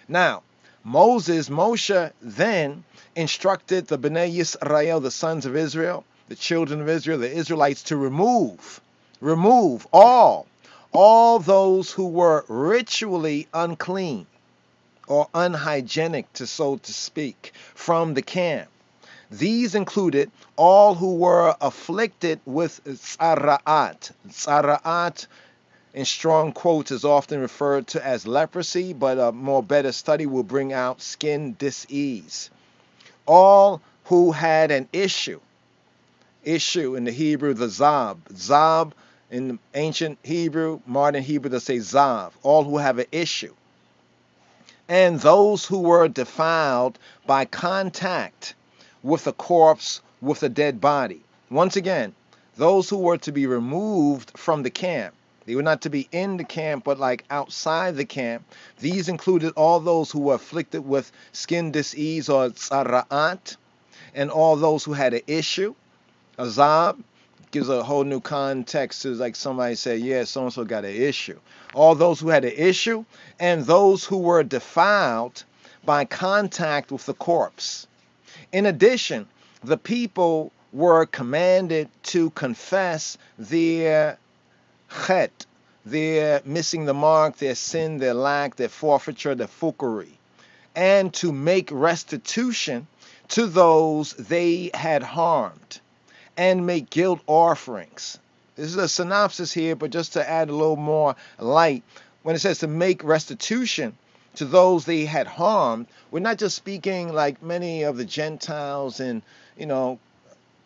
Now, Moshe then instructed the Bnei Yisrael, the sons of Israel, the children of Israel, the Israelites, to remove all those who were ritually unclean or unhygienic, so to speak, from the camp. These included all who were afflicted with tzara'at. Tzara'at, in strong quotes, is often referred to as leprosy, but a more better study will bring out skin disease. All who had an issue in the Hebrew, the zab. Zab in ancient Hebrew, modern Hebrew, they say zav. All who have an issue. And those who were defiled by contact with a corpse, with a dead body. Once again, those who were to be removed from the camp. They were not to be in the camp, but like outside the camp. These included all those who were afflicted with skin disease or tzara'at, and all those who had an issue. Azab gives a whole new context to, like, somebody say, yeah, so-and-so got an issue. All those who had an issue, and those who were defiled by contact with the corpse. In addition, the people were commanded to confess their chet, their missing the mark, their sin, their lack, their forfeiture, their fuckery, and to make restitution to those they had harmed, and make guilt offerings. This is a synopsis here, but just to add a little more light, when it says to make restitution to those they had harmed, we're not just speaking like many of the Gentiles and,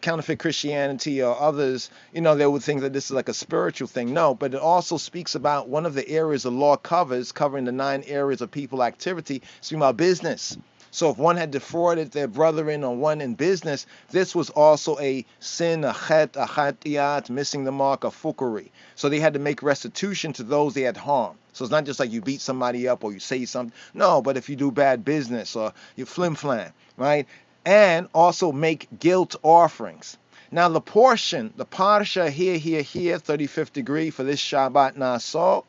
counterfeit Christianity or others, they would think that this is like a spiritual thing. No, but it also speaks about one of the areas the law covering the 9 areas of people activity, speaking about business. So if one had defrauded their brethren or one in business, this was also a sin, a chet, a chatiyat, missing the mark, a fuckery. So they had to make restitution to those they had harmed. So it's not just like you beat somebody up or you say something. No, but if you do bad business or you flim-flam, right? And also make guilt offerings. Now the portion, the parsha here, 35th degree for this Shabbat Naso,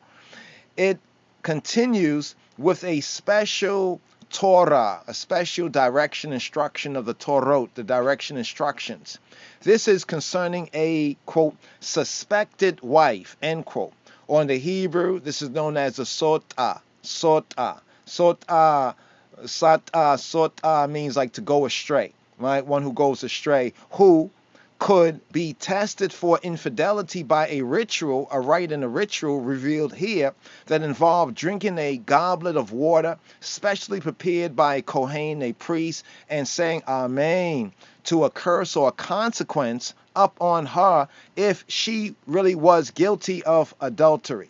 it continues with a special Torah, a special direction instruction of the Torot, the direction instructions. This is concerning a, quote, suspected wife, end quote. Or in the Hebrew, this is known as a sotah. Sotah means like to go astray, right? One who goes astray, who could be tested for infidelity by a ritual, a rite and a ritual revealed here that involved drinking a goblet of water, specially prepared by a Kohen, a priest, and saying Amen to a curse or a consequence up on her if she really was guilty of adultery.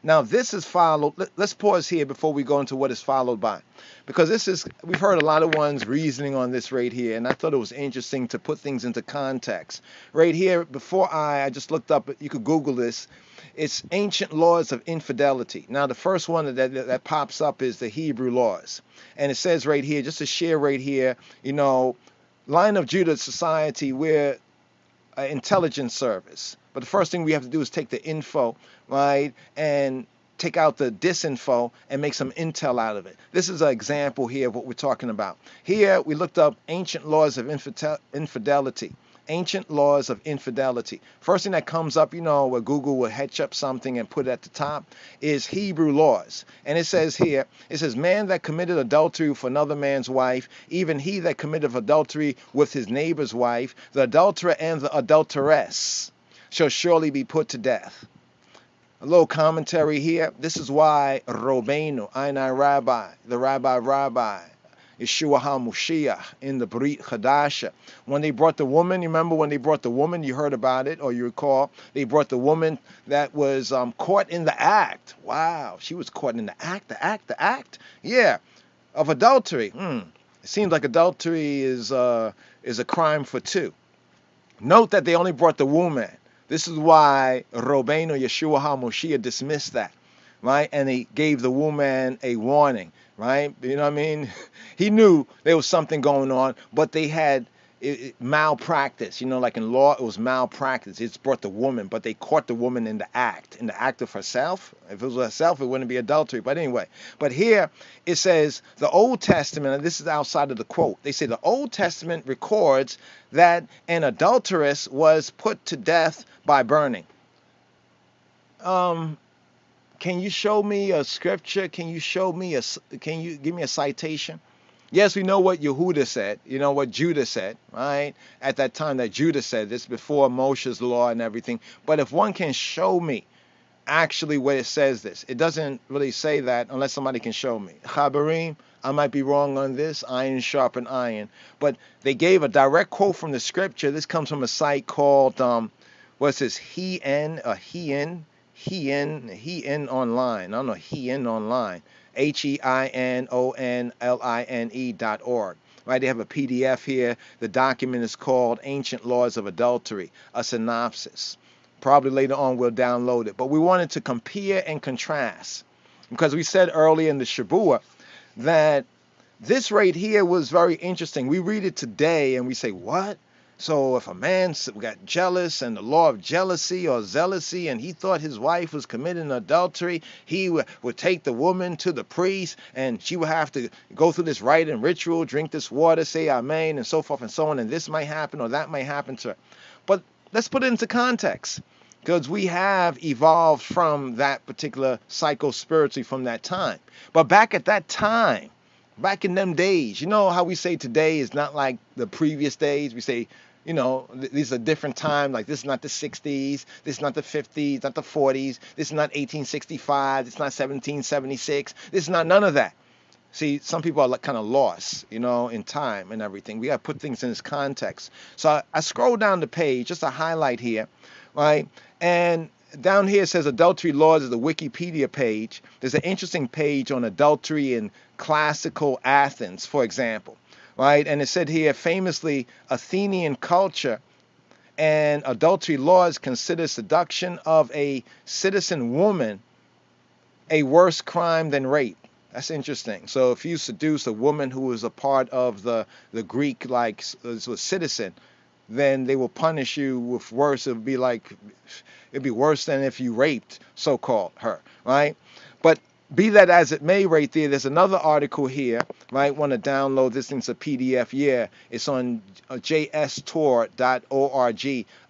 Now this is followed, let's pause here before we go into what is followed by. Because we've heard a lot of ones reasoning on this right here, and I thought it was interesting to put things into context. Right here, before I just looked up, you could Google this, it's ancient laws of infidelity. Now the first one that pops up is the Hebrew laws. And it says right here, just to share right here, Line of Judah society, we're an intelligence service. But the first thing we have to do is take the info, right, and take out the disinfo and make some intel out of it. This is an example here of what we're talking about. Here we looked up ancient laws of infidelity. Ancient laws of infidelity. First thing that comes up, where Google will hatch up something and put it at the top, is Hebrew laws. And it says here, man that committed adultery for another man's wife, even he that committed adultery with his neighbor's wife, the adulterer and the adulteress shall surely be put to death. A little commentary here. This is why Robenu, Einai Rabbi, the Rabbi, Yeshua HaMoshiach in the Brit Chadasha. When they brought the woman, you remember when they brought the woman, you heard about it, or you recall, they brought the woman that was caught in the act. Wow, she was caught in the act. Yeah, of adultery. It seems like adultery is a crime for two. Note that they only brought the woman. This is why Robenu Yeshua HaMoshiach dismissed that, right? And he gave the woman a warning, right? You know what I mean? He knew there was something going on, but they had malpractice. Like in law, it was malpractice. It's brought the woman, but they caught the woman in the act of herself. If it was herself, it wouldn't be adultery. But anyway, but here it says the Old Testament, and this is outside of the quote, they say the Old Testament records that an adulteress was put to death by burning. Can you show me a scripture? Can you give me a citation? Yes, we know what Yehuda said, what Judah said, right? At that time that Judah said this, before Moshe's law and everything. But if one can show me actually where it says this, it doesn't really say that unless somebody can show me. Chabarim, I might be wrong on this, iron sharpen iron. But they gave a direct quote from the scripture. This comes from a site called, what's this, He in online. I don't know, He in online. HEINONLINE.org. Right, they have a PDF here. The document is called Ancient Laws of Adultery, a synopsis. Probably later on we'll download it. But we wanted to compare and contrast, because we said earlier in the Shabua that this right here was very interesting. We read it today and we say, what? So if a man got jealous and the law of jealousy or zealousy, and he thought his wife was committing adultery, he would take the woman to the priest, and she would have to go through this rite and ritual, drink this water, say amen, and so forth and so on, and this might happen or that might happen to her. But let's put it into context, because we have evolved from that particular psycho-spiritually from that time. But back at that time, back in them days, how we say today is not like the previous days. We say, these are different time. Like this is not the 60s. This is not the 50s, not the 40s. This is not 1865. This is not 1776. This is not none of that. See, some people are like kind of lost, in time and everything. We got to put things in its context. So I scroll down the page, just a highlight here, right? And down here it says adultery laws is the Wikipedia page. There's an interesting page on adultery in classical Athens, for example, right? And it said here, famously, Athenian culture and adultery laws consider seduction of a citizen woman a worse crime than rape. That's interesting. So if you seduce a woman who is a part of the Greek, like, as a citizen, then they will punish you with worse. It'd be worse than if you raped, so-called, her, right? But be that as it may, right there's another article here, right? Want to download this thing's a PDF. Yeah, it's on jstor.org.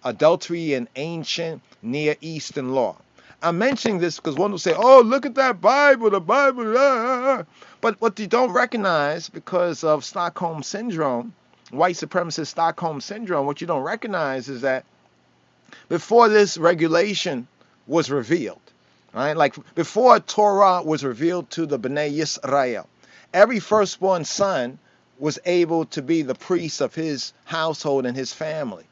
Adultery in Ancient Near Eastern Law. I'm mentioning this because one will say, oh, look at that Bible, the Bible. But what you don't recognize because of Stockholm Syndrome, white supremacist Stockholm Syndrome, what you don't recognize is that before this regulation was revealed, right? Like before Torah was revealed to the Bnei Yisrael, every firstborn son was able to be the priest of his household and his family.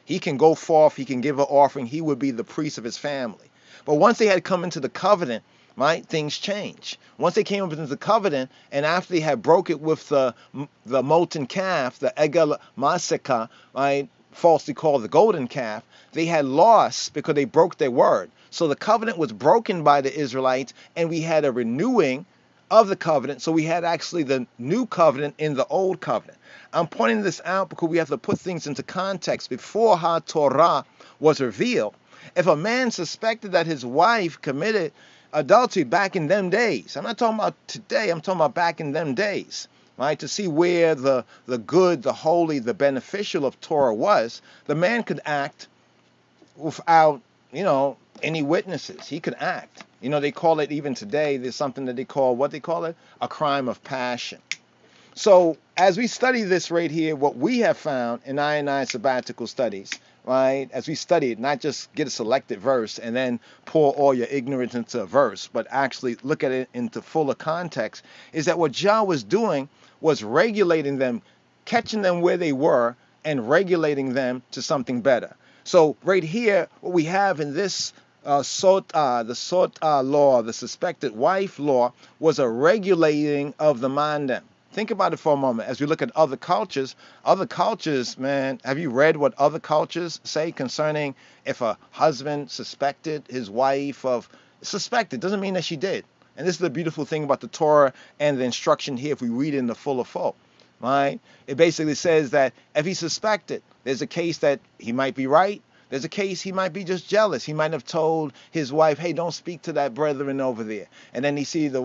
He can go forth, he can give an offering, he would be the priest of his family. But once they had come into the covenant, right, things changed. Once they came up into the covenant, and after they had broke it with the molten calf, the Egel Maseka, right, falsely called the golden calf, they had lost because they broke their word. So the covenant was broken by the Israelites, and we had a renewing of the covenant. So we had actually the new covenant in the old covenant. I'm pointing this out because we have to put things into context. Before HaTorah was revealed, if a man suspected that his wife committed adultery back in them days, I'm not talking about today, I'm talking about back in them days, right? To see where the good, the holy, the beneficial of Torah was, the man could act without, any witnesses. He could act. They call it, even today, there's something that they call, what they call it? A crime of passion. So as we study this right here, what we have found in I sabbatical studies, right, as we study it, not just get a selected verse and then pour all your ignorance into a verse, but actually look at it into fuller context, is that what Jah was doing was regulating them, catching them where they were and regulating them to something better. So right here, what we have in this the Sotah law, the suspected wife law, was a regulating of the mandem. Think about it for a moment. As we look at other cultures, man, have you read what other cultures say concerning if a husband suspected his wife of, suspected, doesn't mean that she did. And this is the beautiful thing about the Torah and the instruction here if we read it in the full of full, right? It basically says that if he suspected, there's a case that he might be right. There's a case he might be just jealous. He might have told his wife, hey, don't speak to that brethren over there. And then he see his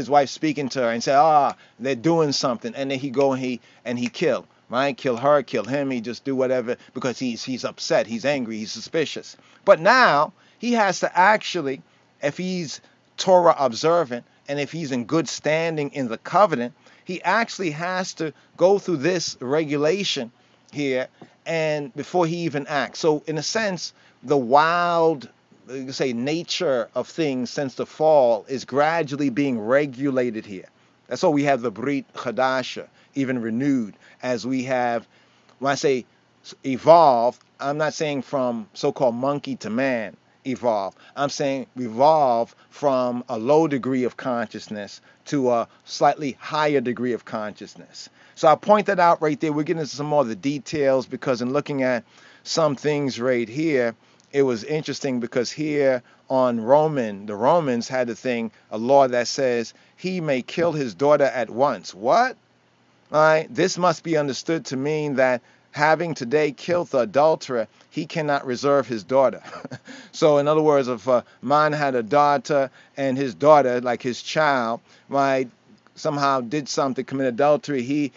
wife speaking to her and say, they're doing something. And then he go and he kill, right? Kill her, kill him. He just do whatever because he's upset, he's angry, he's suspicious. But now he has to actually, if he's Torah observant and if he's in good standing in the covenant, he actually has to go through this regulation here and before he even acts. So in a sense, the wild, you could say, nature of things since the fall is gradually being regulated here. That's why we have the Brit Chadasha, even renewed, as we have, when I say evolved, I'm not saying from so-called monkey to man evolve. I'm saying evolve from a low degree of consciousness to a slightly higher degree of consciousness. So I point that out right there. We're getting into some more of the details because in looking at some things right here, it was interesting because here on the Romans had a law that says he may kill his daughter at once. What? All right. This must be understood to mean that having today killed the adulterer, he cannot reserve his daughter. So in other words, if a man had a daughter and his daughter, like his child, right, somehow did something, commit adultery, he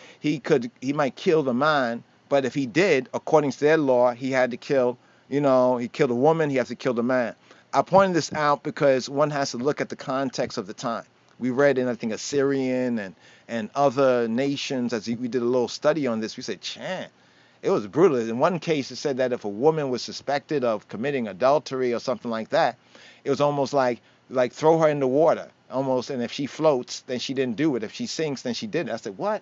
might kill the man. But if he did, according to their law, he had to kill, he killed a woman, he has to kill the man. I pointed this out because one has to look at the context of the time. We read in, I think, Assyrian and other nations, as we did a little study on this, we said, it was brutal. In one case, it said that if a woman was suspected of committing adultery or something like that, it was almost like throw her in the water. almost. And if she floats, then she didn't do it. If she sinks, then she did it. I said, what?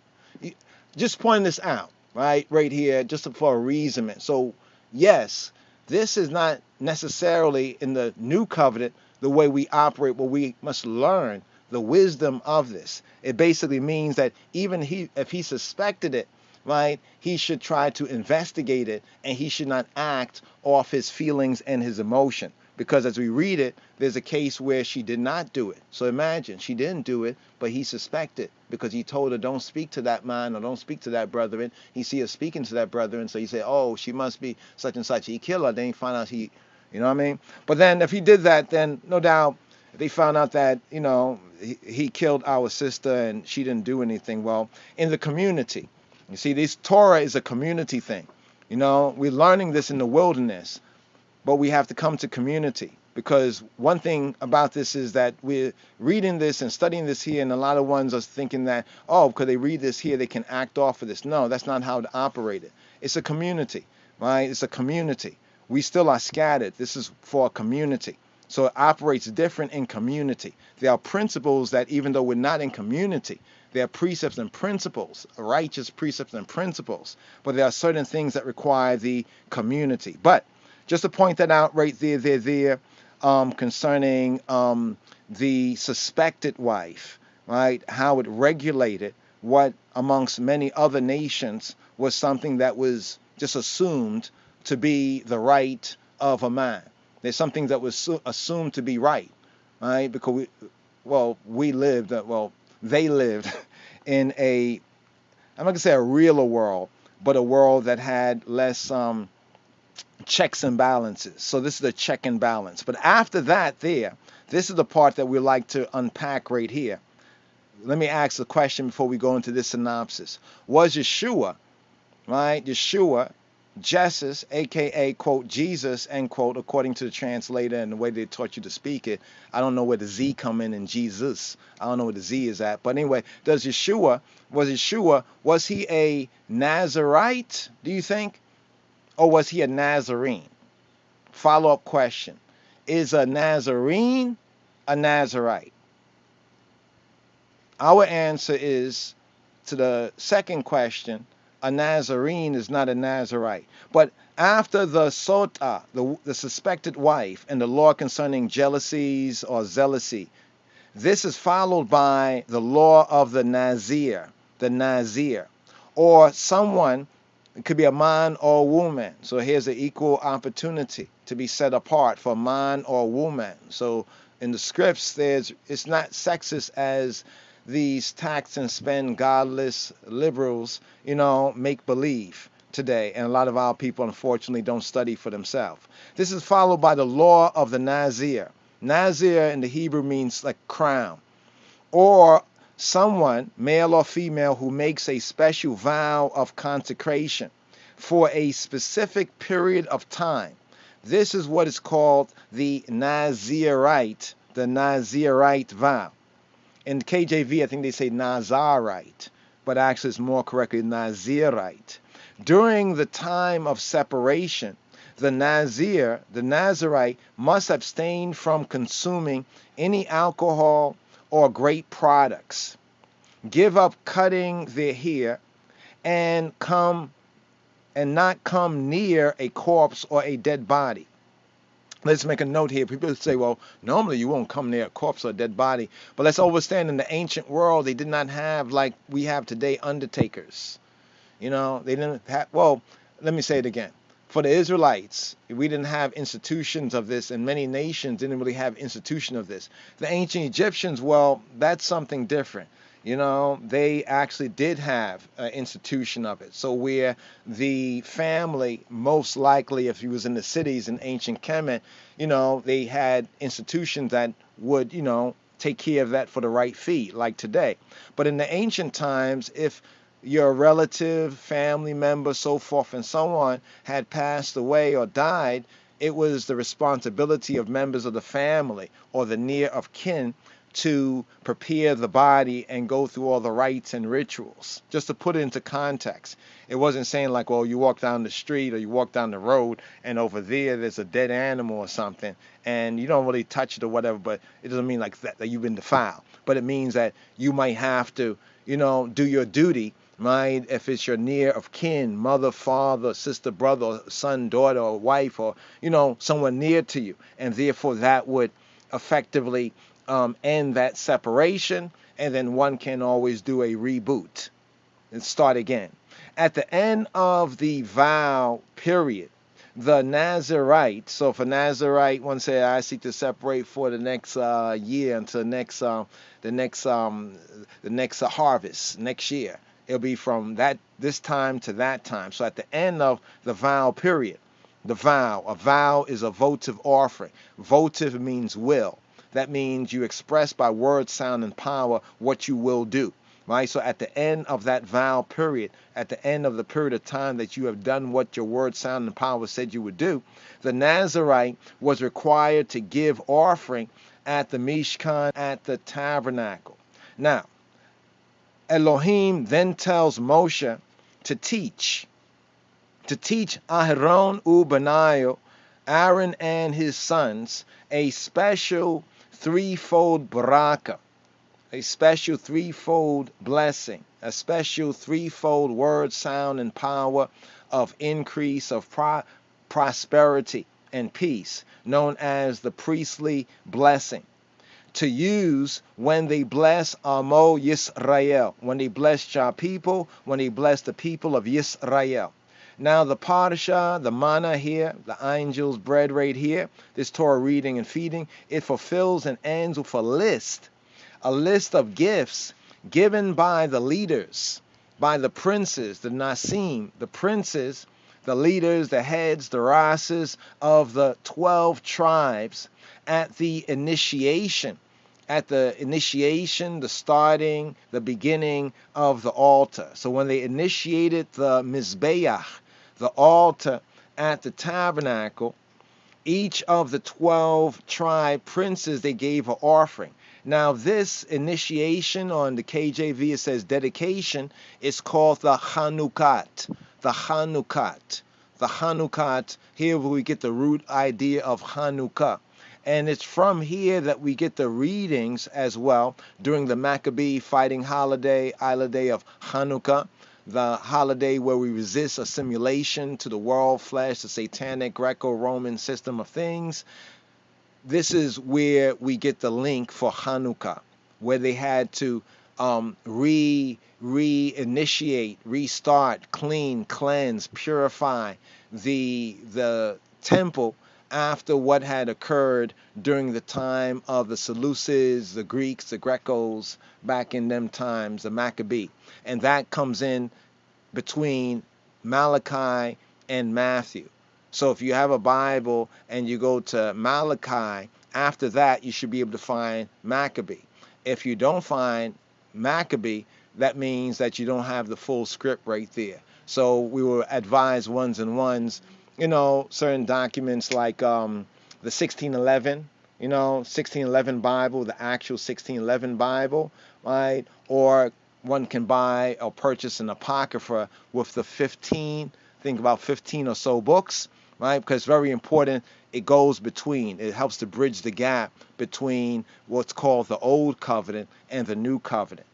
Just pointing this out, right here, just for a reason. So, yes, this is not necessarily in the new covenant the way we operate, but we must learn the wisdom of this. It basically means that even if he suspected it, right, he should try to investigate it, and he should not act off his feelings and his emotion. Because as we read it, there's a case where she did not do it. So imagine, she didn't do it, but he suspected, because he told her, don't speak to that man, or don't speak to that brethren. He see her speaking to that brethren, so he said, oh, she must be such and such. He killed her, then he found out you know what I mean? But then if he did that, then no doubt they found out that, he killed our sister and she didn't do anything. Well, in the community, you see, this Torah is a community thing. We're learning this in the wilderness, but we have to come to community, because one thing about this is that we're reading this and studying this here, and a lot of ones are thinking that, oh, because they read this here, they can act off of this. No, that's not how to operate it. It's a community, right? It's a community. We still are scattered. This is for a community. So it operates different in community. There are principles that, even though we're not in community, there are precepts and principles, righteous precepts and principles, but there are certain things that require the community. But just to point that out right there, concerning the suspected wife, right? How it regulated what amongst many other nations was something that was just assumed to be the right of a man. There's something that was assumed to be right, right? Because they lived in I'm not gonna say a realer world, but a world that had less checks and balances. So this is the check and balance. But after that, this is the part that we like to unpack right here. Let me ask a question before we go into this synopsis. Was Yeshua, right? Yeshua, Jesus, aka quote Jesus, end quote, according to the translator and the way they taught you to speak it. I don't know where the Z come in Jesus. I don't know where the Z is at. But anyway, was he a Nazarite, do you think? Or was he a Nazarene? Follow-up question. Is a Nazarene a Nazarite? Our answer is, to the second question, a Nazarene is not a Nazarite. But after the Sota, the suspected wife, and the law concerning jealousies or zealousy, this is followed by the law of the Nazir, or someone. It could be a man or a woman. So here's an equal opportunity to be set apart for a man or a woman. So in the scripts, it's not sexist as these tax and spend godless liberals, make believe today. And a lot of our people, unfortunately, don't study for themselves. This is followed by the law of the Nazir. Nazir in the Hebrew means like crown. Or someone, male or female, who makes a special vow of consecration for a specific period of time. This is what is called the Nazirite vow. In KJV, I think they say Nazarite, but actually it's more correctly Nazirite. During the time of separation, the Nazirite must abstain from consuming any alcohol or grape products, give up cutting their hair, and not come near a corpse or a dead body. Let's make a note here. People say, well, normally you won't come near a corpse or a dead body. But let's understand, in the ancient world, they did not have, like we have today, undertakers. They didn't have, let me say it again. For the Israelites, we didn't have institutions of this, and many nations didn't really have institution of this. The ancient Egyptians, that's something different. They actually did have an institution of it. So where the family, most likely, if he was in the cities in ancient Kemet, they had institutions that would, take care of that for the right fee, like today. But in the ancient times, if your relative, family member, so forth and so on, had passed away or died, it was the responsibility of members of the family or the near of kin to prepare the body and go through all the rites and rituals. Just to put it into context, it wasn't saying like, well, you walk down the street or you walk down the road and over there's a dead animal or something and you don't really touch it or whatever, but it doesn't mean like that you've been defiled. But it means that you might have to, do your duty, right? If it's your near of kin, mother, father, sister, brother, son, daughter, or wife, or, someone near to you. And therefore that would effectively end that separation. And then one can always do a reboot and start again. At the end of the vow period, the Nazarite, so if a Nazarite, one say, I seek to separate for the next year until the next harvest next year. It'll be from this time to that time. So at the end of the vow period, a vow is a votive offering. Votive means will. That means you express by word, sound, and power what you will do. Right? So at the end of that vow period, at the end of the period of time that you have done what your word, sound, and power said you would do, the Nazarite was required to give offering at the Mishkan, at the tabernacle. Now, Elohim then tells Moshe to teach Aharon Ubanayo, Aaron and his sons, a special threefold baraka, a special threefold blessing, a special threefold word, sound, and power of increase, of prosperity and peace, known as the priestly blessing, to use when they bless Amo Yisrael, when they bless your people, when they bless the people of Yisrael. Now the Parsha, the manna here, the angel's bread right here, this Torah reading and feeding, it fulfills and ends with a list of gifts given by the leaders, by the princes, the Nasim, the princes, the leaders, the heads, the rases of the 12 tribes at the initiation, the starting, the beginning of the altar. So when they initiated the Mizbeach, the altar at the tabernacle, each of the 12 tribe princes, they gave an offering. Now this initiation, on the KJV it says dedication, is called the Chanukat. The Chanukat, here we get the root idea of Hanukkah. And it's from here that we get the readings as well during the Maccabee fighting holiday of Hanukkah, the holiday where we resist assimilation to the world flesh, the satanic Greco-Roman system of things. This is where we get the link for Hanukkah, where they had to reinitiate, restart, clean, cleanse, purify the temple after what had occurred during the time of the Seleucids, the Greeks, the Grecos, back in them times, the Maccabee. And that comes in between Malachi and Matthew. So if you have a Bible and you go to Malachi, after that you should be able to find Maccabee. If you don't find Maccabee, that means that you don't have the full script right there. So we will advise ones and ones, certain documents like the 1611, 1611 Bible, the actual 1611 Bible, right? Or one can buy or purchase an Apocrypha with the 15 or so books, right? Because it's very important. It goes between, it helps to bridge the gap between what's called the Old Covenant and the New Covenant.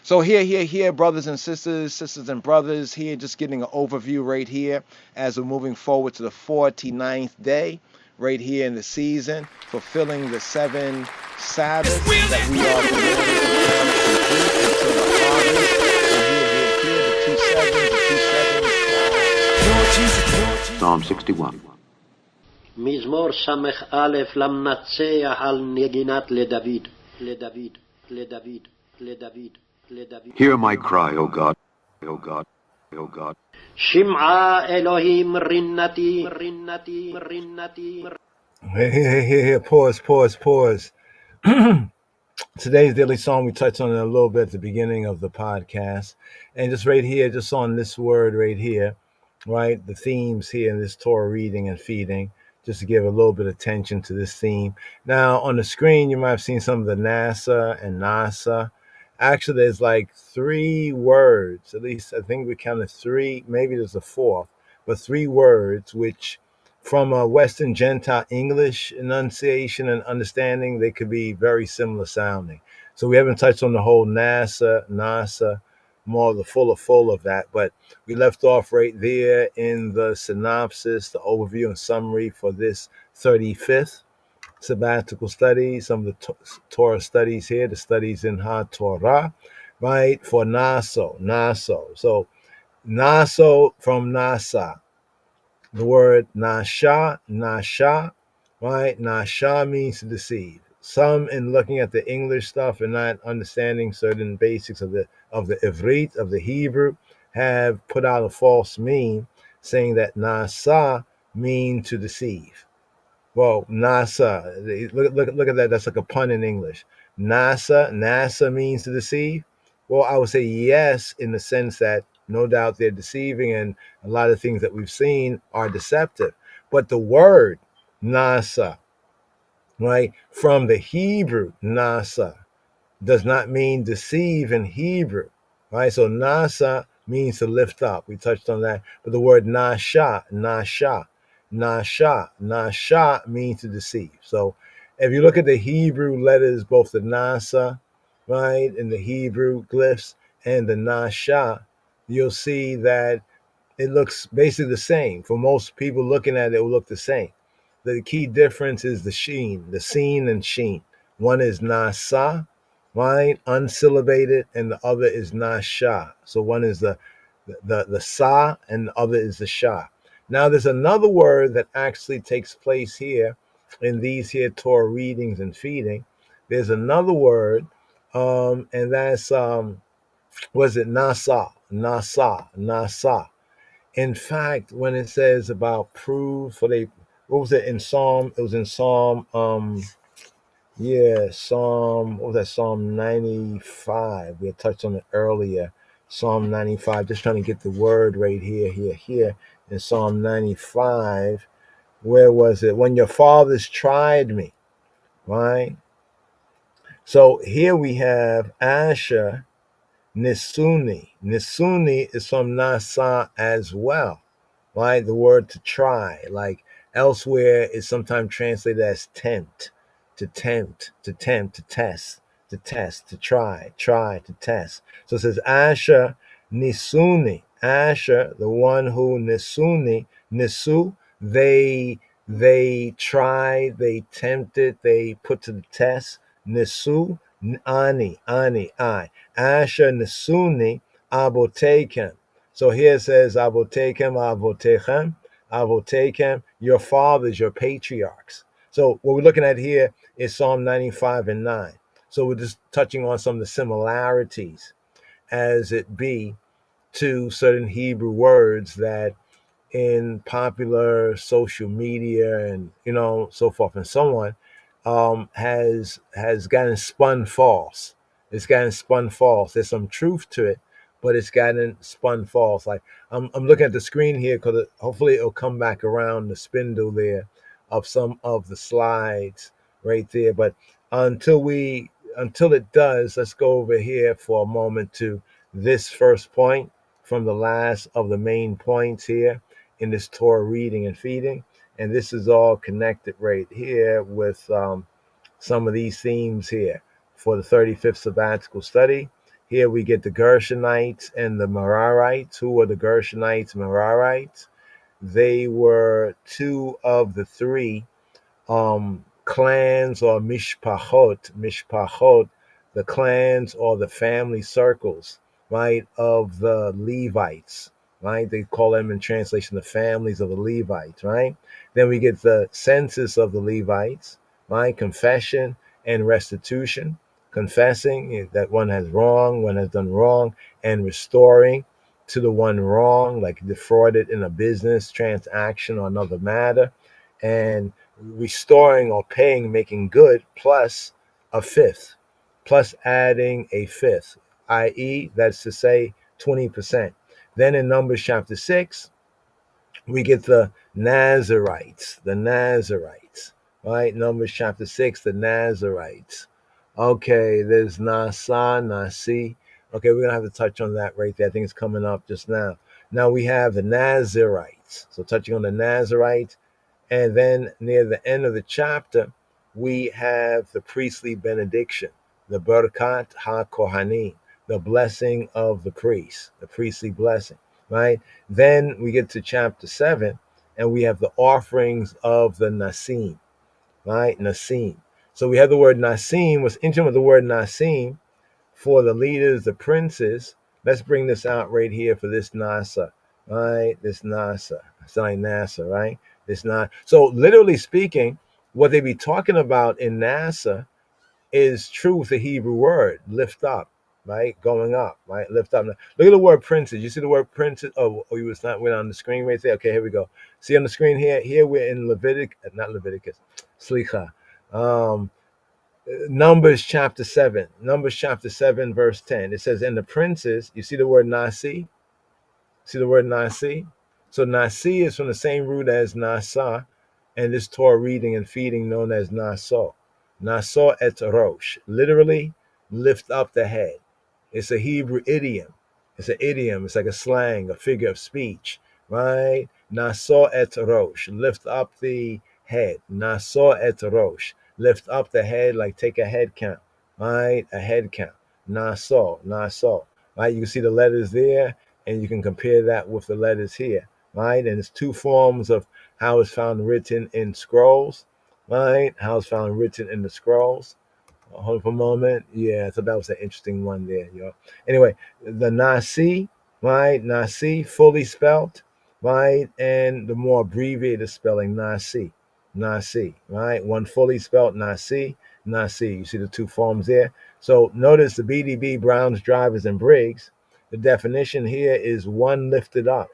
So here, brothers and sisters and brothers, here just getting an overview right here as we're moving forward to the 49th day, right here in the season, fulfilling the 7 Sabbaths that we are to Psalm 61. מזמור ס"א למנצח על נגינת לדוד, לדוד, לדוד, לדוד. Hear my cry, O God, O God, O God. שמעה אלוהים רינתי, רינתי, רינתי. Hey, pause. Today's daily song, we touched on it a little bit at the beginning of the podcast. And just right here, just on this word right here, right? The themes here in this Torah reading and feeding, just to give a little bit of attention to this theme. Now, on the screen, you might have seen some of the NASA and NASA. Actually, there's like 3 words, at least I think we counted 3, maybe there's a 4th, but 3 words which from a Western Gentile English enunciation and understanding, they could be very similar sounding. So we haven't touched on the whole NASA, more the full of that, but we left off right there in the synopsis, the overview and summary for this 35th sabbatical study, some of the Torah studies here, the studies in HaTorah, right, for Nasso. So Nasso from Nasa, the word Nasha, right? Nasha means to deceive. Some, in looking at the English stuff and not understanding certain basics of the Ivrit, of the Hebrew, have put out a false meme saying that Nasa mean to deceive. Well, NASA, look at that. That's like a pun in English. NASA means to deceive. Well, I would say yes, in the sense that no doubt they're deceiving, and a lot of things that we've seen are deceptive. But the word NASA, right, from the Hebrew NASA, does not mean deceive in Hebrew, right? So Nasa means to lift up. We touched on that. But the word Nasha means to deceive. So if you look at the Hebrew letters, both the Nasa, right, and the Hebrew glyphs and the Nasha, you'll see that it looks basically the same. For most people looking at it, it will look the same. The key difference is the sheen, the seen and sheen. One is Nasa, right, unsyllabated, and the other is Nasha. So one is the sa, and the other is the sha. Now there's another word that actually takes place here in these here Torah readings and feeding. There's another word, and that's was it Nasa. In fact, when it says about prove for they, what was it in Psalm? It was in Psalm, Psalm, what was that? Psalm 95. We had touched on it earlier. Psalm 95. Just trying to get the word right here in Psalm 95. Where was it? When your fathers tried me, right? So here we have Asher Nisuni. Nisuni is from Nasa as well, right? The word to try, like elsewhere is sometimes translated as tempt, to test, to try, to test. So it says Asher Nisuni. Asher, the one who Nisuni, Nisu, they tried, they tempted, they put to the test. Nisu, Ani, I. Asher Nisuni Abotekem. So here it says Abotekem, Avotekem, your fathers, your patriarchs. So what we're looking at here is Psalm 95 and 9. So we're just touching on some of the similarities as it be to certain Hebrew words that in popular social media and so forth and so on has gotten spun false. It's gotten spun false. There's some truth to it, but it's gotten spun false. Like I'm looking at the screen here because hopefully it'll come back around the spindle there of some of the slides right there. But until it does, let's go over here for a moment to this first point from the last of the main points here in this Torah reading and feeding. And this is all connected right here with some of these themes here for the 35th sabbatical study. Here we get the Gershonites and the Merarites. Who were the Gershonites, Merarites? They were 2 of the 3 clans or mishpachot, the clans or the family circles, right, of the Levites, right? They call them in translation the families of the Levites, right? Then we get the census of the Levites, right? Confession and restitution, confessing that one has done wrong, and restoring to the one wrong, like defrauded in a business transaction or another matter, and restoring or paying, making good, plus a fifth, plus adding a fifth, i.e., that's to say 20%. Then in Numbers chapter 6, we get the Nazarites, right? Numbers chapter 6, the Nazarites. Okay, there's Nasa, Nasi. Okay, we're going to have to touch on that right there. I think it's coming up just now. Now we have the Nazarites. So touching on the Nazarites. And then near the end of the chapter, we have the priestly benediction, the Berkat HaKohanim, the blessing of the priest, the priestly blessing, right? Then we get to chapter 7, and we have the offerings of the Nasim, right? Nasim. So we have the word Nasim. What's interesting with the word Nasim for the leaders, the princes. Let's bring this out right here for this Nasa, right? This Nasa. It's not like NASA, right? It's not. So literally speaking, what they be talking about in NASA is true with the Hebrew word, lift up, right? Going up, right? Lift up. Look at the word princes. You see the word princes? Oh, you was not, we're on the screen right there. Okay, here we go. See on the screen here? Here we're in not Leviticus, Slicha. Numbers chapter 7. Numbers chapter 7, verse 10. It says, and the princes, you see the word Nasi? See the word Nasi? So Nasi is from the same root as Nasa, and this Torah reading and feeding known as Naso. Naso et Rosh. Literally, lift up the head. It's a Hebrew idiom. It's an idiom. It's like a slang, a figure of speech, right? Naso et Rosh. Lift up the head. Naso et Rosh. Lift up the head, like take a head count, right? A head count. Naso, Naso. Right? You can see the letters there, and you can compare that with the letters here, right? And it's two forms of how it's found written in scrolls, right? How it's found written in the scrolls. Hold on for a moment. Yeah, so that was an interesting one there, yo. Anyway, the Nasi, right? Nasi, fully spelt, right? And the more abbreviated spelling, Nasi. Nasi, right? One fully spelt, Nasi, Nasi. You see the two forms there? So notice the BDB, Browns, Drivers, and Briggs. The definition here is one lifted up.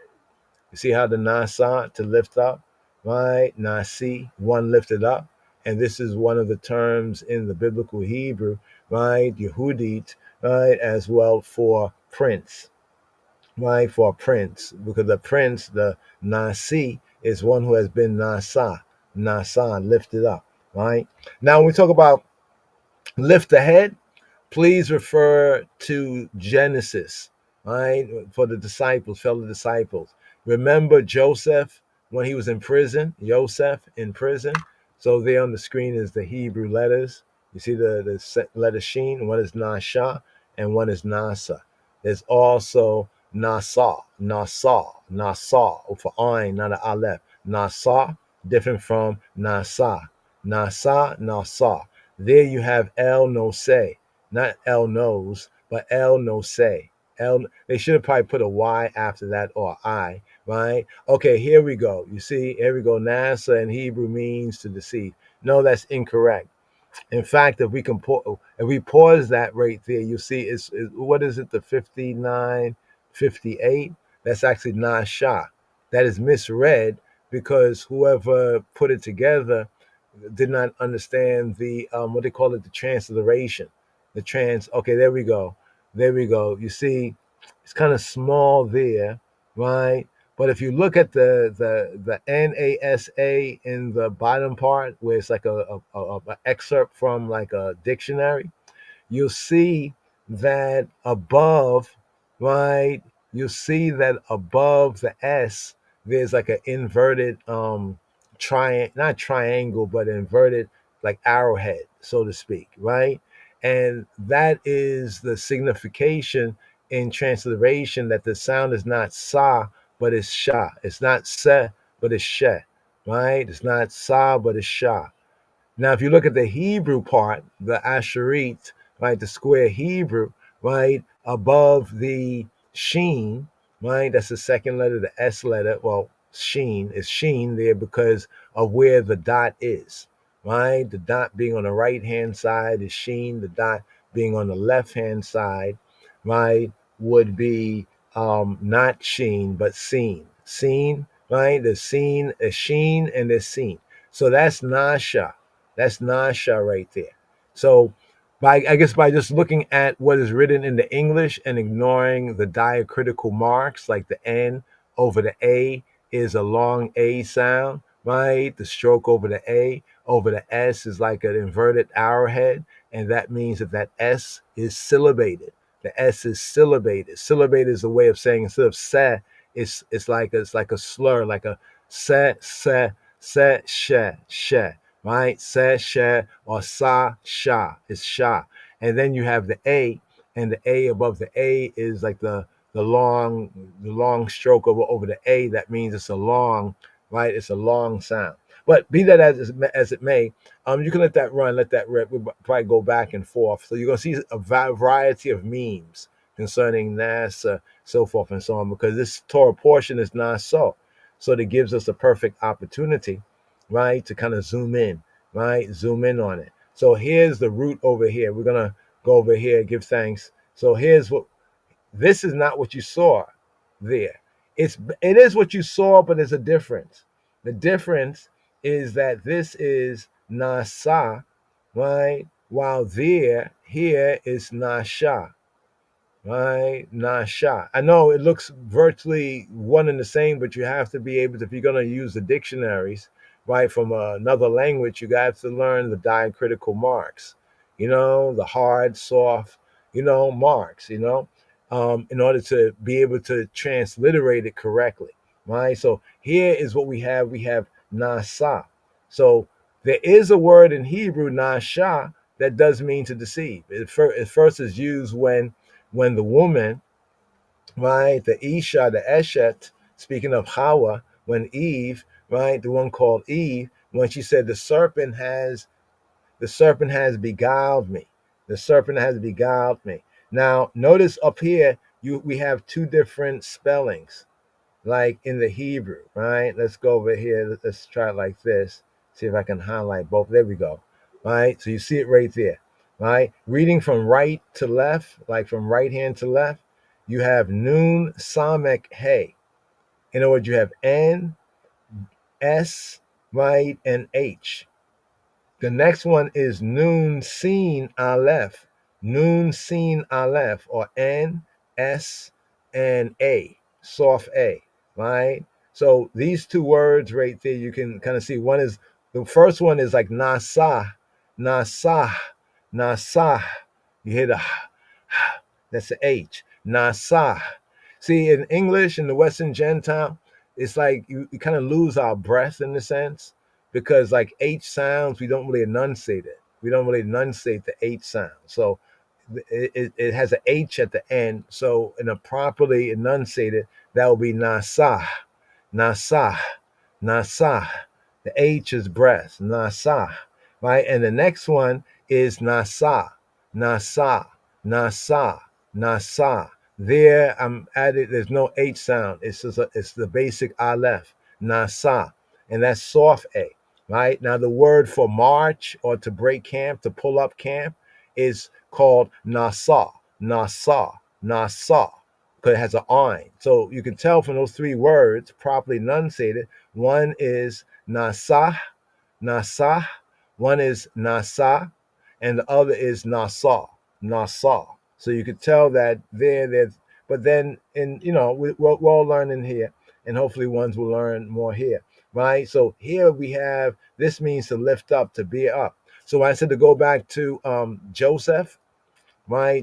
You see how the Nasa, to lift up, right? Nasi, one lifted up. And this is one of the terms in the biblical Hebrew, right? Yehudit, right? As well for prince, right? For prince. Because the prince, the Nasi, is one who has been Nasa, lifted up, right? Now, when we talk about lift the head, please refer to Genesis, right? For the disciples, fellow disciples. Remember Joseph when he was in prison, Joseph in prison. So there on the screen is the Hebrew letters. You see the letter Sheen, one is Nasha and one is Nasa. There's also Nasa for Ain, not an Aleph. Nasa, different from Nasa. There you have El Nosei, not El knows, but El Nosei. They should have probably put a Y after that or I, right? Okay, here we go. You see, here we go. NASA in Hebrew means to deceive. No, that's incorrect. In fact, if we pause that right there, you see what is it, the 5958? That's actually Nasha. That is misread because whoever put it together did not understand the what they call it, the transliteration. Okay, there we go. You see, it's kind of small there, right? But if you look at the NASA in the bottom part, where it's like a excerpt from like a dictionary, you'll see that above, right? You'll see that above the S, there's like an inverted not triangle, but inverted like arrowhead, so to speak, right? And that is the signification in transliteration that the sound is not sa, but it's sha. It's not se, but it's she, right? It's not sa, but it's sha. Now, if you look at the Hebrew part, the Asherit, right, the square Hebrew, right, above the Sheen, right, that's the second letter, the S letter. Well, Sheen is Sheen there because of where the dot is, right? The dot being on the right hand side is Sheen. The dot being on the left hand side, right, would be not Sheen, but Seen. Seen, right? There's Seen, a Sheen, and there's Seen. So that's Nasha. That's Nasha right there. So I guess by just looking at what is written in the English and ignoring the diacritical marks like the N over the A is a long A sound, right? The stroke over the A over the S is like an inverted arrowhead, and that means that that S is syllabated. The S is syllabated. Syllabated is a way of saying instead of se, it's like a slur, like a se she, right? Se she or sa sha is sha, and then you have the A, and the A above the A is like the long stroke over the A. That means it's a long, right? It's a long sound. But be that as it may, you can let that run, let that rip. We'll probably go back and forth. So you're gonna see a variety of memes concerning NASA, so forth and so on, because this Torah portion is not so. So it gives us a perfect opportunity, right, to kind of zoom in, right, zoom in on it. So here's the root over here. We're gonna go over here, give thanks. So here's what this is not what you saw there. It is what you saw, but there's a difference. The difference is that this is nasa, right? While here is nasha, right? Nasha. I know it looks virtually one and the same, but you have to be able to, if you're going to use the dictionaries, right, from another language, you got to learn the diacritical marks, the hard, soft, marks, in order to be able to transliterate it correctly, right? So here is what we have. We have nasa. So there is a word in Hebrew, nasha, that does mean to deceive. It first is used when the woman, right, the Isha, the Eshet, speaking of Hawa, when Eve, right, the one called Eve, when she said the serpent has beguiled me. The serpent has beguiled me. Now, notice up here, we have two different spellings, like in the Hebrew, right? Let's go over here. Let's try it like this. See if I can highlight both. There we go. Right? So you see it right there, right? Reading from right to left, like from right hand to left, you have Nun Samek Hey. In other words, you have N, S, right, and H. The next one is Nun Sin Aleph. Nun Sin Aleph, or N, S, and A, soft A, right? So these two words right there, you can kind of see. The first one is like Nasa, Nasa, Nasa. You hear the that's the H, Nasa. See, in English, in the Western Gentile, it's like you kind of lose our breath in a sense, because like H sounds, we don't really enunciate it. We don't really enunciate the H sound. So it has an H at the end. So in a properly enunciated, that will be Nasa, Nasa, Nasa. The H is breath, Nasa, right? And the next one is Nasa, Nasa, Nasa, Nasa. There, I'm added. There's no H sound. It's the basic Aleph, Nasa, and that's soft A, right? Now the word for march or to break camp, to pull up camp, is called Nasa, Nasa, Nasa, because it has an ein. So you can tell from those three words, properly enunciated, one is Nasa, Nasa, one is Nasa, and the other is Nasa, Nasa. So you could tell that but then we're all learning here, and hopefully ones will learn more here, right? So here we have, this means to lift up, to bear up. So I said to go back to Joseph, right?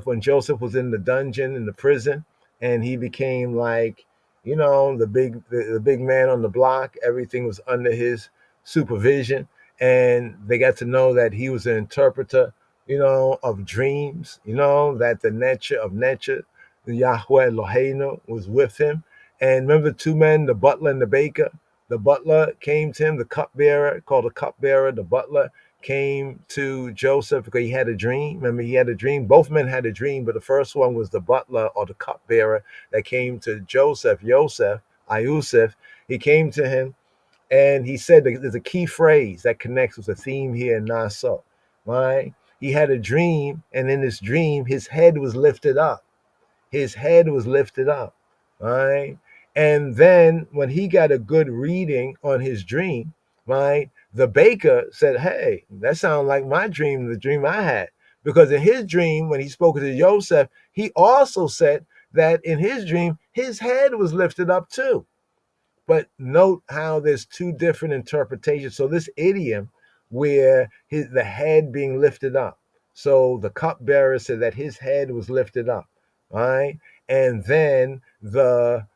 When Joseph was in the dungeon, in the prison, and he became like, the big man on the block. Everything was under his supervision, and they got to know that he was an interpreter, of dreams. That the nature of nature, the Yahweh Eloheinu, was with him. And remember the two men, the butler and the baker. The butler came to him, the cupbearer, called the cupbearer. The butler came to Joseph because he had a dream. Remember, he had a dream. Both men had a dream, but the first one was the butler or the cupbearer that came to Joseph, Ayusef. He came to him and he said there's a key phrase that connects with the theme here in Naso, right? He had a dream, and in this dream, his head was lifted up. His head was lifted up, right? And then when he got a good reading on his dream, right, the baker said, hey, that sounds like my dream, the dream I had. Because in his dream, when he spoke to Joseph, he also said that in his dream, his head was lifted up too. But note how there's two different interpretations. So this idiom where the head being lifted up. So the cupbearer said that his head was lifted up, right? And then the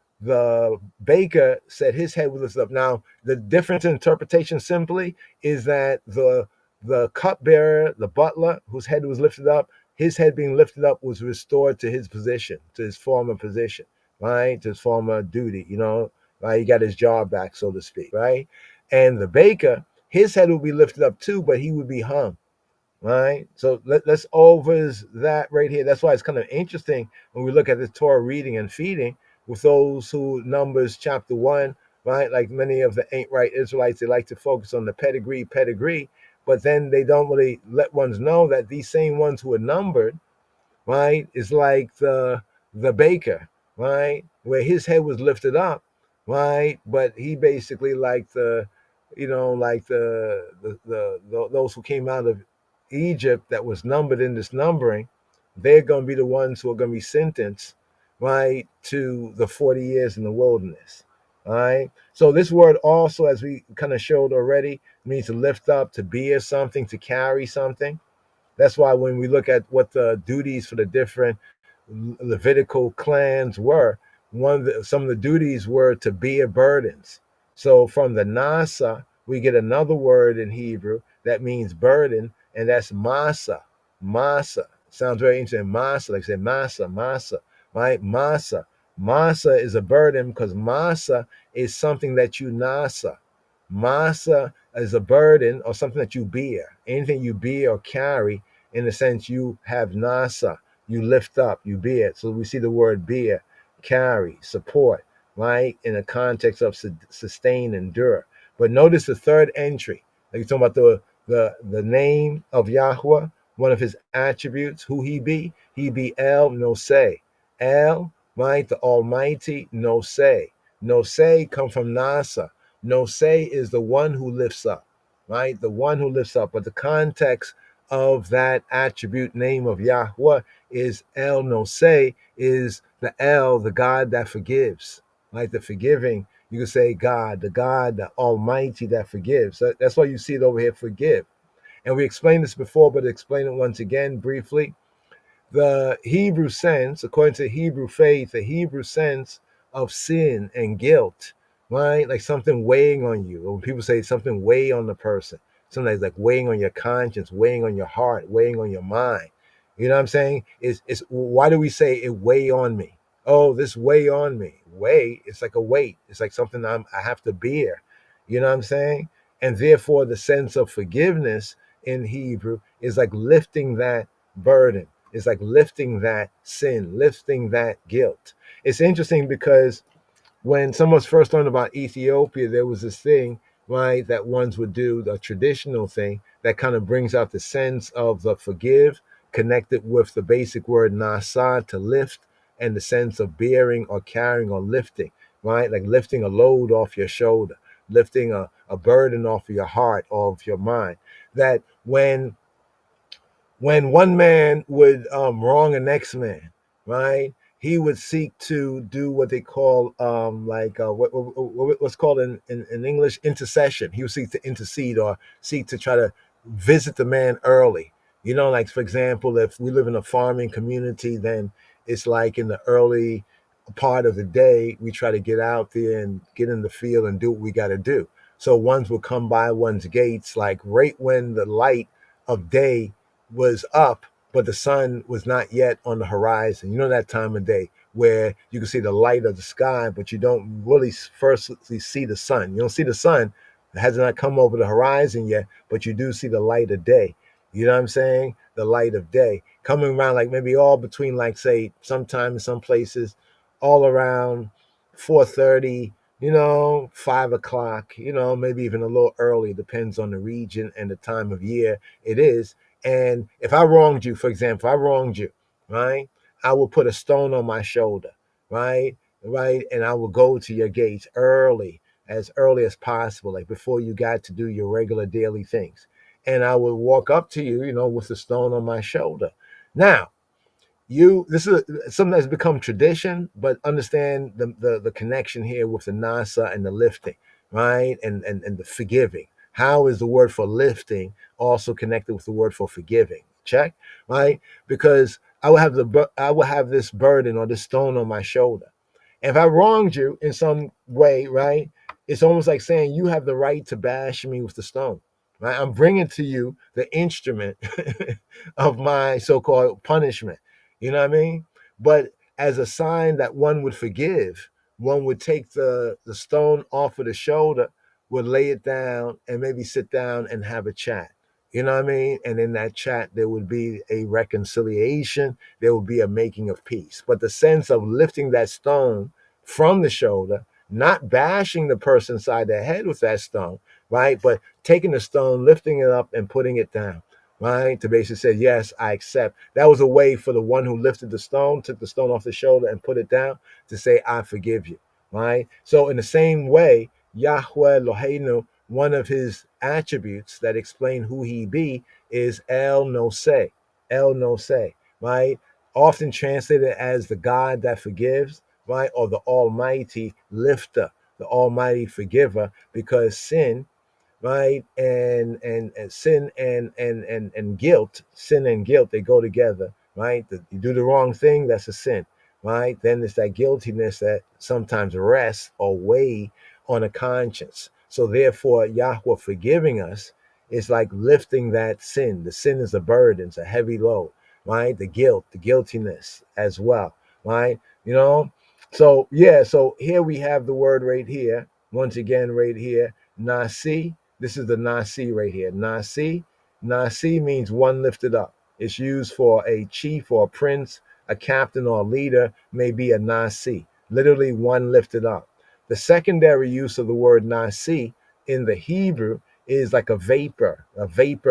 baker said his head was lifted up. Now, the difference in interpretation simply is that the cupbearer, the butler, whose head was lifted up, his head being lifted up was restored to his position, to his former position, right? To his former duty, right? He got his job back, so to speak, right? And the baker, his head would be lifted up too, but he would be hung, right? So let's over that right here. That's why it's kind of interesting when we look at the Torah reading and feeding with those who Numbers chapter 1, right? Like many of the ain't right Israelites, they like to focus on the pedigree, but then they don't really let ones know that these same ones who are numbered, right, is like the baker, right, where his head was lifted up, right, but he basically like like those who came out of Egypt that was numbered in this numbering, they're going to be the ones who are going to be sentenced, right, to the 40 years in the wilderness. All right. So this word also, as we kind of showed already, means to lift up, to bear something, to carry something. That's why when we look at what the duties for the different Levitical clans were, some of the duties were to bear burdens. So from the nasa, we get another word in Hebrew that means burden, and that's masa. Masa sounds very interesting. Masa, like I said, masa, right? Masa is a burden because masa is something that you nasa. Masa is a burden or something that you bear. Anything you bear or carry, in a sense, you have nasa. You lift up, you bear. So we see the word bear, carry, support, right? In the context of sustain, endure. But notice the third entry. Like you're talking about the name of Yahweh, one of his attributes, who he be. He be El No Say. El, right? The Almighty, No Say. No Say come from Nasa. No Say is the one who lifts up, right? The one who lifts up. But the context of that attribute name of Yahweh is El No Say, is the El, the God that forgives, like the forgiving. You could say God, the Almighty that forgives. That's why you see it over here, forgive. And we explained this before, but explain it once again briefly. The Hebrew sense, according to Hebrew faith, the Hebrew sense of sin and guilt, right? Like something weighing on you. Or when people say something weigh on the person, sometimes like weighing on your conscience, weighing on your heart, weighing on your mind. You know what I'm saying? It's why do we say it weigh on me? Oh, this weigh on me. Weigh, it's like a weight. It's like something I have to bear. You know what I'm saying? And therefore the sense of forgiveness in Hebrew is like lifting that burden. It's like lifting that sin, lifting that guilt. It's interesting because when someone first learned about Ethiopia, there was this thing, right, that ones would do, the traditional thing that kind of brings out the sense of the forgive, connected with the basic word nasa, to lift, and the sense of bearing or carrying or lifting, right? Like lifting a load off your shoulder, lifting a burden off of your heart or of your mind. That when one man would wrong a next man, right? He would seek to do what they call what's called in English intercession. He would seek to intercede or seek to try to visit the man early. Like for example, if we live in a farming community, then it's like in the early part of the day, we try to get out there and get in the field and do what we got to do. So ones will come by one's gates like right when the light of day was up, but the sun was not yet on the horizon. You know that time of day where you can see the light of the sky, but you don't really firstly see the sun. You don't see the sun. It has not come over the horizon yet, but you do see the light of day. You know what I'm saying? The light of day coming around, like maybe all between, like say, sometime in some places, all around 4:30, 5 o'clock, maybe even a little early, depends on the region and the time of year it is. And if I wronged you, for example, if I wronged you, right, I will put a stone on my shoulder, right, and I will go to your gates as early as possible, like before you got to do your regular daily things. And I will walk up to you, with the stone on my shoulder. Now, This is something that's become tradition, but understand the connection here with the nasa and the lifting, right? And the forgiving. How is the word for lifting also connected with the word for forgiving? Check, right? Because I will have this burden or this stone on my shoulder. If I wronged you in some way, right, it's almost like saying you have the right to bash me with the stone, right? I'm bringing to you the instrument of my so-called punishment. You know what I mean? But as a sign that one would forgive, one would take the stone off of the shoulder, would lay it down, and maybe sit down and have a chat. You know what I mean? And in that chat, there would be a reconciliation, there would be a making of peace. But the sense of lifting that stone from the shoulder, not bashing the person side their head with that stone, right? But taking the stone, lifting it up, and putting it down, right? To basically say, yes, I accept. That was a way for the one who lifted the stone, took the stone off the shoulder and put it down to say, I forgive you, right? So, in the same way, Yahweh Eloheinu, one of his attributes that explain who he be is El Noseh, El Noseh, right? Often translated as the God that forgives, right? Or the Almighty Lifter, the Almighty Forgiver, because sin, right, and sin and guilt, sin and guilt, they go together, right? You do the wrong thing, that's a sin, right? Then there's that guiltiness that sometimes rests or weigh on a conscience. So therefore, Yahweh forgiving us is like lifting that sin. The sin is a burden, it's a heavy load, right? The guilt, the guiltiness as well, right? You know, so yeah, so here we have the word right here, once again, right here, nasi. This is the nasi right here. Nasi. Nasi means one lifted up. It's used for a chief or a prince, a captain or a leader, may be a nasi, literally one lifted up. The secondary use of the word nasi in the Hebrew is like a vapor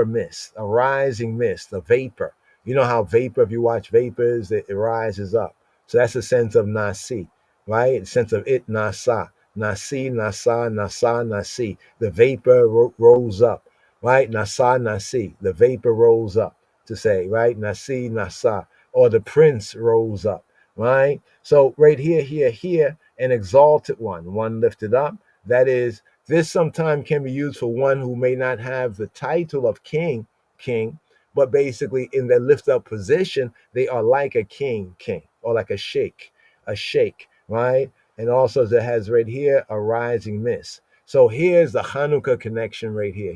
mist, a rising mist, a vapor. You know how vapor, if you watch vapors, it rises up. So that's the sense of nasi, right? The sense of it, nasa. Nasi, nasa, nasa, nasi. The vapor rose up, right? Nasa, nasi. The vapor rose up to say, right? Nasi, nasa. Or the prince rose up, right? So right here, here, an exalted one lifted up. That is, this sometimes can be used for one who may not have the title of king, but basically in their lift up position, they are like a king, or like a sheikh, right? And also it has right here a rising mist. So here's the Hanukkah connection right here.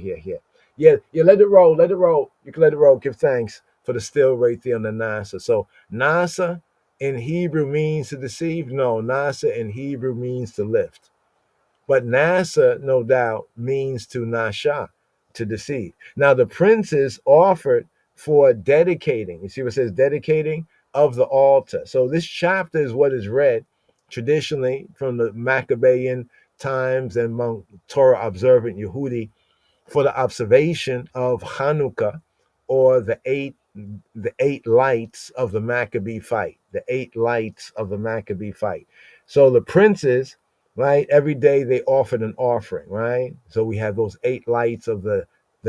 Yeah, let it roll, let it roll. You can let it roll. Give thanks for the still right there on the Nasa. So Nasa in Hebrew means to deceive. No, Nasa in Hebrew means to lift. But Nasa, no doubt, means to Nasha, to deceive. Now the princes offered for dedicating. You see what it says dedicating of the altar. So this chapter is what is read traditionally from the Maccabean times and among Torah observant Yehudi for the observation of Hanukkah, or the eight lights of the Maccabee fight. The eight lights of the Maccabee fight. So the princes, right, every day they offered an offering, right? So we have those eight lights of the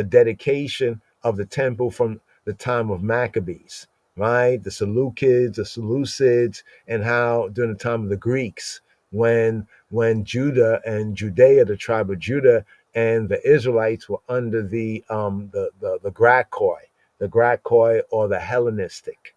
dedication of the temple from the time of Maccabees, right? The Seleucids, the Seleucids, and how during the time of the Greeks, when Judah and Judea, the tribe of Judah, and the Israelites were under the Grakkoi, or the Hellenistic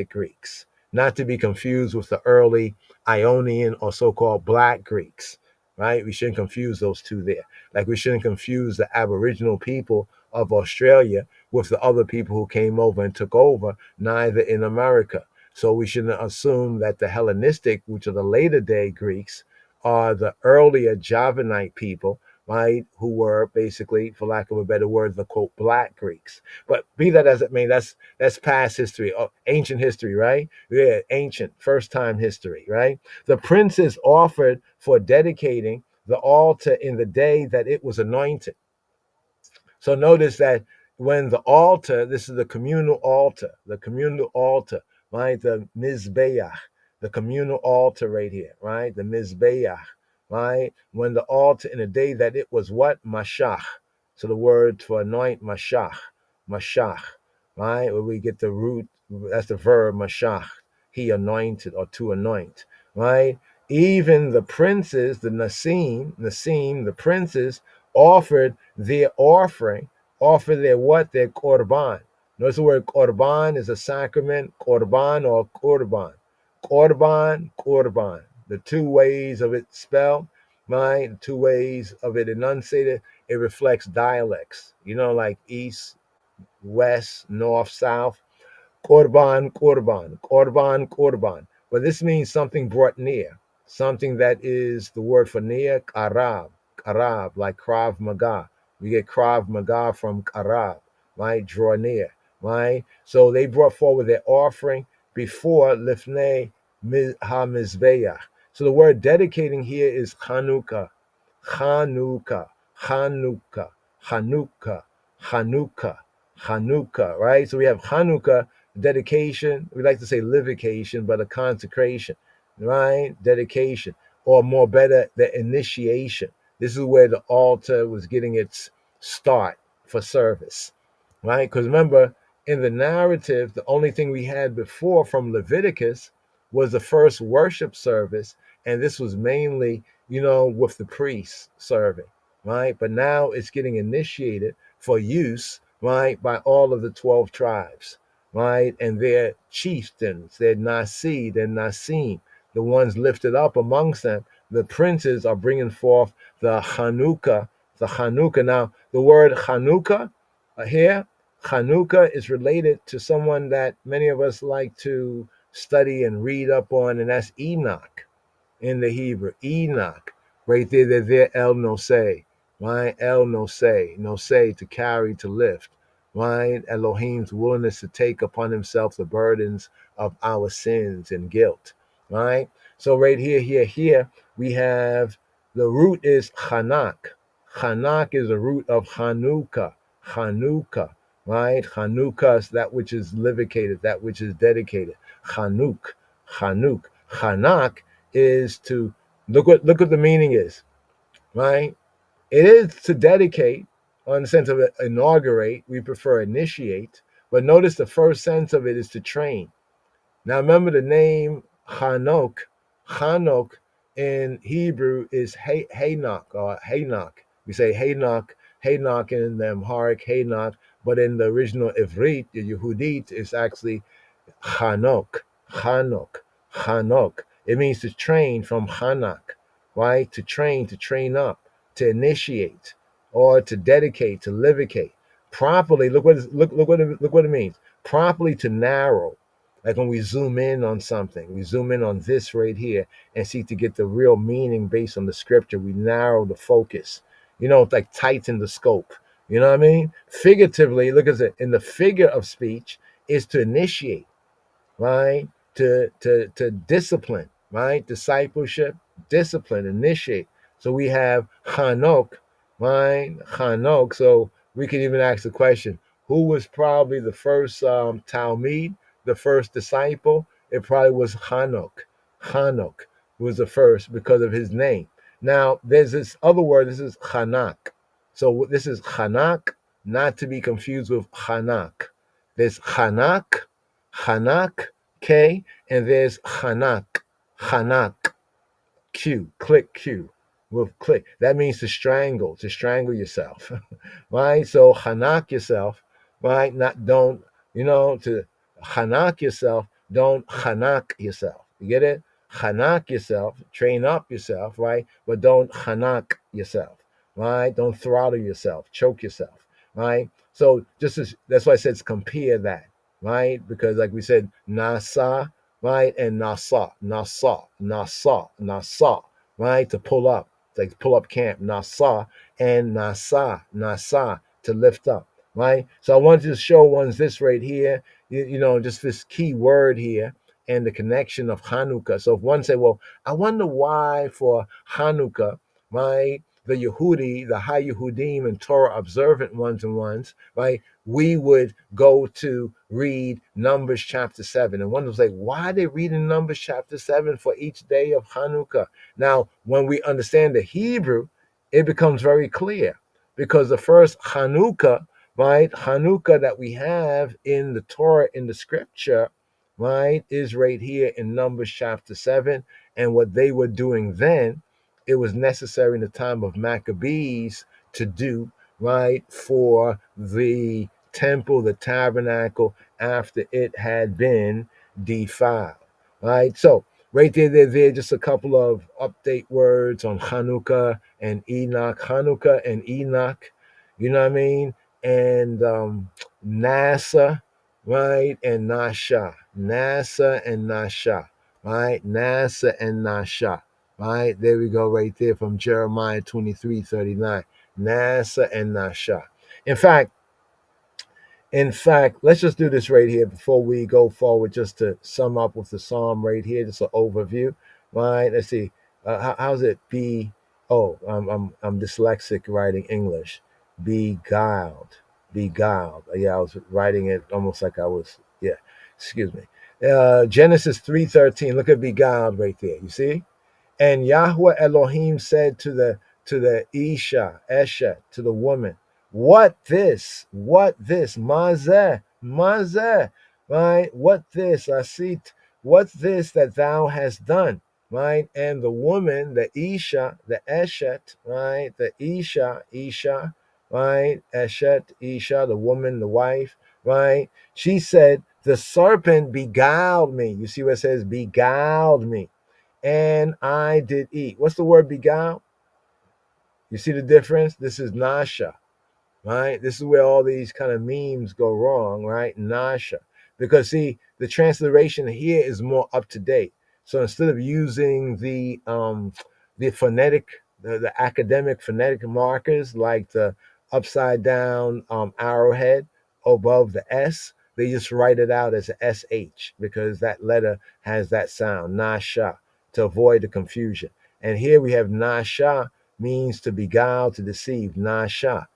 Greeks, not to be confused with the early Ionian or so-called Black Greeks, right? We shouldn't confuse those two there. Like we shouldn't confuse the Aboriginal people of Australia with the other people who came over and took over, neither in America. So we shouldn't assume that the Hellenistic, which are the later day Greeks, are the earlier Javanite people, right, who were basically, for lack of a better word, the quote Black Greeks. But be that as it may, that's past history, ancient history, right? Yeah, ancient, first time history, right? The princes offered for dedicating the altar in the day that it was anointed. So notice that when the altar, this is the communal altar, right? The Mizbeach, the communal altar right here, right? The Mizbeach, right? When the altar in the day that it was what? Mashach. So the word for anoint, Mashach, right? Where we get the root That's the verb mashach. He anointed or to anoint, right? Even the princes, the Nasim, the princes offered their offering, offer their what? Their korban. Notice the word korban is a sacrament, korban or korban. Korban, korban. The two ways of it spelled, right? The two ways of it enunciated, it reflects dialects. You know, like east, west, north, south. Korban, korban, korban, korban. But this means something brought near, something that is the word for near, karab, karab, like Krav Maga. We get Krav Maga from karab, right? Draw near, right? So they brought forward their offering before lifnei ha-mizbeach. So the word dedicating here is Chanukah, Chanukah, Chanukah, Chanukah, Chanukah, Chanukah, right? So we have Chanukah, dedication. We like to say livication, but a consecration, right? Dedication, or more better, the initiation. This is where the altar was getting its start for service, right? Because remember, in the narrative, the only thing we had before from Leviticus was the first worship service, and this was mainly, with the priests serving, right? But now it's getting initiated for use, right, by all of the 12 tribes, right? And their chieftains, their Nasi, their Nasim, the ones lifted up amongst them, the princes are bringing forth the Chanukah, the Chanukah. Now, the word Chanukah here, Chanukah is related to someone that many of us like to study and read up on, and that's Enoch in the Hebrew. Enoch, right there, they're El Nosei, right? El Nosei, Nosei, to carry, to lift, right? Elohim's willingness to take upon himself the burdens of our sins and guilt, right? So right here, we have the root is Chanak. Chanak is the root of Chanukah, Chanukah, right? Chanukah is that which is livicated, that which is dedicated. Chanuk, Chanuk, Chanak is to look what the meaning is, right? It is to dedicate, on the sense of inaugurate. We prefer initiate, but notice the first sense of it is to train. Now remember the name Hanok. Hanok in Hebrew is Hanok or Hanok. We say Hanok, Hanok in the Amharic, Hanok, but in the original Ivrit, the Yehudit, is actually Chanok, Chanok, Chanok. It means to train from Chanak, right? To train up, to initiate, or to dedicate, to livicate. Properly, look what it means. Properly to narrow. Like when we zoom in on something, we zoom in on this right here and seek to get the real meaning based on the scripture. We narrow the focus. It's like tighten the scope. You know what I mean? Figuratively, look at it. In the figure of speech is to initiate, right? To discipline, right? Discipleship, discipline, initiate. So we have Chanok, right? Chanok. So we can even ask the question, who was probably the first Talmud, the first disciple? It probably was Chanok. Chanok was the first because of his name. Now, there's this other word, this is Chanak. So this is Chanak, not to be confused with Chanak. There's Chanak, Chanak, K, and there's Chanak, Chanak, Q, click Q, with click. That means to strangle yourself, right? So Chanak yourself, right? Don't, to Chanak yourself, don't Chanak yourself. You get it? Chanak yourself, train up yourself, right? But don't Chanak yourself, right? Don't throttle yourself, choke yourself, right? So that's why I said compare that, right? Because like we said, Nasa, right? And Nasa, right? To pull up. It's like pull up camp, Nasa, and Nasa, to lift up, right? So I wanted to show ones this right here, just this key word here and the connection of Hanukkah. So if one say, well, I wonder why for Hanukkah, right? The Yehudi, the high Yehudim and Torah observant ones, right? We would go to read Numbers chapter 7. And one was like, why are they reading Numbers chapter 7 for each day of Hanukkah? Now, when we understand the Hebrew, it becomes very clear because the first Hanukkah right? Hanukkah that we have in the Torah, in the scripture, right, is right here in Numbers chapter 7. And what they were doing then, it was necessary in the time of Maccabees to do, right, for the temple, the tabernacle, after it had been defiled, right? So, right there, just a couple of update words on Hanukkah and Enoch. Hanukkah and Enoch, you know what I mean? And NASA, right? And Nasha. NASA and Nasha, right? NASA and Nasha, right? There we go, right there from Jeremiah 23:39. NASA and Nasha. In fact, let's just do this right here before we go forward, just to sum up with the psalm right here, just an overview, right? Let's see. How's it be? Oh, I'm dyslexic writing English. Beguiled, beguiled. Yeah, I was writing it almost like I was. Yeah, excuse me. Genesis 3:13. Look at beguiled right there. You see? And Yahweh Elohim said to the Isha, Eshet, to the woman, what this? What this? Mazeh, mazeh, right? What this? Asit, what this that thou hast done, right? And the woman, the Isha, the Eshet, right? The Isha, right? Eshet, Isha, the woman, the wife, right? She said, the serpent beguiled me. You see what it says? Beguiled me, and I did eat. What's the word beguile? You see the difference? This is Nasha, right? This is where all these kind of memes go wrong, right? Nasha. Because see, the transliteration here is more up to date. So instead of using the phonetic, the academic phonetic markers like the upside down arrowhead above the S, they just write it out as a SH because that letter has that sound, Nasha, to avoid the confusion. And here we have Nasha means to beguile, to deceive, Nasha,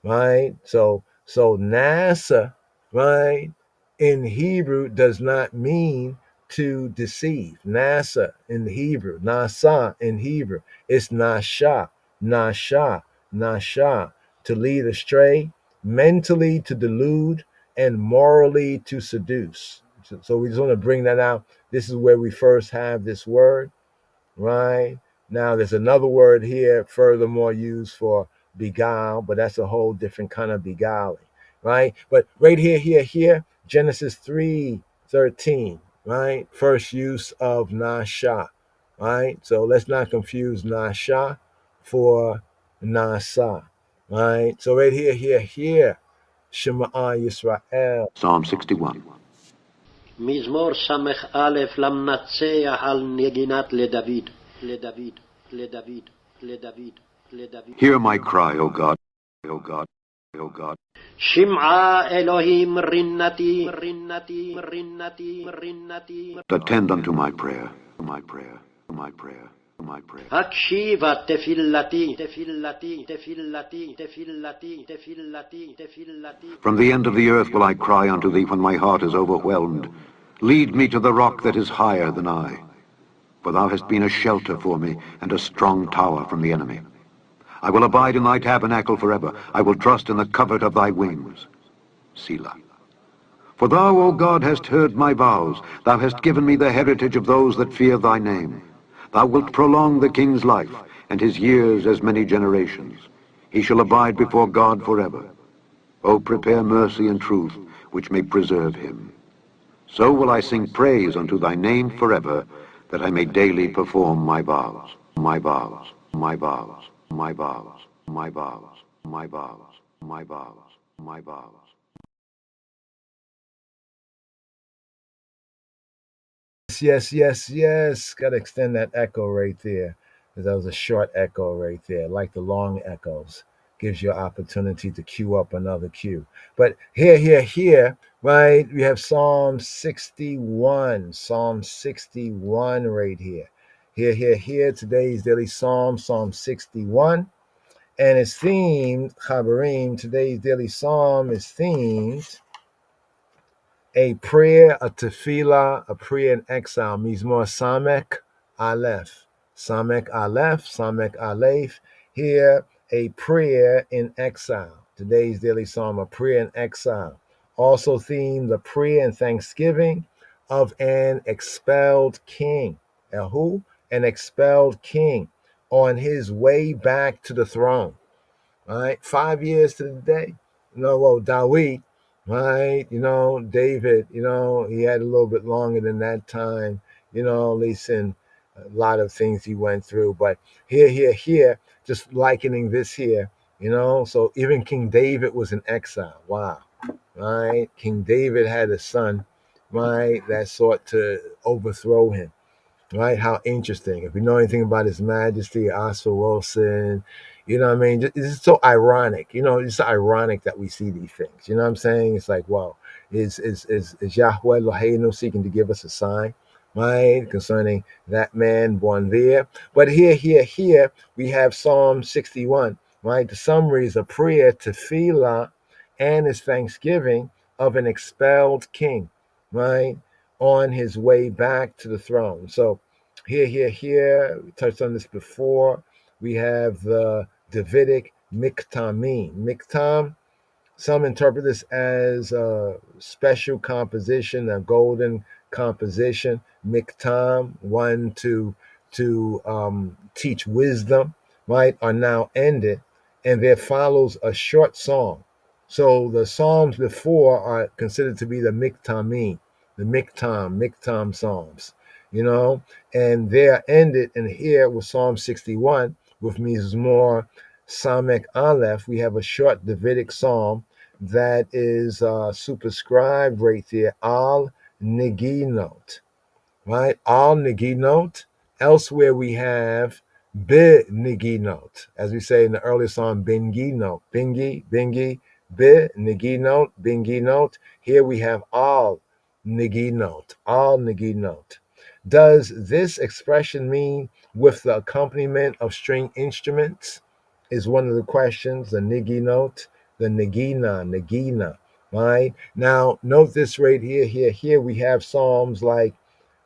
right? So NASA, right, in Hebrew does not mean to deceive. NASA in Hebrew, Nasa in Hebrew, it's Nasha, Nasha, Nasha, to lead astray, mentally to delude, and morally to seduce. So we just want to bring that out. This is where we first have this word, right? Now, there's another word here, furthermore, used for beguile, but that's a whole different kind of beguiling, right? But right here, Genesis 3:13, right? First use of Nasha, right? So let's not confuse Nasha for Nasa, right? So right here, Shema Yisrael. Psalm 61. מזמור ס"א למנצח על נגינת לדוד, לדוד, לדוד, לדוד, לדוד. Hear my cry, O God, O God, O God. שמעה אלוהים רינתי, רינתי, רינתי, רינתי. Attend unto my prayer, my prayer, my prayer, my prayer. הקשיבה תפילתי, תפילתי, תפילתי, תפילתי, תפילתי, תפילתי. From the end of the earth will I cry unto thee when my heart is overwhelmed. Lead me to the rock that is higher than I. For thou hast been a shelter for me and a strong tower from the enemy. I will abide in thy tabernacle forever. I will trust in the covert of thy wings. Selah. For thou, O God, hast heard my vows. Thou hast given me the heritage of those that fear thy name. Thou wilt prolong the king's life, and his years as many generations. He shall abide before God forever. O prepare mercy and truth, which may preserve him. So will I sing praise unto thy name forever, that I may daily perform my vows, my vows, my vows, my vows, my vows, my vows, my vows, my vows. Yes. Got to extend that echo right there, because that was a short echo right there, like the long echoes. Gives you an opportunity to cue up another cue. But here, right, we have Psalm 61. Psalm 61 right here. Here, today's daily Psalm 61. And it's themed, Chabarim, today's daily Psalm is themed a prayer, a tefillah, a prayer in exile. Mizmor Samek Aleph. Samek Aleph, Samek Aleph. Here, a prayer in exile. Today's daily psalm, a prayer in exile. Also themed the prayer and thanksgiving of an expelled king. And who? An expelled king on his way back to the throne. All right, 5 years to the day. Dawid, right? David, he had a little bit longer than that time, at least in a lot of things he went through. But here, just likening this here, so even King David was in exile. Wow, right? King David had a son, right, that sought to overthrow him. Right? How interesting. If you know anything about His Majesty, Oscar Wilson, what I mean? It's so ironic. It's ironic that we see these things. You know what I'm saying? It's like, wow, is Yahweh Eloheinu seeking to give us a sign, right, concerning that man born there? But here, we have Psalm 61, right? The summary is a prayer to Tefillah and his thanksgiving of an expelled king, right, on his way back to the throne. So here, we touched on this before. We have the Davidic Miktamim. Miktam, some interpret this as a special composition, a golden composition. Miktam, one to teach wisdom, right, are now ended, and there follows a short song. So the psalms before are considered to be the Miktamim, the Miktam psalms, and they are ended. And here with Psalm 61, with Mizmor Samek Aleph, we have a short Davidic psalm that is superscribed right there, Al Neginot, right? Al Neginot. Elsewhere we have Be Neginot, as we say in the earlier song, Benginot, Bingi, Be Neginot, Binginot. Here we have Al Neginot, Al Neginot. Does this expression mean with the accompaniment of string instruments? Is one of the questions. The Neginot, the Negina, right? Now, note this right here we have Psalms like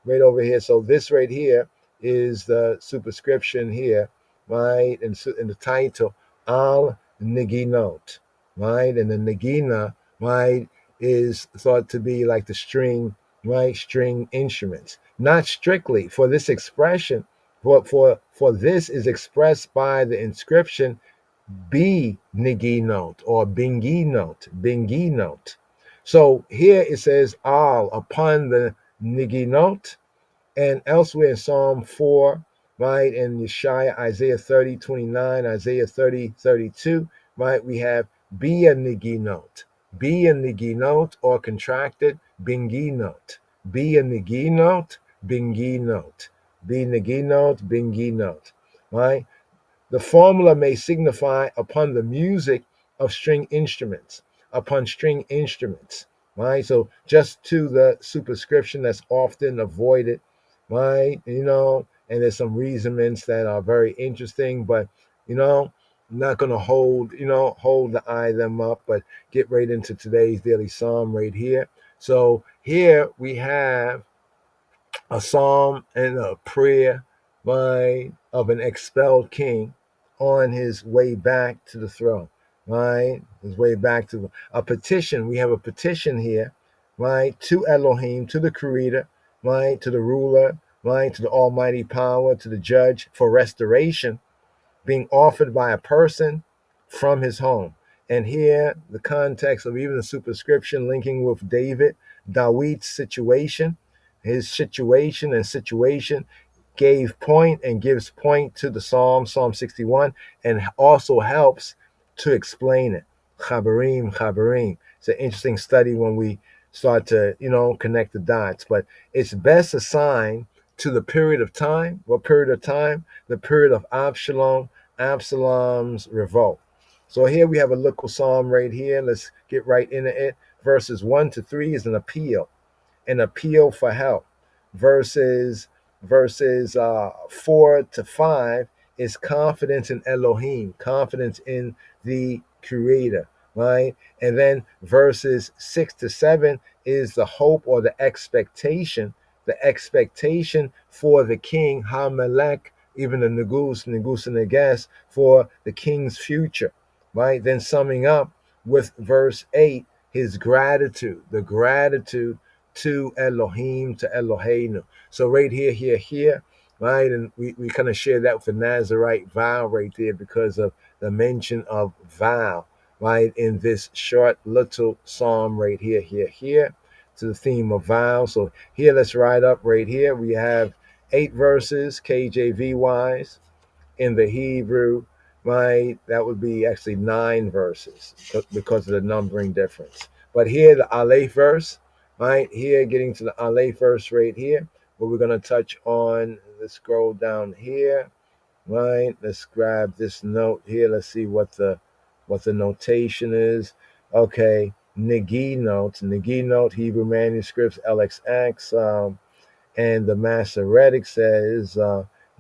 right over here. So this right here is the superscription here, right? And in the title, Al Neginot, right? And the Negina, right, is thought to be like the string, right? String instruments. Not strictly for this expression, for this is expressed by the inscription B Neginot or Binginot. So here it says Al upon the Neginot, and elsewhere in Psalm 4, right, in Yeshaya, Isaiah 30:29, Isaiah 30:32, right, we have be a Neginot, or contracted Binginot, be a Neginot, Binginot, be Neginot, Binginot, right? The formula may signify upon the music of string instruments, right? So just to the superscription that's often avoided, right? And there's some reasonments that are very interesting, but I'm not going to hold the eye them up, but get right into today's daily psalm right here. So here we have a psalm and a prayer, right, of an expelled king on his way back to the throne, right? His way back to a petition. We have a petition here, right, to Elohim, to the Creator, right, to the ruler, right, to the Almighty Power, to the Judge for restoration, being offered by a person from his home. And here, the context of even the superscription linking with David's situation, his situation gave point and gives point to the Psalm 61, and also helps to explain it. Chabarim. It's an interesting study when we start to, connect the dots, but it's best assigned to the period of time. What period of time? The period of Absalom's revolt. So here we have a local psalm right here. Let's get right into it. Verses 1 to 3 is an appeal for help. Verses 4 to 5 is confidence in Elohim, confidence in the Creator, right? And then verses 6 to 7 is the hope or the expectation for the king, Hamelech, even the Negus and Neges, for the king's future, right? Then summing up with verse 8, his gratitude, the gratitude to Elohim, to Eloheinu. So right here, right? And we kind of share that with the Nazarite vow right there because of the mention of vow, right? In this short little psalm right here, to the theme of vow. So here, let's ride up right here. We have 8 verses, KJV wise. In the Hebrew, right, that would be actually 9 verses because of the numbering difference. But here, the Aleph verse, right, here, getting to the Aleph verse right here, what we're going to touch on, let's scroll down here, right, let's grab this note here, let's see what the notation is. Okay, Negi note, Hebrew manuscripts, LXX, and the Masoretic says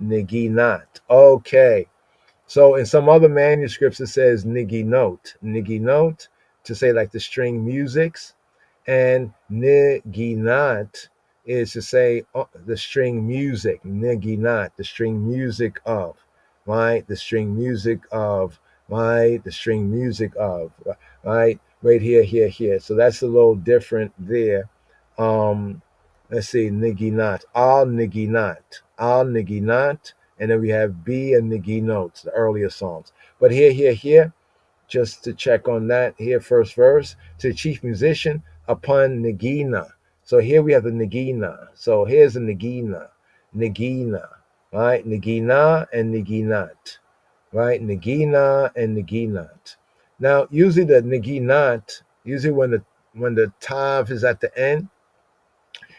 Niginat. Okay, so in some other manuscripts it says Niginot, to say like the string musics, and Niginat is to say the string music. Niginat, the string music of, right? The string music of, right? The string music of, right? Right here. So that's a little different there. Let's see, Niginat, al Niginat, and then we have B and Niginot, the earlier Psalms. But here, just to check on that, here, first verse, to the chief musician upon Nagina. So here we have the Nagina. So here's the Nagina, right? Nagina and Naginat, right? Nagina and Naginat. Now, usually the Naginat, usually when the tav is at the end,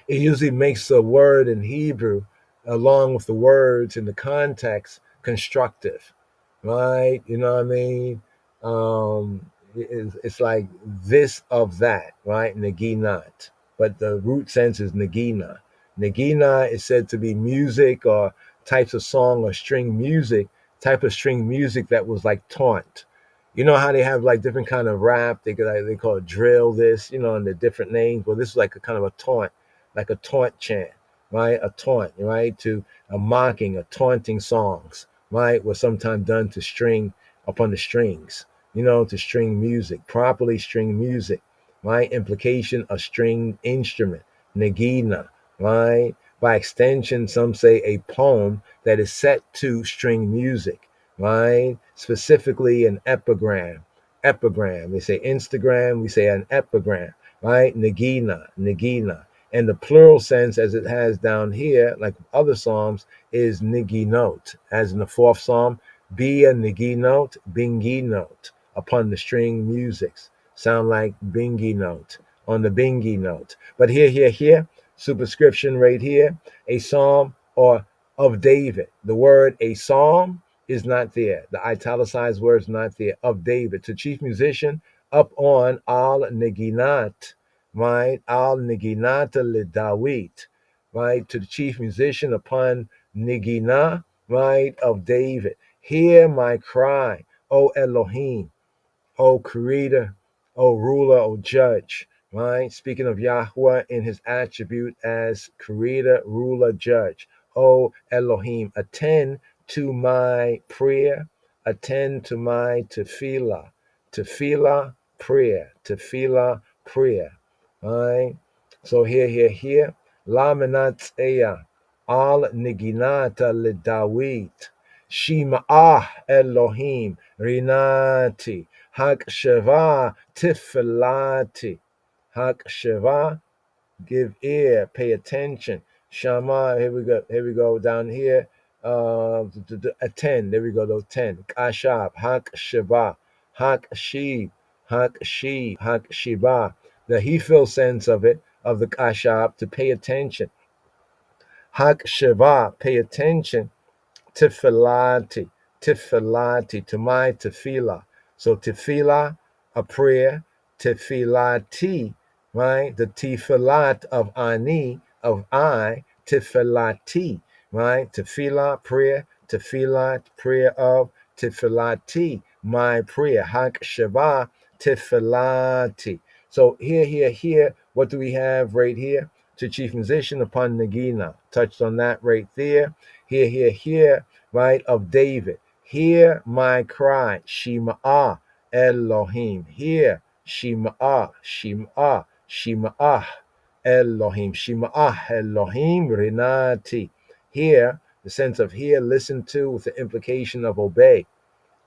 it usually makes the word in Hebrew, along with the words in the context, constructive, right? You know what I mean? It's like this of that, right? Naginat. But the root sense is Nagina. Nagina is said to be music or types of song or string music, type of string music that was like taunt. You know how they have like different kind of rap, they call it drill this, and the different names. Well, this is like a kind of a taunt, like a taunt chant, right? A taunt, right? To a mocking, a taunting songs, right? Was sometimes done to string upon the strings, to string music, properly string music, right? Implication, a string instrument, nagina, right? By extension, some say a poem that is set to string music, right? Specifically an epigram. Epigram. They say Instagram, we say an epigram, right? Nagina. And the plural sense, as it has down here, like other psalms, is niginot. As in the 4th psalm, be a niginot, bingi note upon the string musics. Sound like bingi note on the bingi note. But here, superscription right here, a psalm or of David. The word a psalm is not there. The italicized word is not there. Of David. To chief musician, up on al niginat, right? Al Niginata le Dawit, right? To the chief musician upon Nigina, right? Of David. Hear my cry, O Elohim, O Creator, O Ruler, O Judge, right? Speaking of Yahweh in his attribute as Creator, Ruler, Judge. O Elohim, attend to my prayer, attend to my tefillah, tefillah, prayer. All right. So here. Lament al niginata le Dawit. Shima'ah Elohim rinati. Hak sheva tifilati. Hak sheva, give ear, pay attention. Shama, here we go down here. Attend, there we go, those 10. Kashab, hak sheba, hak sheep, hak shiba. The Hefil sense of it, of the kashab, to pay attention. Hak sheba, pay attention. Tefillati, to my tefillah. So tefillah, a prayer. Tefillati, right? The tefillat of ani, of I. Tefillati, right? Tefillah, prayer. Tefillat, prayer of. Tefillati, my prayer. Hak Shabbat, tefillati. So here, what do we have right here? To chief musician upon Nagina. Touched on that right there. Here, right, of David. Hear my cry, Shema'ah, Elohim. Here, Shim'ah, Shim'ah, Shim'ah, Elohim, Shim'ah, Elohim, Rinati. Here, the sense of hear, listen to, with the implication of obey,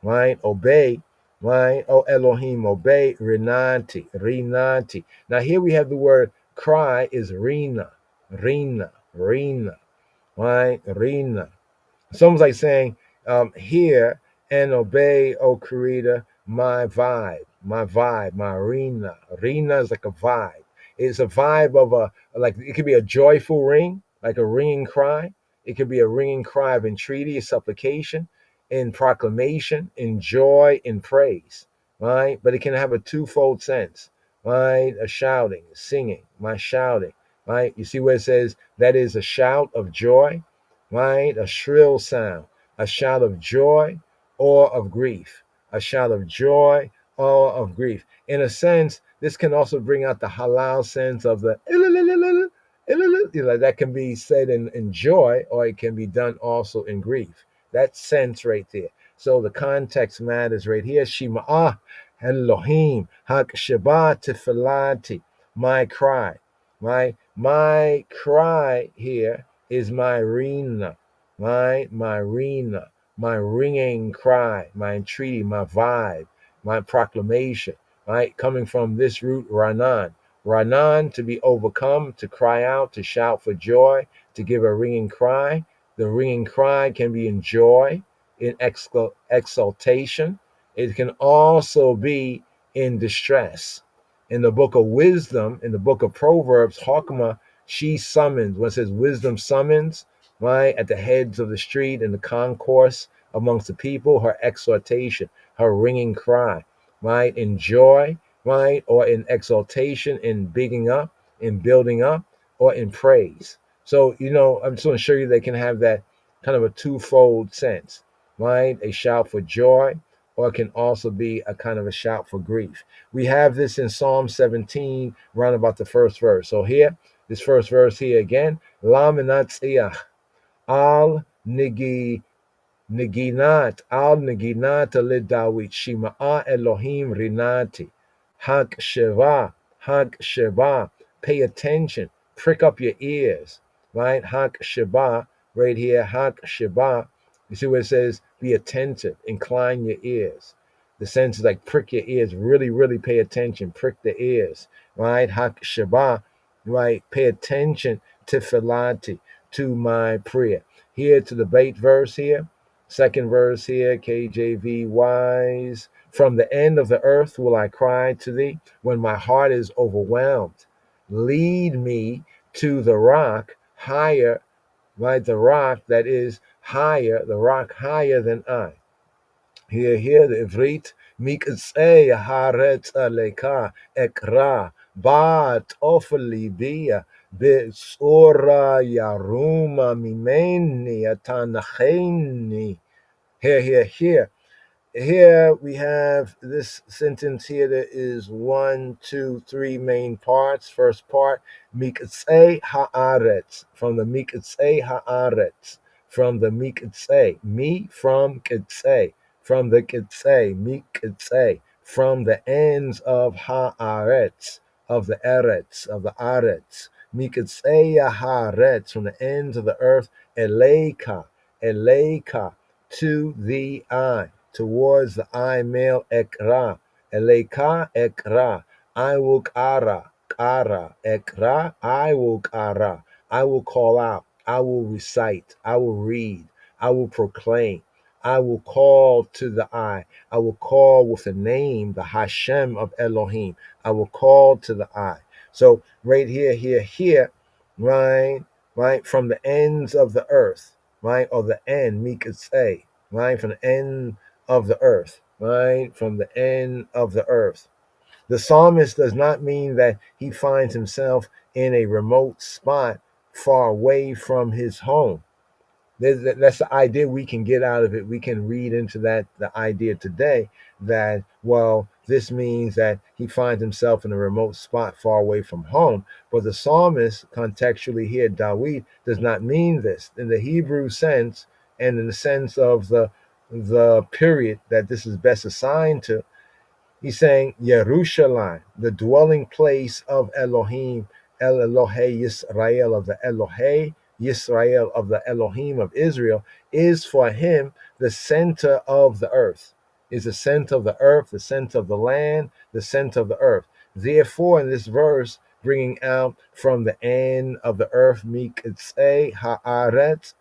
right? Obey, right? Oh, Elohim, obey, Rinati, Rinati. Now, here we have the word cry is Rina, Rina, Rina, right? Rina. It's almost like saying, hear and obey, O Creator, my vibe, my arena. Arena is like a vibe. It's a vibe of like it could be a joyful ring, like a ringing cry. It could be a ringing cry of entreaty, supplication, in proclamation, in joy, in praise, right? But it can have a twofold sense, right? A shouting, singing, my shouting, right? You see where it says that is a shout of joy, right? A shrill sound, a shout of joy or of grief, a shout of joy or of grief. In a sense, this can also bring out the halal sense of the that can be said in joy, or it can be done also in grief. That sense right there. So the context matters right here. Shima'ah Elohim Hak Shabbat Tefillati. My cry. My cry here is my rina, my rina, my ringing cry, my entreaty, my vibe, my proclamation, right? Coming from this root, Ranan. Ranan, to be overcome, to cry out, to shout for joy, to give a ringing cry. The ringing cry can be in joy, in exultation. It can also be in distress. In the book of wisdom, in the book of Proverbs, Hakma, she summons, when it says wisdom summons, right, at the heads of the street, in the concourse amongst the people, her exhortation, her ringing cry, right, in joy, right, or in exaltation, in bigging up, in building up, or in praise. So, I'm just going to show you they can have that kind of a twofold sense, right? A shout for joy, or it can also be a kind of a shout for grief. We have this in Psalm 17, round about the first verse. So here, this first verse here again, Lament al nigi Niginat al Niginat le Dawit Shima'a Elohim Rinati Hak Sheva. Pay attention, prick up your ears, right? Hak Sheba, right here, Hak Sheba. You see where it says be attentive, incline your ears. The sense is like prick your ears, really, really pay attention, prick the ears, right? Hak Sheba, right? Pay attention to Filati, to my prayer. Here to the bait verse here. Second verse here, KJV wise. From the end of the earth will I cry to thee when my heart is overwhelmed. Lead me to the rock higher, right? The rock that is higher, the rock higher than I. Here, the Ivrit. Miktsei haaretz aleka ekra bat ofalibia be'sora yaruma mimeni atanacheni. Here. Here we have this sentence here that is 1, 2, 3 main parts. First part, Miktsei haaretz, from the Miktsei haaretz, from the Miktsei, me from Kitsei, from the Kitsei, Miktsei, from the ends of haaretz, of the eretz, of the aretz, Miktsei haaretz, from the ends of the earth, Eleika, to the eye, towards the eye male, ekra, eleka ekra, I will kara, ekra, I will kara, I will call out, I will recite, I will read, I will proclaim, I will call to the eye, I will call with the name, the Hashem of Elohim, I will call to the eye. So right here, right, from the ends of the earth, right, or the end, me could say, right, from the end of the earth, right, from the end of the earth. The psalmist does not mean that he finds himself in a remote spot far away from his home. That's the idea we can get out of it. We can read into that, the idea today that, well, this means that he finds himself in a remote spot far away from home. But the psalmist, contextually here, Dawid, does not mean this. In the Hebrew sense, and in the sense of the period that this is best assigned to, He's saying Yerushalayim, the dwelling place of Elohim, El Elohe Yisrael, of the Elohe Yisrael, of the Elohim of Israel, is for him the center of the earth, is the center of the earth, the center of the land, the center of the earth. Therefore, in this verse, bringing out from the end of the earth, Mikitzei Haaretz,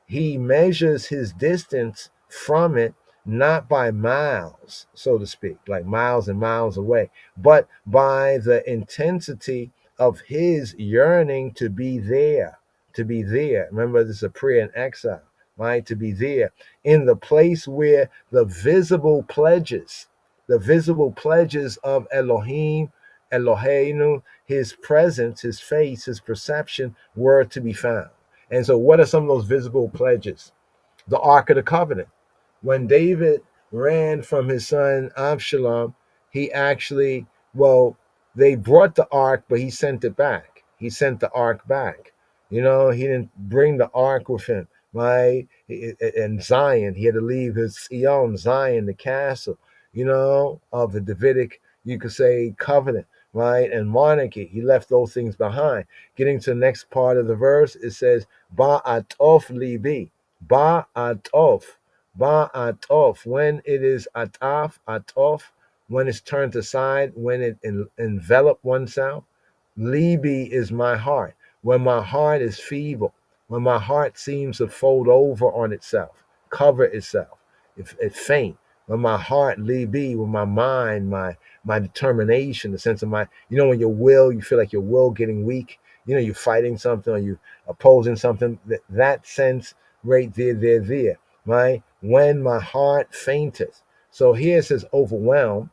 he measures his distance from it not by miles, so to speak, like miles and miles away, but by the intensity of his yearning to be there, to be there. Remember, this is a prayer in exile, right? To be there in the place where the visible pledges of Elohim, Eloheinu, his presence, his face, his perception were to be found. And so, what are some of those visible pledges? The Ark of the Covenant. When David ran from his son Absalom, he actually, well, they brought the ark, but he sent it back. He sent the ark back. You know, he didn't bring the ark with him, right? And Zion, he had to leave his Zion, the castle, you know, of the Davidic, you could say, covenant, right? And monarchy. He left those things behind. Getting to the next part of the verse, it says, Ba'atof libi. Ba'atof. Ba'atof. When it is ataf, atof, when it's turned aside, when it envelop oneself. Libi is my heart. When my heart is feeble, when my heart seems to fold over on itself, cover itself, it faint. When my heart, libi, with my mind, my determination, the sense of my, you know, when your will, you feel like your will getting weak, you know, you're fighting something or you opposing something, that sense right there, right? When my heart fainteth. So here it says overwhelmed,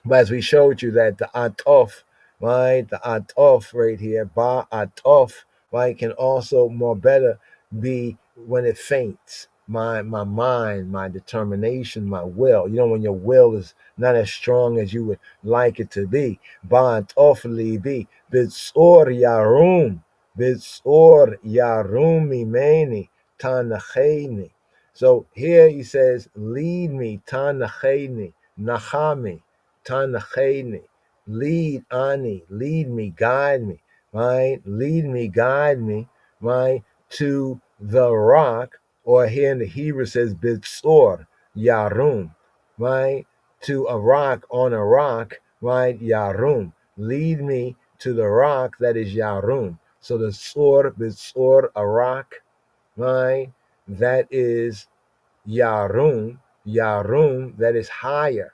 but as we showed you that the atof, right, the atof right here, ba atof, right, can also more better be when it faints. My mind, my determination, my will. You know, when your will is not as strong as you would like it to be. Ba atof libi, bitsor yarum, bitsor yarum mimeni, tanacheni. So here he says, lead me, tanacheni, nachami. Tanacheni, lead ani, lead me, guide me, right? Lead me, guide me, right? To the rock, or here in the Hebrew says Bitsor, Yarum, right? To a rock, on a rock, right? Yarum. Lead me to the rock that is Yarum. So the Sor, Bitsor, a rock, right? That is Yarum, Yarum, that is higher,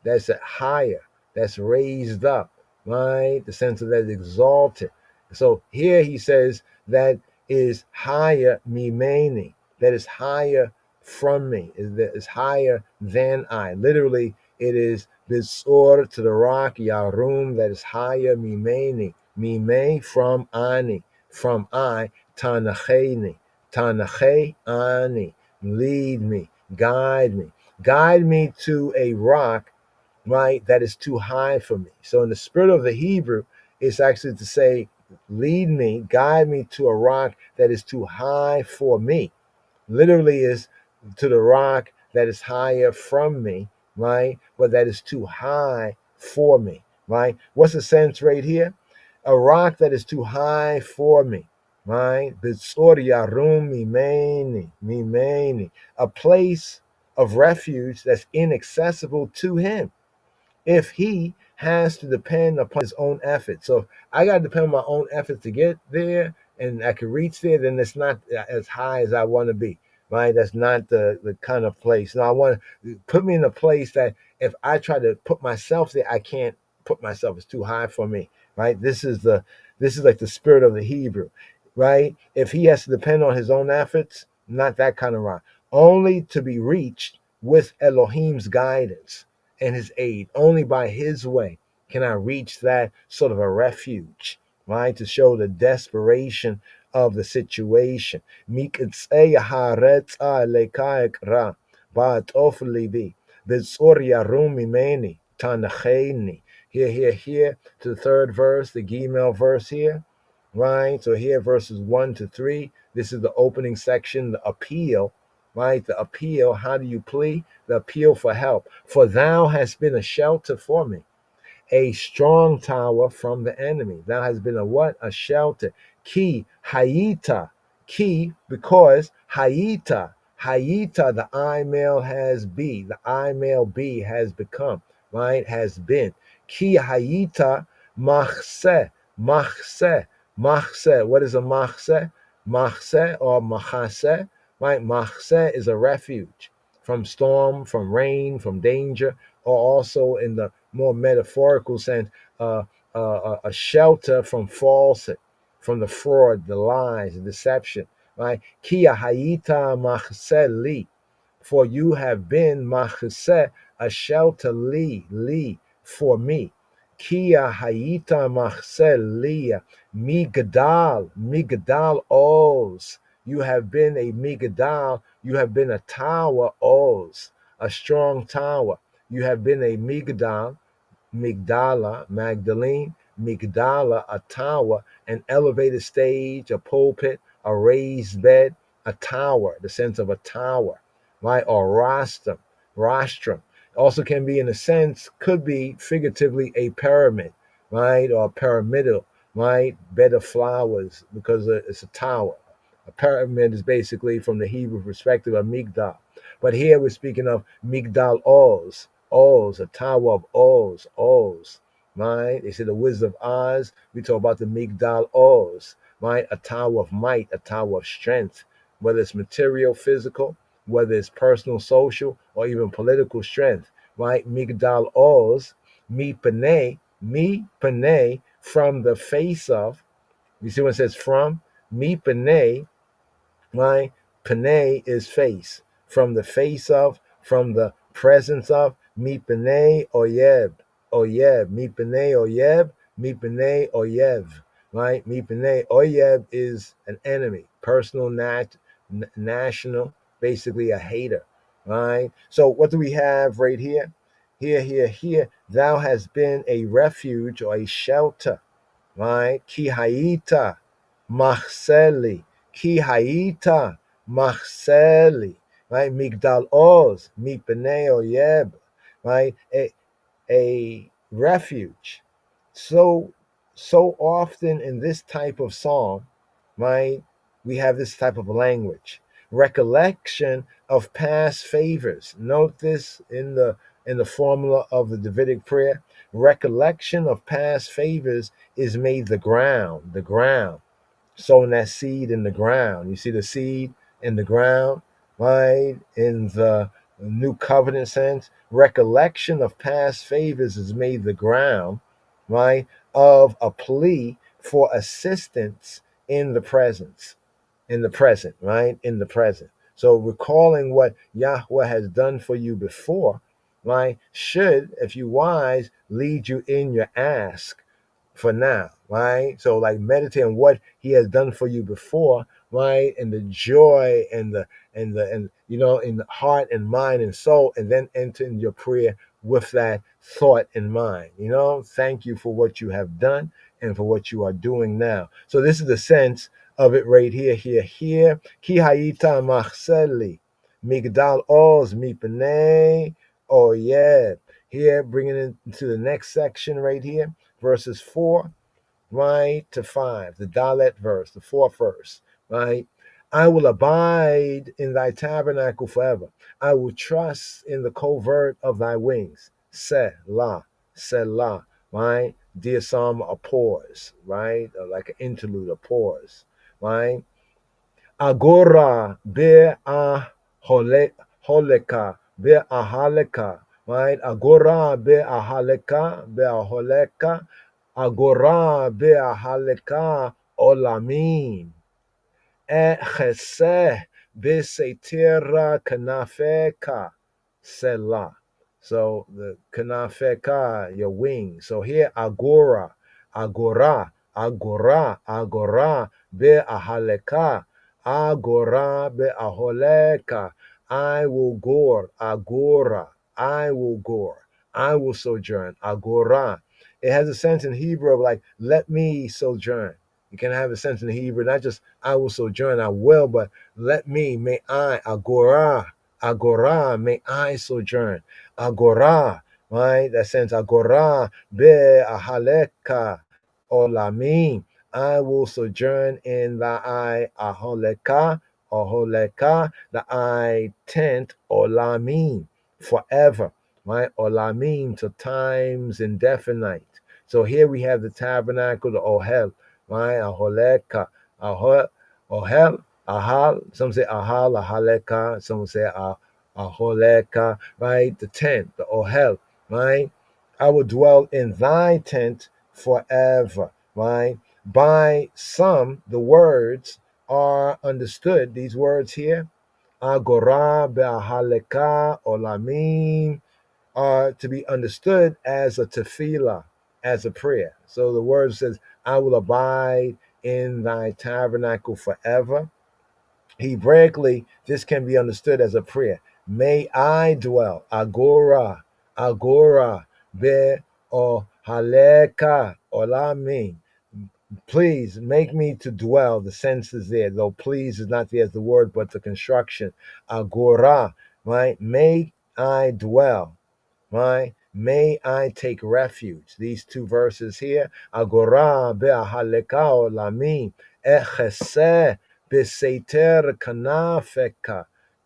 that's higher, that's raised up, right? The sense of that is exalted. So here he says that is higher mimeni, that is higher from me, that is higher than I. Literally, it is bisor to the rock, yarum, that is higher mimeni, mime from ani, from I, tanacheni, tanache ani, lead me, guide me to a rock, right, that is too high for me. So in the spirit of the Hebrew, it's actually to say, lead me, guide me to a rock that is too high for me. Literally is to the rock that is higher from me, right? But that is too high for me, right? What's the sense right here? A rock that is too high for me, right? A place of refuge that's inaccessible to him if he has to depend upon his own effort. So I got to depend on my own efforts to get there and I can reach there, then it's not as high as I want to be, right? That's not the kind of place. Now I want to put me in a place that if I try to put myself there, I can't put myself. It's too high for me, right? This is like the spirit of the Hebrew, right? If he has to depend on his own efforts, not that kind of rock. Only to be reached with Elohim's guidance and his aid. Only by his way can I reach that sort of a refuge, right? To show the desperation of the situation. Mikitsei haretza lekaik ra, ba'atof libi, b'tzor yarum mimeni, tanacheni. Here, to the third verse, the Gimel verse here, right? So here, verses 1 to 3, this is the opening section, the appeal, right? The appeal. How do you plead? The appeal for help. For thou hast been a shelter for me, a strong tower from the enemy. Thou has been a what? A shelter. Ki hayita. Ki, because hayita. Hayita, the I male has be. The I male be has become, right? Has been. Ki hayita machse. Machse. Machse. What is a machse? Machse or machase, right? Machse is a refuge from storm, from rain, from danger, or also in the more metaphorical sense, a shelter from falsehood, from the fraud, the lies, the deception. Right? Kia hayita machseli, for you have been machse, a shelter li for me. Kia hayita machseli, migdal oz. You have been a migdal. You have been a tower oz, a strong tower. You have been a migdal, Migdala, Magdalene, Migdala, a tower, an elevated stage, a pulpit, a raised bed, a tower, the sense of a tower, right? Or rostrum. Also can be in a sense, could be figuratively a pyramid, right? Or pyramidal, right? Bed of flowers, because it's a tower. A pyramid is basically, from the Hebrew perspective, a migdal. But here we're speaking of Migdal Oz, a tower of Oz, right? They say the Wizard of Oz. We talk about the Migdal Oz, right? A tower of might, a tower of strength, whether it's material, physical, whether it's personal, social, or even political strength, right? Migdal Oz, mi panay, from the face of. You see when it says from? Mi panay, right? Panay is face. From the face of, from the presence of, mi panay oyeb. Oyeb. Mi panay oyeb. Mi panay oyev. Right? Mi panay oyeb is an enemy. Personal, national, basically a hater. Right? So what do we have right here? Here. Thou hast been a refuge or a shelter, right? Ki haita machseli, ki haita machseli, right? Migdal oz, mipnei oyeb, right? A refuge. So so often in this type of psalm, right, we have this type of language. Recollection of past favors. Note this in the formula of the Davidic prayer. Recollection of past favors is made the ground, sowing that seed in the ground. You see the seed in the ground, right? In the new covenant sense, recollection of past favors is made the ground, right, of a plea for assistance in the presence, in the present, right? In the present. So recalling what Yahweh has done for you before, right, should, if you wise, lead you in your ask for now, right? So like meditate on what he has done for you before, right? And the joy and in the heart and mind and soul, and then enter in your prayer with that thought in mind. Thank you for what you have done and for what you are doing now. So this is the sense of it right here. Ki hayita machseli, migdal oz mipnei oyed. Here, bringing it into the next section right here, verses 4, right, to 5, the Dalet verse, the fourth verse, right? I will abide in thy tabernacle forever. I will trust in the covert of thy wings. Selah, Selah, right? Dear Psalm, a pause, right? Like an interlude, a pause, right? Agora be a holeka, be a haleka, right? Agora be a haleka, be a holeka, agora be a haleka olamim. Chesed besetira kanafeka selah. So the kanafeka, your wings. So here agora be ahaleka, agora be aholeka. I will gore, agora. I will gore. I will sojourn, agora. It has a sense in Hebrew of like, let me sojourn. You can have a sense in the Hebrew, not just I will sojourn, I will, but let me, may I, agora, may I sojourn, agora, right? That sense, agora, be ahaleka, olamim. I will sojourn in the I, aholeka, the I tent, olamim, forever, right? Olamim, to times indefinite. So here we have the tabernacle, the ohel, right? Aholeka, ohel, ahal. Some say ahal, ahaleka. Some say aholeka, right? The tent, the ohel, right? I will dwell in thy tent forever, right? By some, the words are understood. These words here, agora be'ahaleka olamim, are to be understood as a tefillah, as a prayer. So the word says, I will abide in thy tabernacle forever. Hebraically, this can be understood as a prayer. May I dwell, agora, be o haleka olamim. Please make me to dwell. The sense is there, though please is not there as the word, but the construction. Agora, right? May I dwell, right? May I take refuge. These two verses here. Agora be'ahaleka olamim echese beseter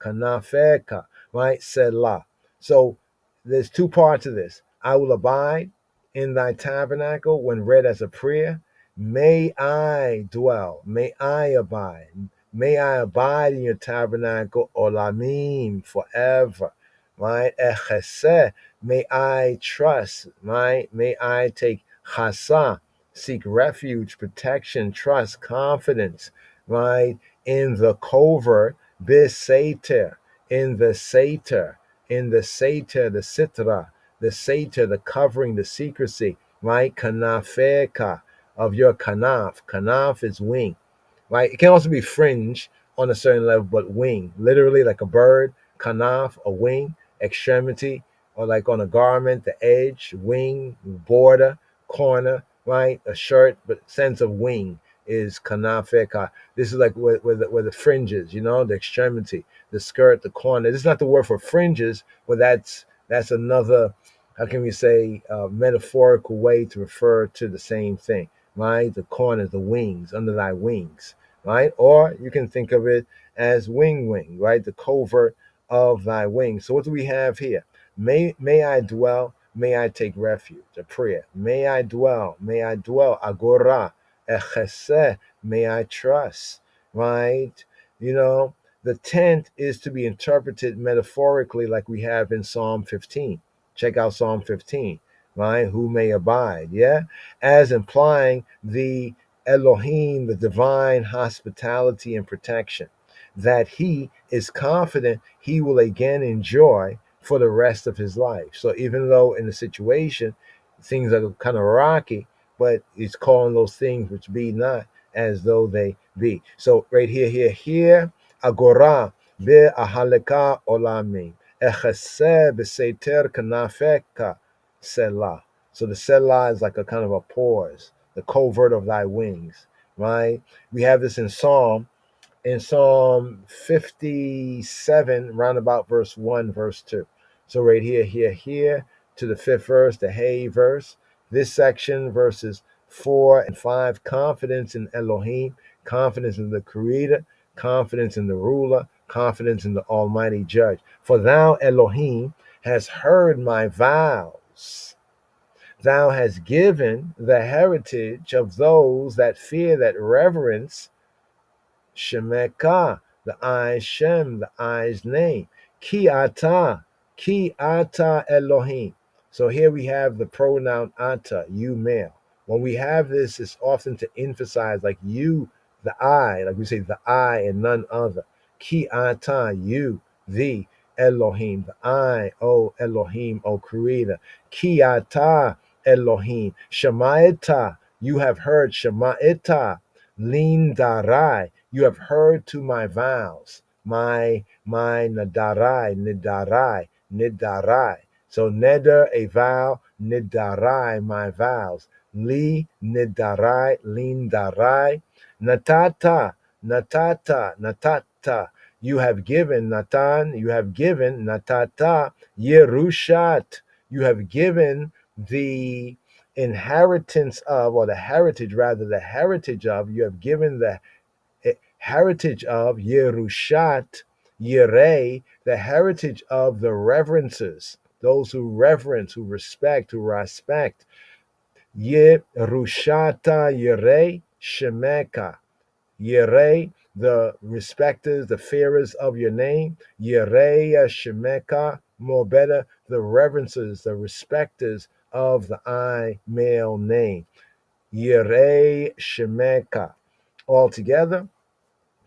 kanafeka, right? Selah. So there's two parts of this. I will abide in thy tabernacle when read as a prayer. May I dwell. May I abide. May I abide in your tabernacle, olamim, forever. Right? Echese, may I trust, right? May I take chasa, seek refuge, protection, trust, confidence, right? In the covert, bisater, in the sater, the sitra, the sater, the covering, the secrecy, right? Kanafeka, of your kanaf. Kanaf is wing, right? It can also be fringe on a certain level, but wing, literally like a bird, kanaf, a wing, extremity, or like on a garment, the edge, wing, border, corner, right? A shirt, but sense of wing is kanafeka. This is like where the fringes, the extremity, the skirt, the corner. This is not the word for fringes, but that's another, how can we say, metaphorical way to refer to the same thing, right? The corner, the wings, under thy wings, right? Or you can think of it as wing, right? The covert of thy wings. So what do we have here? May I dwell, may I take refuge, a prayer. May I dwell, agora, echese, may I trust, right? The tent is to be interpreted metaphorically like we have in Psalm 15. Check out Psalm 15, right? Who may abide, yeah? As implying the Elohim, the divine hospitality and protection, that he is confident he will again enjoy for the rest of his life. So even though in the situation things are kind of rocky, but he's calling those things which be not as though they be. So right here, agora be ahaleka olamim echase beseter kanafeka selah. So the selah is like a kind of a pause, the covert of thy wings, right? We have this in Psalm 57, round about verse 1, verse 2. So right here, to the fifth verse, the Hey verse. This section, verses 4 and 5, confidence in Elohim, confidence in the Creator, confidence in the ruler, confidence in the Almighty Judge. For thou, Elohim, hast heard my vows. Thou hast given the heritage of those that fear, that reverence Shemekah, the I's Shem, the I's name. Ki ata Elohim. So here we have the pronoun ata, you male. When we have this, it's often to emphasize like you, the I, like we say the I and none other. Ki ata, you, the Elohim, the I, O Elohim, O Creator. Ki ata Elohim, Shemaita, you have heard, Shemaita, Lin darai, you have heard to my vows, my nidarai. So neder, a vow, nidarai, my vows. li nidarai, lindarai, natata, natata, natata. You have given, Natan, you have given, natata, Yerushat. You have given the inheritance of, or the heritage, rather, the heritage of, you have given the heritage of Yerushat, Yireh, the heritage of the reverences, those who reverence, who respect, who respect. Yerushata Yireh Shemeka. Yireh, the respecters, the fearers of your name. Yireh Shemeka, more better, the reverencers, the respecters of the I male name. Yireh Shemeka. Altogether,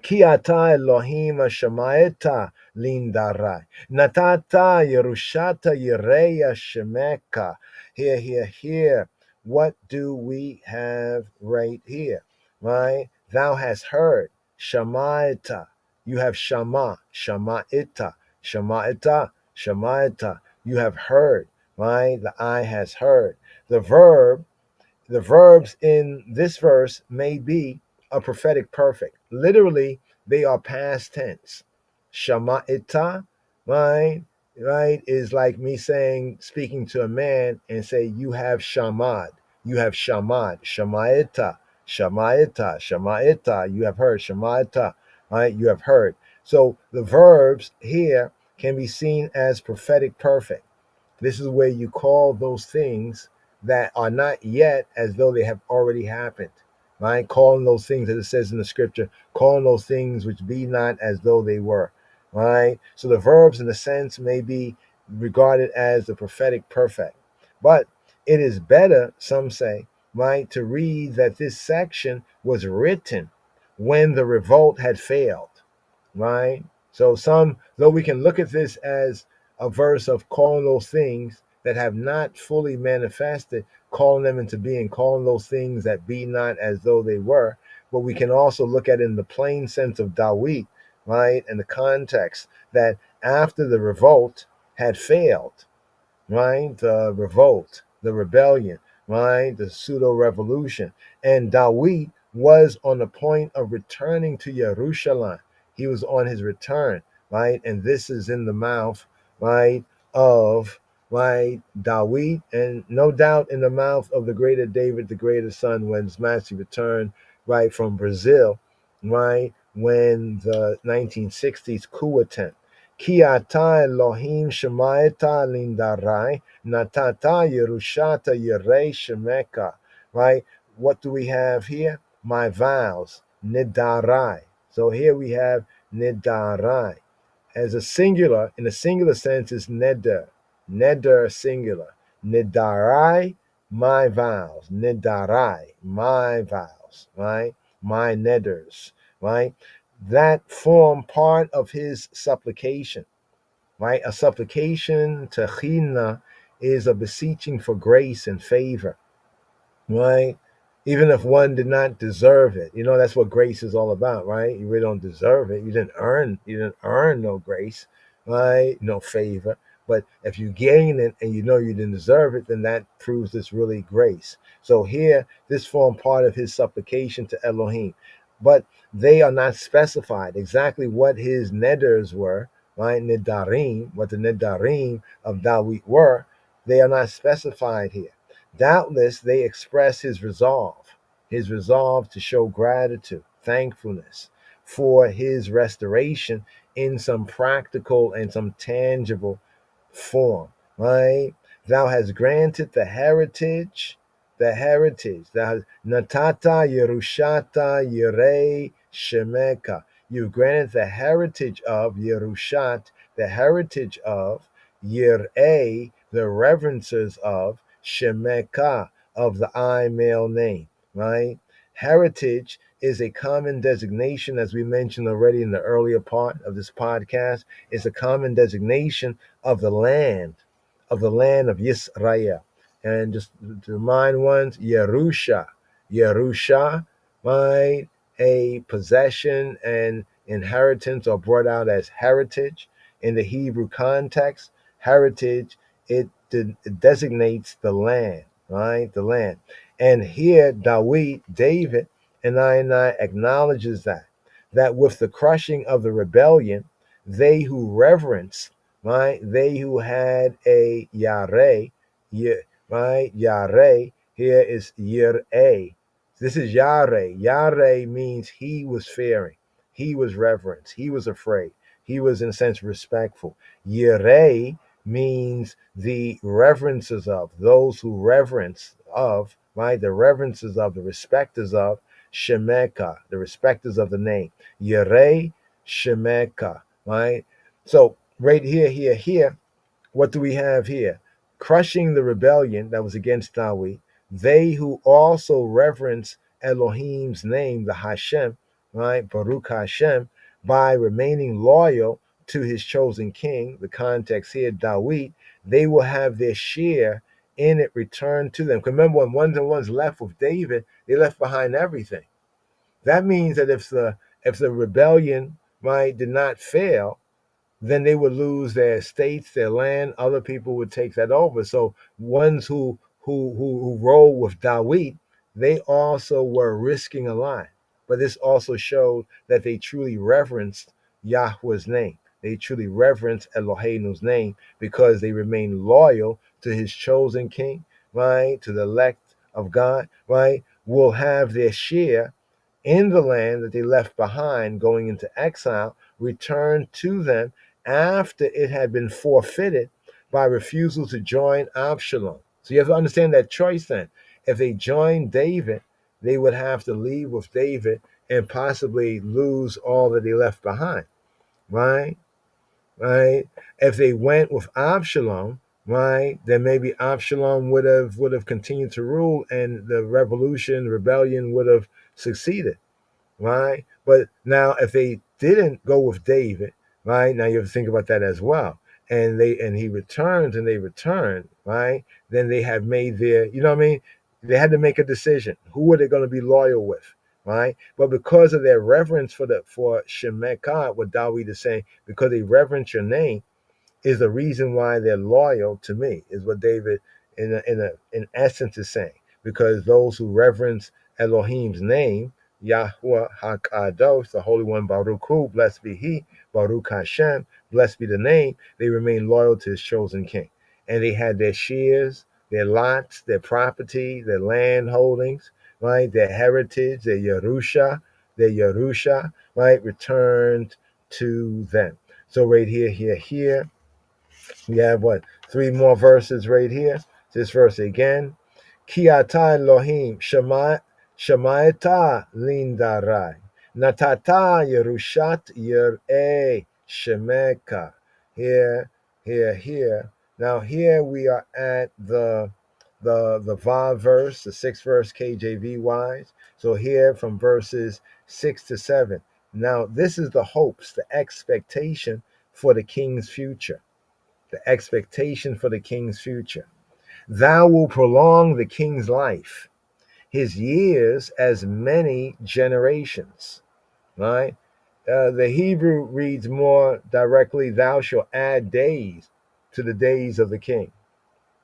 Ki ata Elohim shamaeta lindarai. Natata Yerushata Yereya Shemeka. Here, here, here. What do we have right here? Right? Thou hast heard. Shamaeta. You have shama. Shamaeta. Shamaeta. Shamaeta. You have heard. Right? The eye has heard. The verbs in this verse may be a prophetic perfect. Literally, they are past tense. Shama'ita, right, is like me saying, speaking to a man and say, you have shamad. You have shamad. Shama'ita, shama'ita, shama'ita. You have heard. Shama'ita, right? You have heard. So the verbs here can be seen as prophetic perfect. This is where you call those things that are not yet as though they have already happened. Right? Calling those things, as it says in the scripture, calling those things which be not as though they were. Right? So the verbs, in a sense, may be regarded as the prophetic perfect. But it is better, some say, right, to read that this section was written when the revolt had failed. Right? So some, though we can look at this as a verse of calling those things that have not fully manifested, calling them into being, calling those things that be not as though they were. But we can also look at it in the plain sense of Dawit, right? And the context that after the revolt had failed, right? The revolt, the rebellion, right? The pseudo revolution. And Dawit was on the point of returning to Jerusalem. He was on his return, right? And this is in the mouth, right, of, right, Dawit, and no doubt in the mouth of the greater David, the greater son, when his master returned, right, from Brazil, right, when the 1960s coup attempt. Ki ata Elohim shemaeta lindarai, natata Yerushata Yerei Shemeka. Right? What do we have here? My vows, nidarai. So here we have nidarai. As a singular, in a singular sense, is neder. Neder singular. Nidarai, my vows. Nidarai, my vows. Right? My neders. Right? That form part of his supplication, right? A supplication to China is a beseeching for grace and favor, right? Even if one did not deserve it. You know, that's what grace is all about, right? You really don't deserve it. You didn't earn no grace, right? No favor. But if you gain it and you know you didn't deserve it, then that proves it's really grace. So here, this formed part of his supplication to Elohim. But they are not specified exactly what his neders were, right? Nidarim, what the nidarim of Dawit were. They are not specified here. Doubtless they express his resolve to show gratitude, thankfulness for his restoration in some practical and some tangible form, right? Thou hast granted the heritage. Thou hast natata Yerushata Yirei Shemeka. You've granted the heritage of Yerushat, the heritage of Yirei, the reverences of Shemeka, of the I male name, right? Heritage is a common designation, as we mentioned already in the earlier part of this podcast. It's a common designation of the land, of Yisrael. And just to remind ones, Yerusha, right? A possession and inheritance are brought out as heritage. In the Hebrew context, heritage, it designates the land, right? The land. And here David, and I acknowledges that with the crushing of the rebellion, they who reverence, right, they who had a yare, right, yare, here is yireh. This is yare. Yare means he was fearing, he was reverent, he was afraid, he was in a sense respectful. Yireh means the reverences of those who reverence of, right, the reverences of, the respecters of Shemeka, the respecters of the name. Yireh Shemeka, right? So right here, what do we have here? Crushing the rebellion that was against Dawi, they who also reverence Elohim's name, the Hashem, right? Baruch Hashem, by remaining loyal to his chosen king, the context here, Dawid, they will have their share in it returned to them. 'Cause remember, when ones left with David, they left behind everything. That means that if the rebellion, right, did not fail, then they would lose their estates, their land. Other people would take that over. So ones who roll with Dawid, they also were risking a lot. But this also showed that they truly reverenced Yahweh's name. They truly reverenced Elohim's name because they remained loyal to his chosen king, right? To the elect of God, right? Will have their share in the land that they left behind going into exile, returned to them after it had been forfeited by refusal to join Absalom. So you have to understand that choice then. If they joined David, they would have to leave with David and possibly lose all that they left behind, right? Right? If they went with Absalom, right, then maybe Absalom would have continued to rule and the rebellion would have succeeded, right? But now if they didn't go with David, right? Now you have to think about that as well. And he returns and they return, right? Then they have made their, you know what I mean? They had to make a decision. Who are they going to be loyal with? Right? But because of their reverence for Shemekah, what Dawid is saying, because they reverence your name, is the reason why they're loyal to me, is what David in essence is saying. Because those who reverence Elohim's name, Yahweh HaKadosh, the Holy One, Baruch Hu, blessed be He, Baruch Hashem, blessed be the name, they remain loyal to his chosen king. And they had their shares, their lots, their property, their land holdings, right, their heritage, their Yerusha, right, returned to them. So right here, we have what? Three more verses right here. This verse again. Ki ata Elohim shamayata lindarai. Natata Yerushat Yereh Shemeka. Here. Now here we are at the Vav verse, the sixth verse KJV wise. So here from verses 6 to 7. Now this is the hopes, the expectation for the king's future. The expectation for the king's future. Thou will prolong the king's life, his years as many generations. Right? The Hebrew reads more directly, thou shalt add days to the days of the king.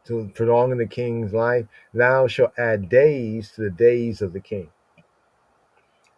To prolong the king's life, thou shalt add days to the days of the king.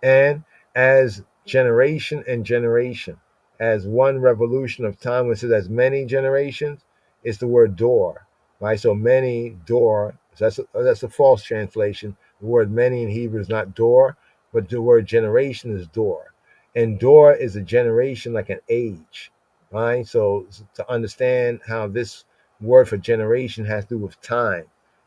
And as generation and generation, as one revolution of time, when it says as many generations, it's the word door, right? So many door. So that's a false translation. The word many in Hebrew is not door, but the word generation is door, and door is a generation, like an age, right? So to understand how this word for generation has to do with time,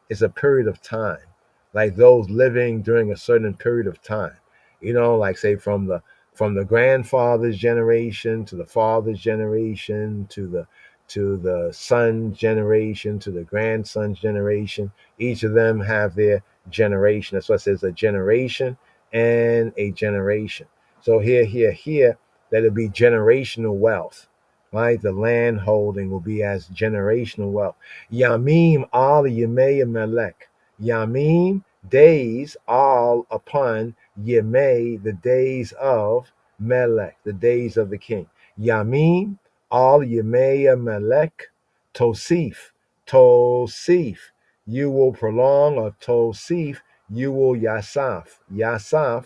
it's a period of time, like those living during a certain period of time. Like say from the grandfather's generation to the father's generation to the son's generation to the grandson's generation. Each of them have their generation. That's why it says a generation and a generation. So here, that'll be generational wealth, right? The land holding will be as generational wealth. Yamim al Yemei Melech. Yamim, days, all upon Yemei, the days of Melech, the days of the king. Yamim, all Yemei Melech, Tosif, you will prolong, or Tosif, You will Yasaf. Yasaf,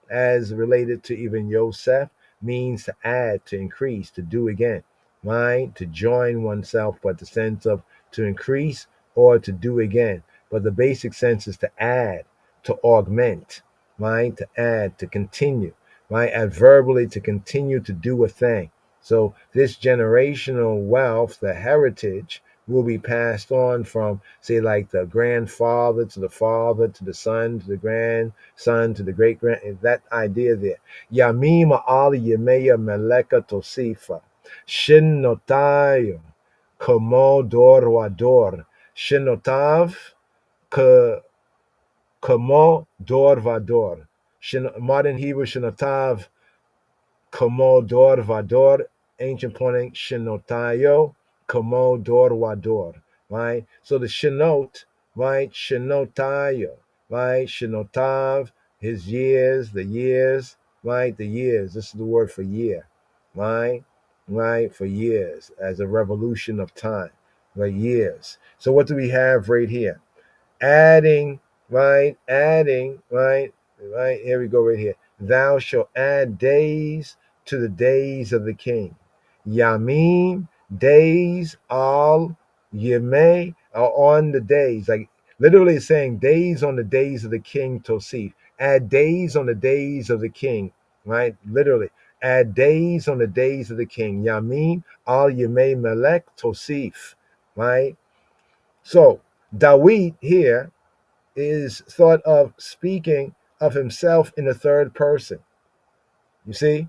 as related to even Yosef, means to add, to increase, to do again, right? To join oneself, but the sense of to increase or to do again. But the basic sense is to add, to augment, right? To add, to continue, right? Adverbally, to continue to do a thing. So this generational wealth, the heritage, will be passed on from, say, like the grandfather to the father to the son to the grandson to the great grand. That idea there. Yamima ali yemeya meleka tosifa. Shin notayo. Como dorvador. Shinotav ka como dorvador. Modern Hebrew shinotav como dorvador, ancient pointing shinotayo, como dorvador, right? So the shinot, right? Shinotayo, right? Shinotav, his years, the years, right? The years. This is the word for year, right? Right? For years, as a revolution of time, the years. So what do we have right here? Adding, right? Adding, right? Right? Here we go, right here. Thou shalt add days to the days of the king. Yamim, days, all, Yemei, are on the days. Like literally saying days on the days of the king, Tosif. Add days on the days of the king, right? Literally. Add days on the days of the king. Yamim, al Yemei Melech, Tosif, right? So, Dawid here is thought of speaking of himself in the third person. You see,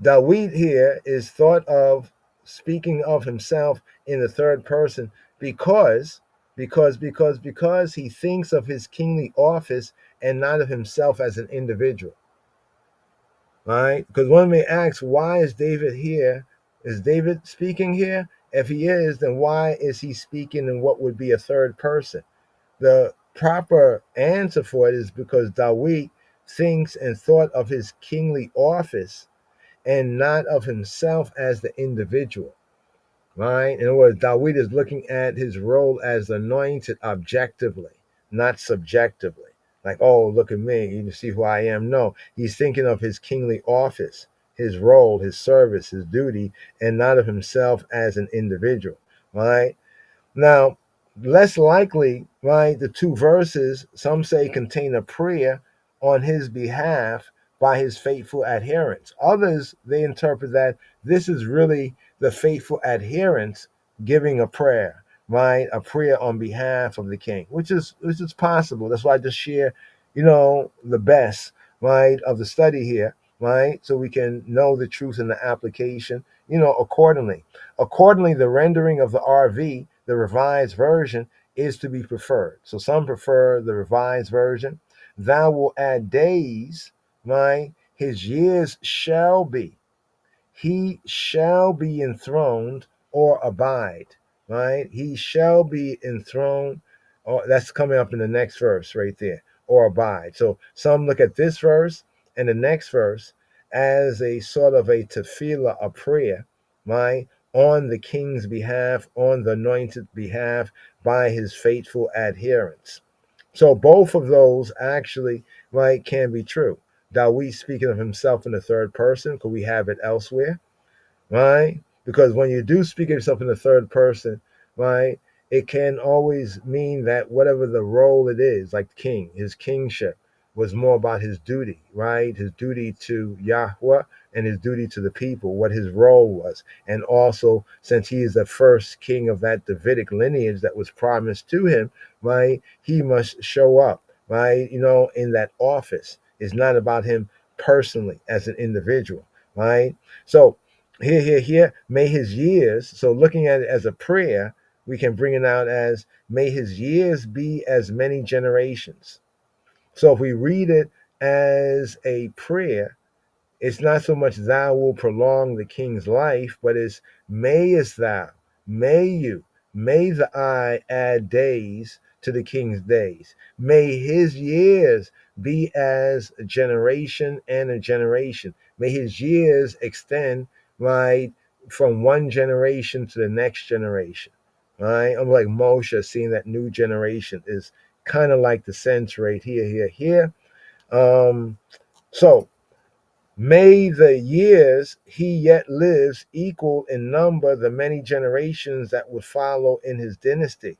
Dawid here is thought of speaking of himself in the third person because he thinks of his kingly office and not of himself as an individual. Right? Because one may ask, why is David here? Is David speaking here? If he is, then why is he speaking in what would be a third person? The proper answer for it is because Dawid thinks and thought of his kingly office and not of himself as the individual. Right? In other words, Dawid is looking at his role as anointed objectively, not subjectively. Like, oh, look at me, you can see who I am. No, he's thinking of his kingly office, his role, his service, his duty, and not of himself as an individual. Right? Now, less likely, right, the two verses, some say, contain a prayer on his behalf by his faithful adherents. Others, they interpret that this is really the faithful adherents giving a prayer, right? A prayer on behalf of the king, which is possible. That's why I just share, the best, right, of the study here, right? So we can know the truth and the application, accordingly. Accordingly, the rendering of the RV, the revised version, is to be preferred. So some prefer the revised version. Thou will add days, right? His years shall be. He shall be enthroned or abide, right? He shall be enthroned, or that's coming up in the next verse right there, or abide. So some look at this verse and the next verse as a sort of a tefillah, a prayer, right? On the king's behalf, on the anointed behalf by his faithful adherents. So both of those actually, right, can be true. Dawid speaking of himself in the third person, because we have it elsewhere, right? Because when you do speak of yourself in the third person, right, it can always mean that whatever the role it is, like king, his kingship was more about his duty, right? His duty to Yahweh and his duty to the people, what his role was. And also, since he is the first king of that Davidic lineage that was promised to him, right, he must show up, right, in that office. It's not about him personally as an individual, right? So, here, may his years, so looking at it as a prayer, we can bring it out as, may his years be as many generations. So if we read it as a prayer, it's not so much thou will prolong the king's life, but it's mayest thou, may you, may the eye add days to the king's days. May his years be as a generation and a generation. May his years extend, right, from one generation to the next generation. Right? I'm like Moshe seeing that new generation is kind of like the sense right here. So may the years he yet lives equal in number the many generations that would follow in his dynasty.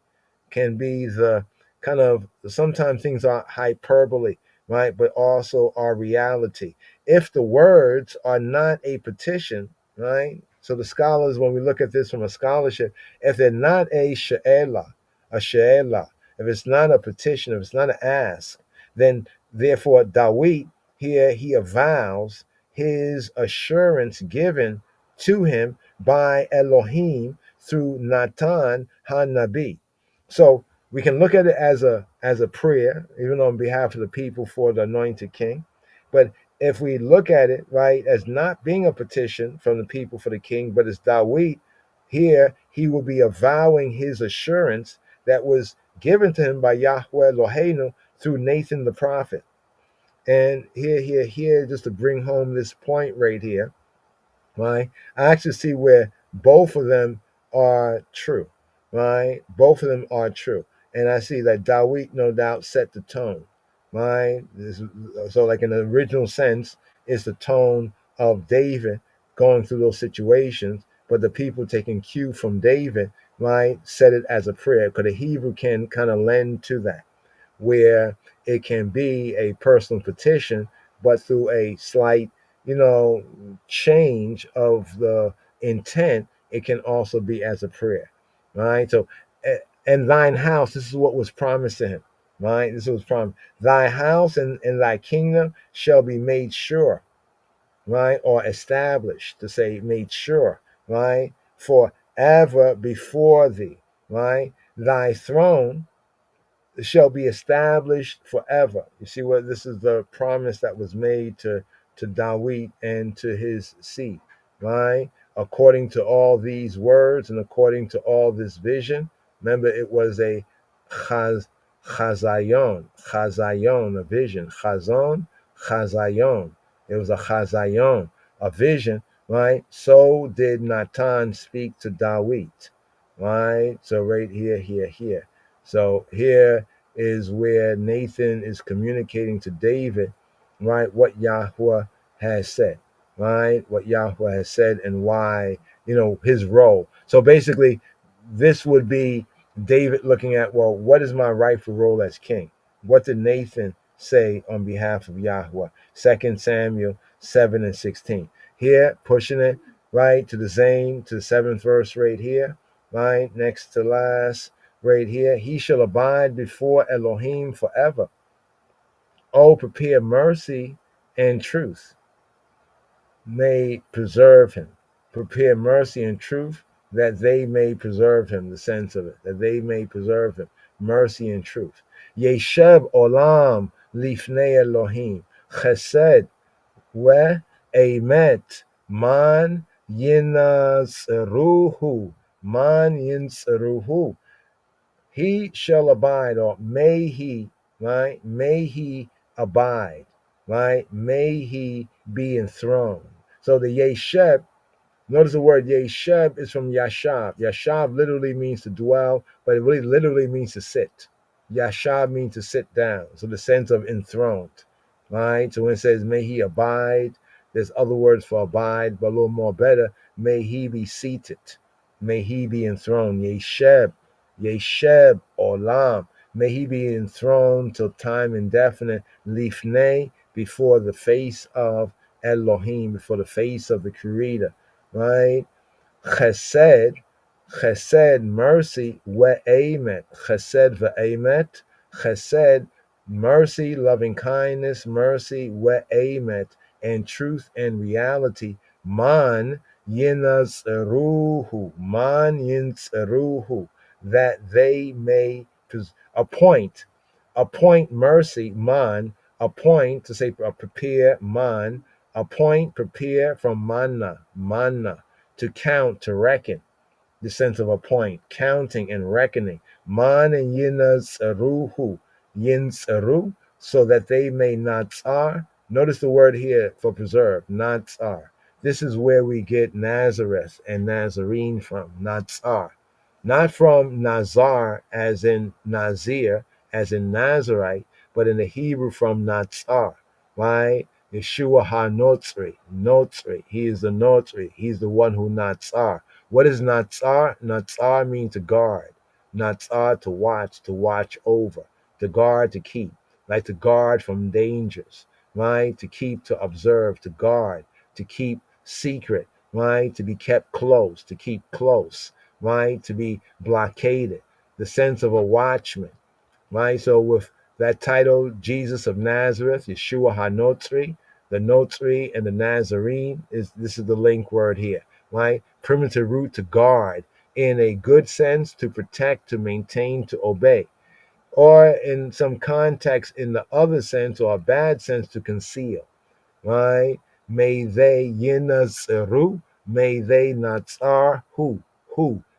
Can be the kind of, sometimes things are hyperbole, right? But also are reality. If the words are not a petition, right? So the scholars, when we look at this from a scholarship, if they're not a she'ela, if it's not a petition, if it's not an ask, then therefore Dawit here he avows his assurance given to him by Elohim through Natan HaNabi. So we can look at it as a prayer, even on behalf of the people for the anointed king. But if we look at it right as not being a petition from the people for the king, but as Dawit, here he will be avowing his assurance that was given to him by Yahweh Eloheinu through Nathan the prophet. And here, just to bring home this point right here, right? I actually see where both of them are true, right? Both of them are true. And I see that Dawit, no doubt, set the tone, right? So, like in the original sense, it's the tone of David going through those situations, but the people taking cue from David, right, said it as a prayer, because the Hebrew can kind of lend to that, where it can be a personal petition, but through a slight, change of the intent, it can also be as a prayer, right? So, and thine house, this is what was promised to him, right? This was promised. Thy house and thy kingdom shall be made sure, right? Or established, to say made sure, right? Forever before thee, right? Thy throne shall be established forever. You see what this is, the promise that was made to Dawit and to his seed, right? According to all these words and according to all this vision. Remember, it was a chazayon, a vision. Chazayon. It was a chazayon, a vision, right? So did Natan speak to Dawit, right? So right here. So here is where Nathan is communicating to David, right, what Yahweh has said, right? What Yahweh has said and why, his role. So basically, this would be David looking at, well, what is my rightful role as king? What did Nathan say on behalf of Yahweh? 2 Samuel 7 and 16. Here, pushing it right to the Zane, to the 7th verse right here, right? Next to last, right here. He shall abide before Elohim forever. Oh, prepare mercy and truth may preserve him. Prepare mercy and truth that they may preserve him, the sense of it, that they may preserve him. Mercy and truth. Yesheb olam lifnei Elohim. Chesed we emet man yinazruhu. Man yinazruhu. He shall abide, or may he, right? May he abide, right? May he be enthroned. So the Yesheb, notice the word Yesheb is from Yashab. Yashab literally means to dwell, but it really literally means to sit. Yashab means to sit down. So the sense of enthroned, right? So when it says may he abide, there's other words for abide, but a little more better. May he be seated. May he be enthroned. Yesheb Olam. May he be enthroned till time indefinite. Lifnei, before the face of Elohim, before the face of the Creator, right? Chesed, mercy, ve'emet. Chesed ve'emet. Chesed, mercy, loving kindness, mercy, ve'emet, and truth and reality. Man yinazruhu. Man yinazruhu. That they may appoint mercy, man, appoint, to say prepare, man, appoint, prepare from manna, to count, to reckon, the sense of a point, counting and reckoning. Man and yinazruhu, yinzaru, so that they may not tsar. Notice the word here for preserve, not tsar. This is where we get Nazareth and Nazarene from, not tsar. Not from Nazar as in Nazir, as in Nazarite, but in the Hebrew from Natsar, right? Yeshua HaNotzri, Notzri. He is the Notzri. He's the one who Natsar. What is Natsar? Natsar means to guard. Natsar, to watch over, to guard, to keep, like to guard from dangers, right? To keep, to observe, to guard, to keep secret, right? To be kept close, to keep close, right? To be blockaded, the sense of a watchman, right? So with that title, Jesus of Nazareth, Yeshua HaNotzri, the Notzri and the Nazarene, this is the link word here, right? Primitive root, to guard, in a good sense, to protect, to maintain, to obey, or in some context, in the other sense or a bad sense, to conceal, right? May they yinazru, may they natsar who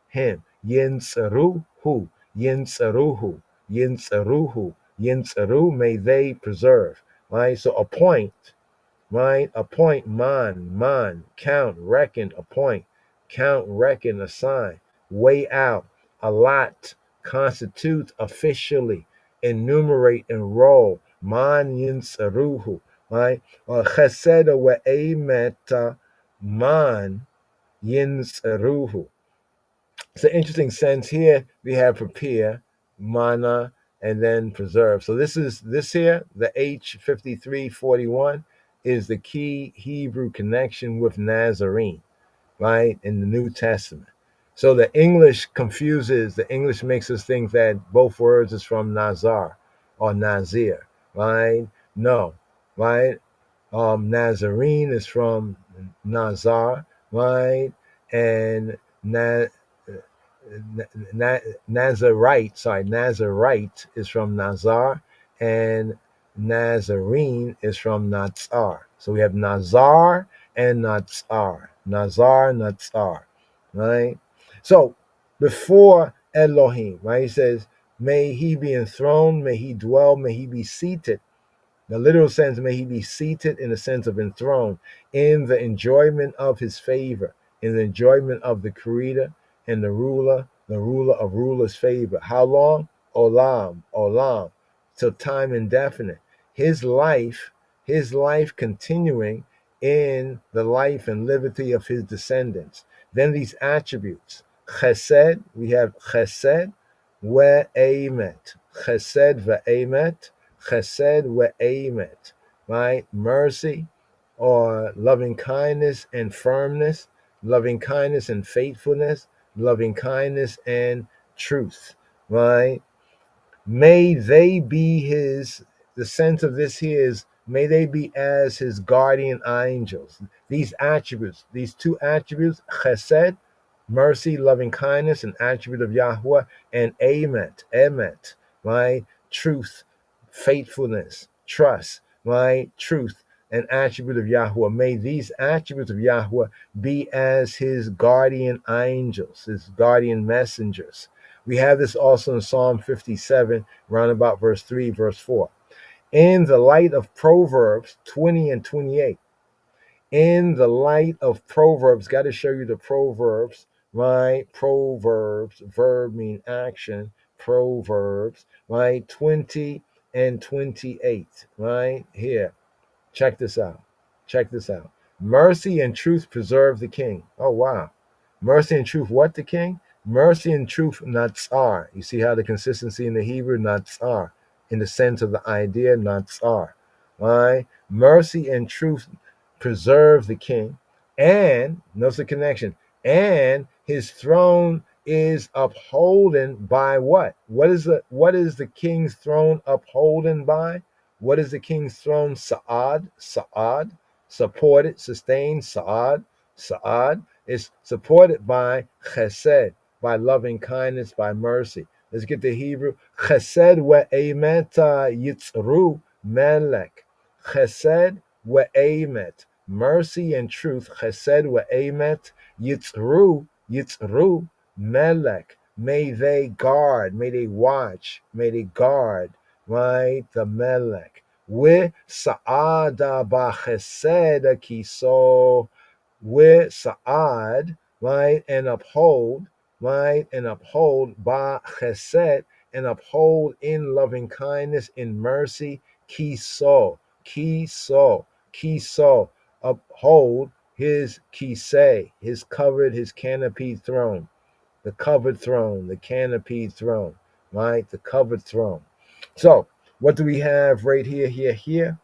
him yinsaru who yinsaruhu yinsaruhu yinsaru, may they preserve, right? So appoint, right? Appoint, man, count, reckon, appoint, count, reckon, assign, weigh out, allot, constitute, officially, enumerate, enroll, man yinsaruhu, right? Chesed wa emeta man yinsaruhu. It's an interesting sense here. We have prepare, mana, and then preserve. So this here, the H5341, is the key Hebrew connection with Nazarene, right, in the New Testament. So the English confuses, the English makes us think that both words is from Nazar or Nazir, right? No, right? Nazarene is from Nazar, right? And Nazarite is from Nazar, and Nazarene is from Natsar. So we have Nazar and Natsar. Nazar, Natsar, right? So before Elohim, right, he says, may he be enthroned, may he dwell, may he be seated. The literal sense, may he be seated in the sense of enthroned, in the enjoyment of his favor, in the enjoyment of the creator and the ruler of rulers' favor. How long? Olam, till time indefinite. His life continuing in the life and liberty of his descendants. Then these attributes. Chesed, we have chesed ve'emet. Chesed ve'emet. Chesed ve'emet, right? Mercy or loving kindness and firmness, loving kindness and faithfulness, loving kindness and truth, right? May they be the sense of this here is, may they be as his guardian angels. These attributes, these two attributes, chesed, mercy, loving kindness, an attribute of Yahweh, and emet, right? Truth, faithfulness, trust, right? Truth, an attribute of Yahweh. May these attributes of Yahweh be as his guardian angels, his guardian messengers. We have this also in Psalm 57, round about verse 3, verse 4. In the light of Proverbs 20 and 28. In the light of Proverbs, got to show you the Proverbs, right? Proverbs, verb mean action, Proverbs, right? 20 and 28, right? Here, check this out. Check this out. Mercy and truth preserve the king. Oh, wow. Mercy and truth, what the king? Mercy and truth, natsar. You see how the consistency in the Hebrew, natsar, in the sense of the idea, natsar. Right? Mercy and truth preserve the king. And, notice the connection, and his throne is upholden by what? What is the king's throne upholden by? What is the king's throne? Sa'ad, supported, sustained, Sa'ad is supported by chesed, by loving kindness, by mercy. Let's get the Hebrew. Chesed ve'emeta yitzru melech. Chesed ve'emet. Mercy and truth. Chesed ve'emet yitzru melech. May they guard, may they watch, may they guard, right? The melech. With sa'ada ba chesed kiso, with sa'ad, right? And uphold, right? And uphold ba chesed, and uphold in loving kindness, in mercy, kiso, kiso, kiso, uphold his kiseh, his covered, his canopied throne, the covered throne, the canopied throne, right? The covered throne. So, what do we have right here, here?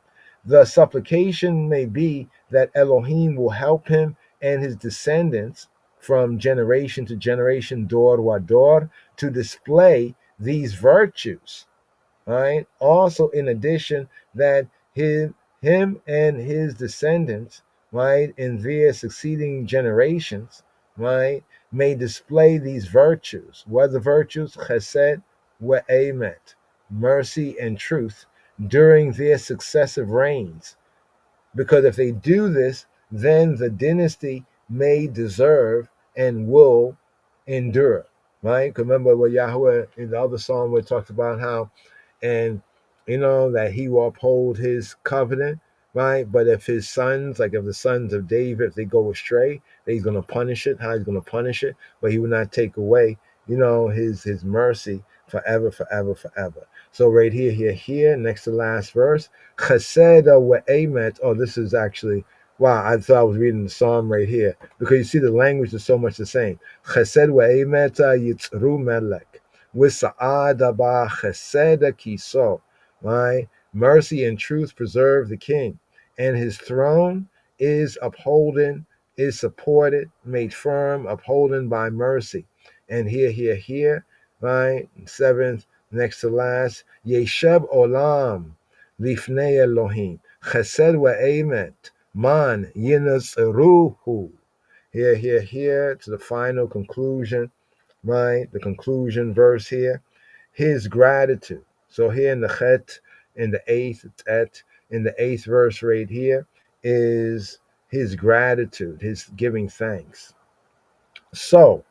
The supplication may be that Elohim will help him and his descendants from generation to generation, dor wa dor, to display these virtues, right? Also, in addition, that him and his descendants, right, in their succeeding generations, right, may display these virtues. What are the virtues? Chesed wa emet, mercy and truth, during their successive reigns. Because if they do this, then the dynasty may deserve and will endure, right? Remember what Yahweh in the other psalm where it talks about how, and that he will uphold his covenant, right? But if his sons, like if the sons of David, if they go astray, that he's going to punish it. How he's going to punish it, but he will not take away, his mercy forever, forever, forever. So right here, next to last verse, chesed wa emet. Oh, this is actually, wow, I thought I was reading the psalm right here, because you see the language is so much the same. Chesed wa emet yitzru melech, Wisa'ada ba chesed kiso, right? Mercy and truth preserve the king, and his throne is upholden, is supported, made firm, upholden by mercy. And here, right? Seventh, next to last, Yesheb olam lifnei Elohim, chesed wa emet, man yinasruhu. Here, to the final conclusion, right? The conclusion verse here, his gratitude. So here in the chet, in the eighth et, in the eighth verse right here, is his gratitude, his giving thanks. So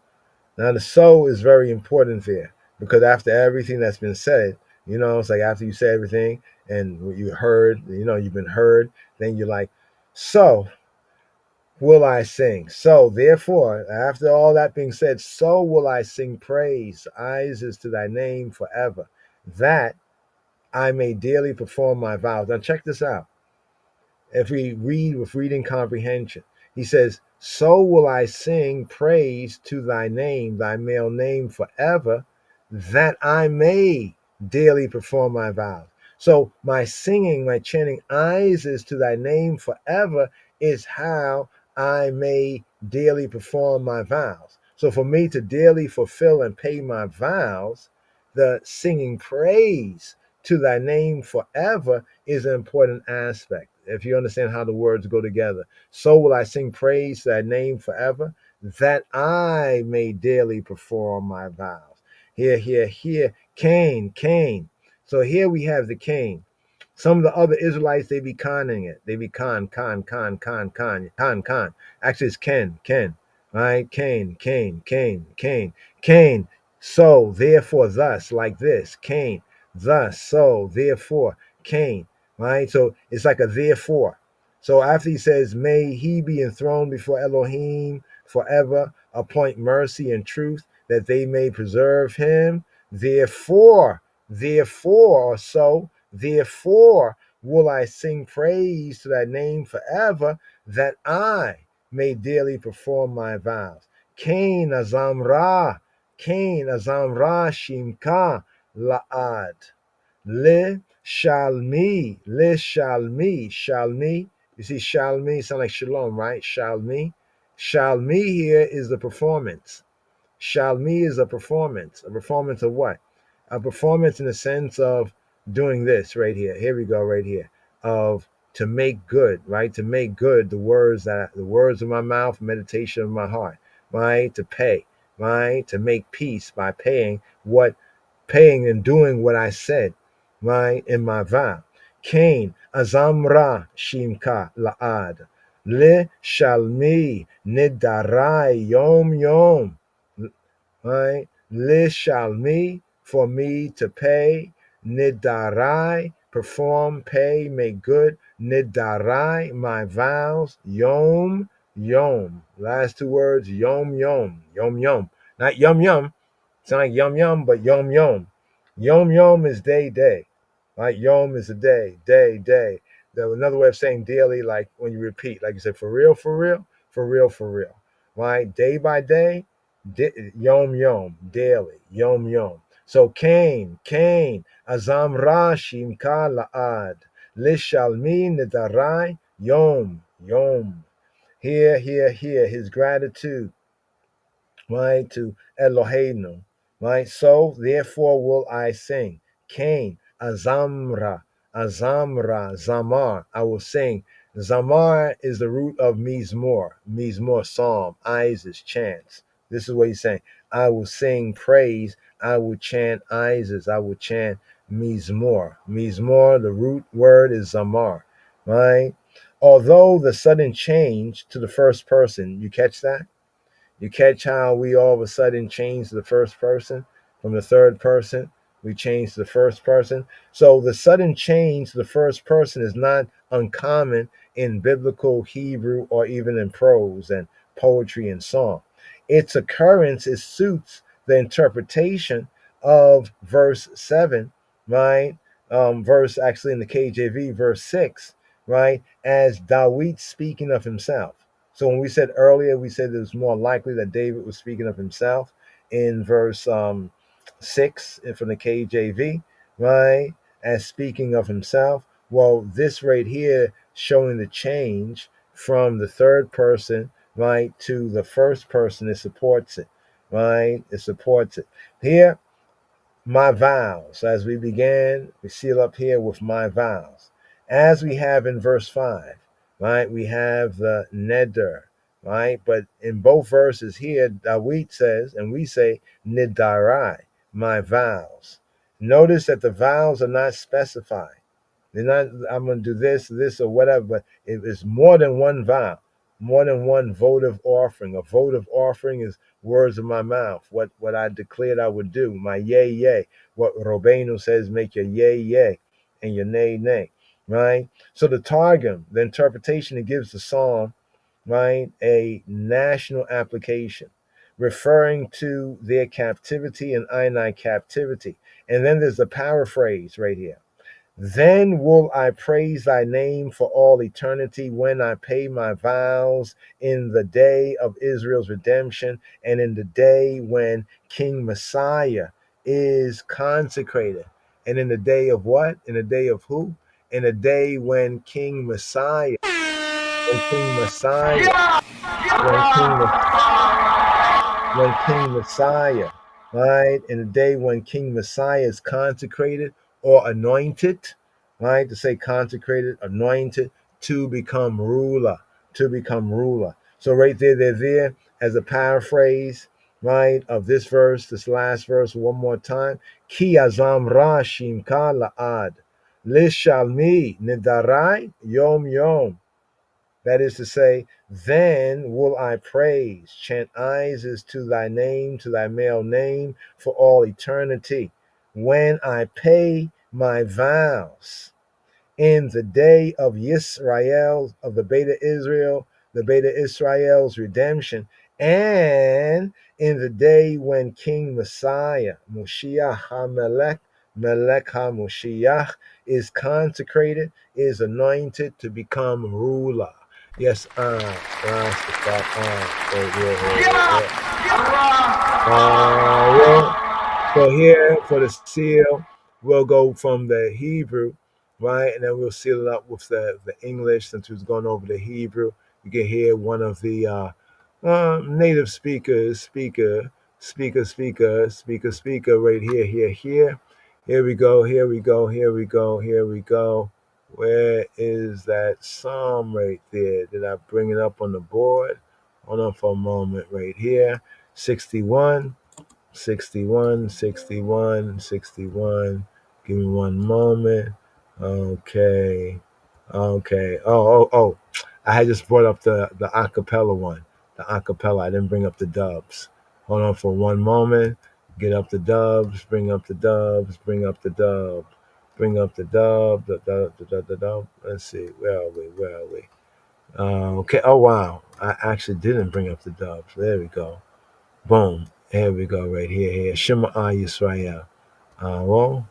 now the so is very important there, because after everything that's been said, it's like after you say everything and you heard, you've been heard, then you're like, so will I sing. So therefore, after all that being said, so will I sing praise, eyes is to thy name forever, that I may daily perform my vows. Now check this out. If we read with reading comprehension, he says, so will I sing praise to thy name, thy male name forever, that I may daily perform my vows. So my singing, my chanting, eyes is to thy name forever, is how I may daily perform my vows. So for me to daily fulfill and pay my vows, the singing praise to thy name forever is an important aspect. If you understand how the words go together, so will I sing praise to thy name forever, that I may daily perform my vows. Here, Cain. So here we have the Cain. Some of the other Israelites, they be conning it. They be con. Actually, it's Ken, right? Cain. So, therefore, thus, like this. Cain, thus, so, therefore, Cain, right? So it's like a therefore. So after he says, may he be enthroned before Elohim forever, appoint mercy and truth, that they may preserve him. Therefore, or so, therefore will I sing praise to thy name forever, that I may daily perform my vows. Cain azamra shimka la'ad. Shalmi. You see, shalmi sound like shalom, right? Shalmi here is the performance. Shalmi is a performance. A performance of what? A performance in the sense of doing this right here. Here we go, right here. Of to make good, right? To make good the words of my mouth, meditation of my heart, right? To pay, right? To make peace by paying and doing what I said, right, in my vow. Cain, azamra shimka la'ad. Le shalmi nidarai yom. Right? Le shalmi, for me to pay. Nidarai, perform, pay, make good. Nidarai, my vows. Yom. Last two words, yom. Not yum. Sound like yum, but yom. Yom Yom is day, day. Right? Yom is a day, day, day. Another way of saying daily, like when you repeat, like you said, for real, for real, for real, for real. Right? Day by day, yom yom, daily, yom yom. So Cain, Cain, Azam Rashim La'ad, Lishalmi Nidarai, Yom, Yom. Here, his gratitude, right, to Eloheinu, right? So therefore will I sing. Cain, Azamra, Azamra, Zamar. I will sing. Zamar is the root of Mizmor, Mizmor, psalm. Eyes is chants. This is what he's saying. I will sing praise. I will chant Isis. I will chant Mizmor. Mizmor, the root word is Zamar, right? Although the sudden change to the first person, you catch that? You catch how we all of a sudden change to the first person from the third person? We change to the first person. So the sudden change to the first person is not uncommon in biblical Hebrew or even in prose and poetry and song. Its occurrence is suits the interpretation of verse 7, right? Verse actually in the KJV, verse 6, right? As Dawid speaking of himself. So when we said earlier, we said it was more likely that David was speaking of himself in verse 6 from the KJV, right? As speaking of himself. Well, this right here showing the change from the third person, right, to the first person, it supports it, right? It supports it. Here, my vows. As we began, we seal up here with my vows. As we have in verse 5, right? We have the neder, right? But in both verses here, Dawid says, and we say, nidarai, my vows. Notice that the vows are not specified. They're not, I'm going to do this, or whatever, but it is more than one vow, more than one votive offering. A votive offering is words of my mouth, what I declared I would do, my yay, yay. What Robenu says, make your yay, yay, and your nay, nay, right? So the Targum, the interpretation it gives the psalm, right, a national application referring to their captivity and Inai captivity. And then there's the paraphrase right here. Then will I praise thy name for all eternity when I pay my vows in the day of Israel's redemption and in the day when King Messiah is consecrated. And in the day of what? In the day of who? In the day when King Messiah, when King Messiah, when King when King Messiah, right? In the day when King Messiah is consecrated or anointed, right? To say consecrated, anointed to become ruler, to become ruler. So right there, they're there as a paraphrase, right, of this verse, this last verse, one more time. Ki azam rashim ka la'ad, lishalmi nidarai yom yom. That is to say, then will I praise, chant Isis to thy name, to thy male name, for all eternity. When I pay my vows in the day of Yisrael, of the Beta Israel, the Beta Israel's redemption, and in the day when King Messiah, Moshiach HaMelech, Melech HaMoshiach, is consecrated, is anointed to become ruler. Yes, Rastafari. So here for the seal, we'll go from the Hebrew, right? And then we'll seal it up with the English since we've gone over the Hebrew. You can hear one of the native speaker right here. Here we go, here we go, here we go, here we go. Where is that psalm right there? Did I bring it up on the board? Hold on for a moment right here. 61. 61, 61, 61. Give me one moment. Okay. Okay. Oh. I had just brought up the acapella one. The acapella. I didn't bring up the dubs. Hold on for one moment. Get up the dubs. Bring up the dubs. Bring up the dub. Bring up the dub. The dub. Let's see. Where are we? Where are we? Okay. Oh, wow. I actually didn't bring up the dubs. There we go. Boom. Here we go, right here. Shema Yisrael. Well,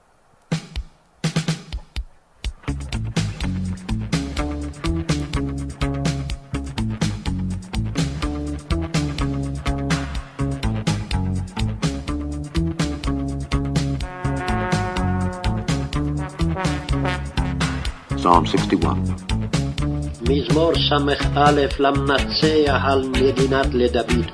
Psalm 61. מזמור ס"א למנצח על נגינת לדוד.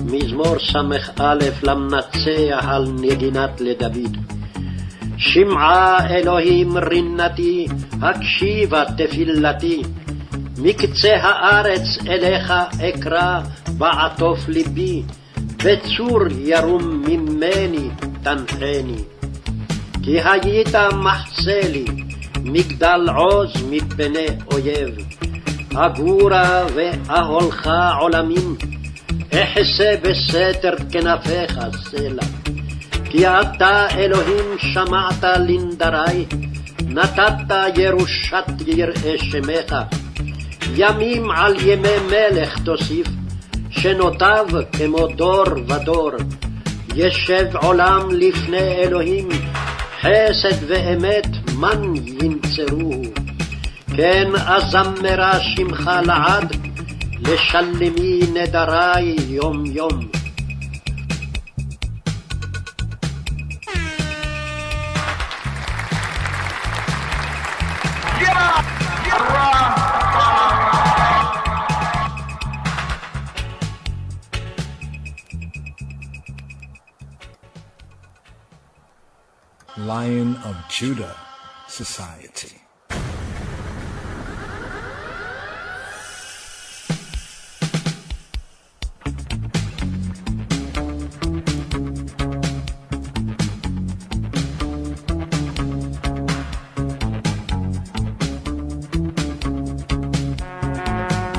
מזמור ס"א למנצח על נגינת לדוד. שמעה אלוהים רינתי, הקשיבה תפילתי. מקצה הארץ אליך אקרא, בעטוף ליבי. בצור ירום ממני תנחני. כי היית מחסה לי, מגדל עוז מפני אויב. אגורה ואהולך עולמים, אחסה בסתר כנפיך סלע. כי אתה אלוהים שמעת לנדרי, נתת ירושת יראי שמך. ימים על ימי מלך תוסיף, שנותיו כמו דור ודור. ישב עולם לפני אלוהים, חסד ואמת מן ינצרוהו. כן אזמרה שמך לעד, לשלמי נדרי יום יום. Lion of Judah Society.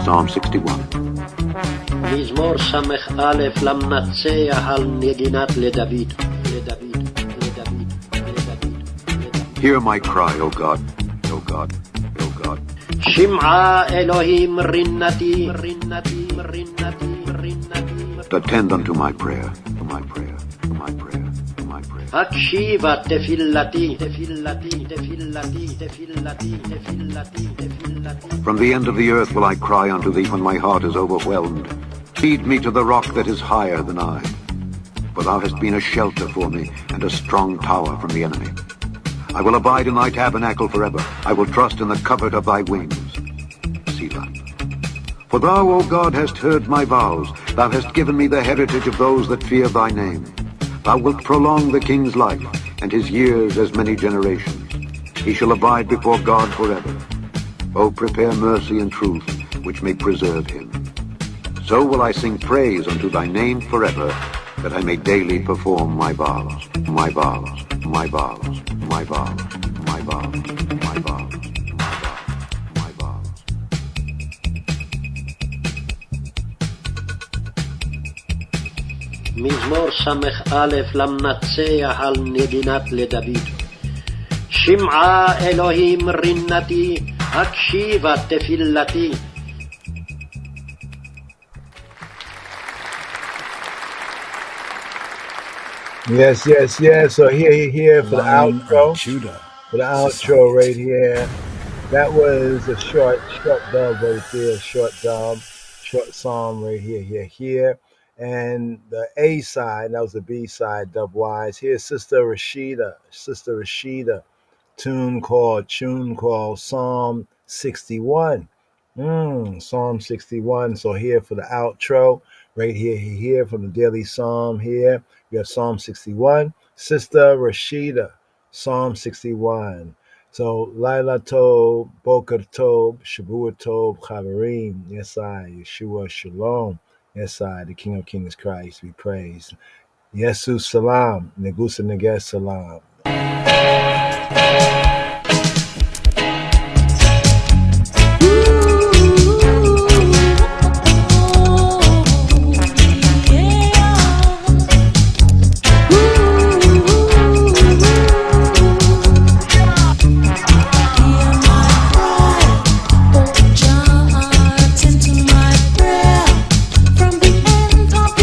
Psalm 61. מזמור ס"א למנצח על נגינת לדוד. Hear my cry, O God, O God, O God. שמעה אלוהים רינתי. Attend unto my prayer, to my prayer, to my prayer, to my prayer. הקשיבה תפילתי. From the end of the earth will I cry unto thee when my heart is overwhelmed. Lead me to the rock that is higher than I. For thou hast been a shelter for me and a strong tower from the enemy. I will abide in thy tabernacle forever. I will trust in the covert of thy wings. Selah. For thou, O God, hast heard my vows. Thou hast given me the heritage of those that fear thy name. Thou wilt prolong the king's life, and his years as many generations. He shall abide before God forever. O prepare mercy and truth, which may preserve him. So will I sing praise unto thy name forever, that I may daily perform my vows, my vows, my vows, my vows, my vows, my vows, my vows. מזמור ס"א למנצח על נגינת לדוד. שמעה אלוהים רינתי, הקשיבה תפילתי. yes. So here for the outro. Judah. For the outro right here. That was a short dub right there, short psalm right here. And the A side, that was the B side, dub wise. Here's Sister Rashida, tune called Psalm 61. Psalm 61. So here for the outro, right here from the Daily Psalm here, we have Psalm 61. Sister Rashida, Psalm 61. So Laila Tov, Boker Tov, Shavua Tov, Chavarim, yes I, Yeshua Shalom, yes I, the King of Kings Christ, we praise. Yesu Salam, Negusa Neges Salam. From the end of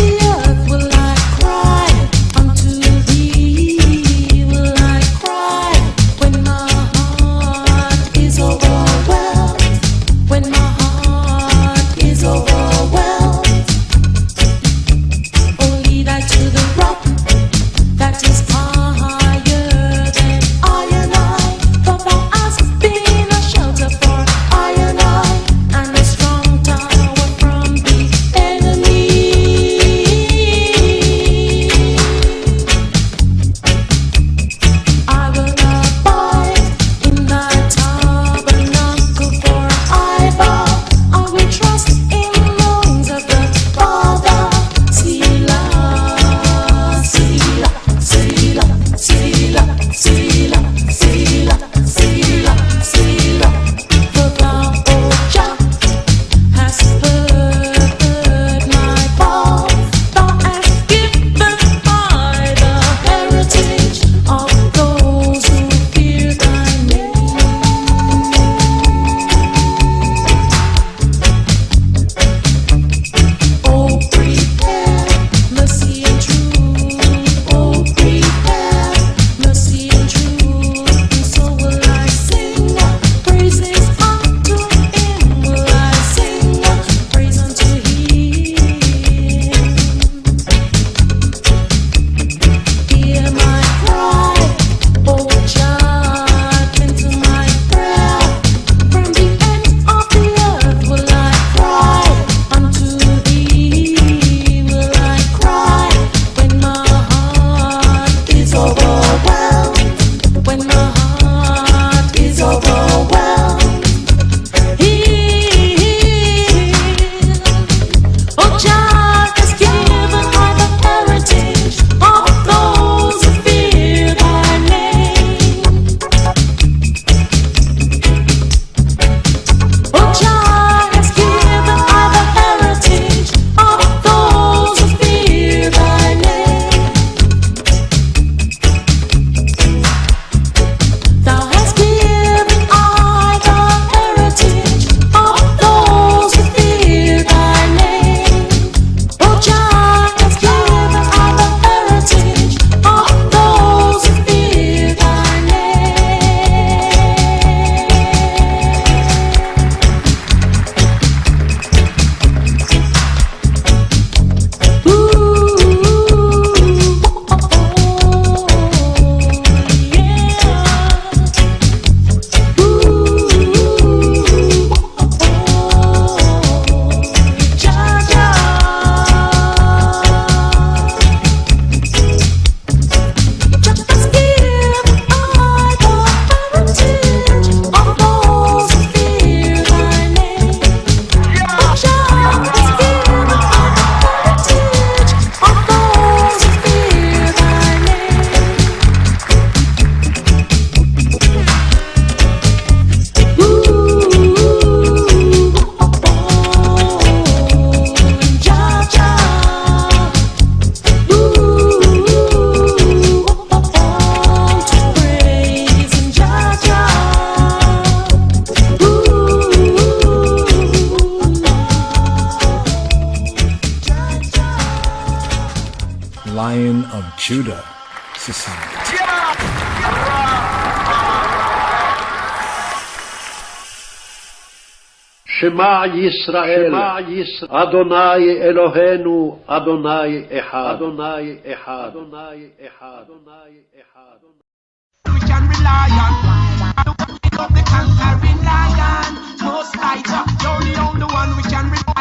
Lion of Judah Society. Shema Yisrael, Adonai Eloheinu, Adonai Echad, Adonai Echad, Adonai Echad, Adonai Echad. We can rely on the conquering lion, most high, the only one we can rely on.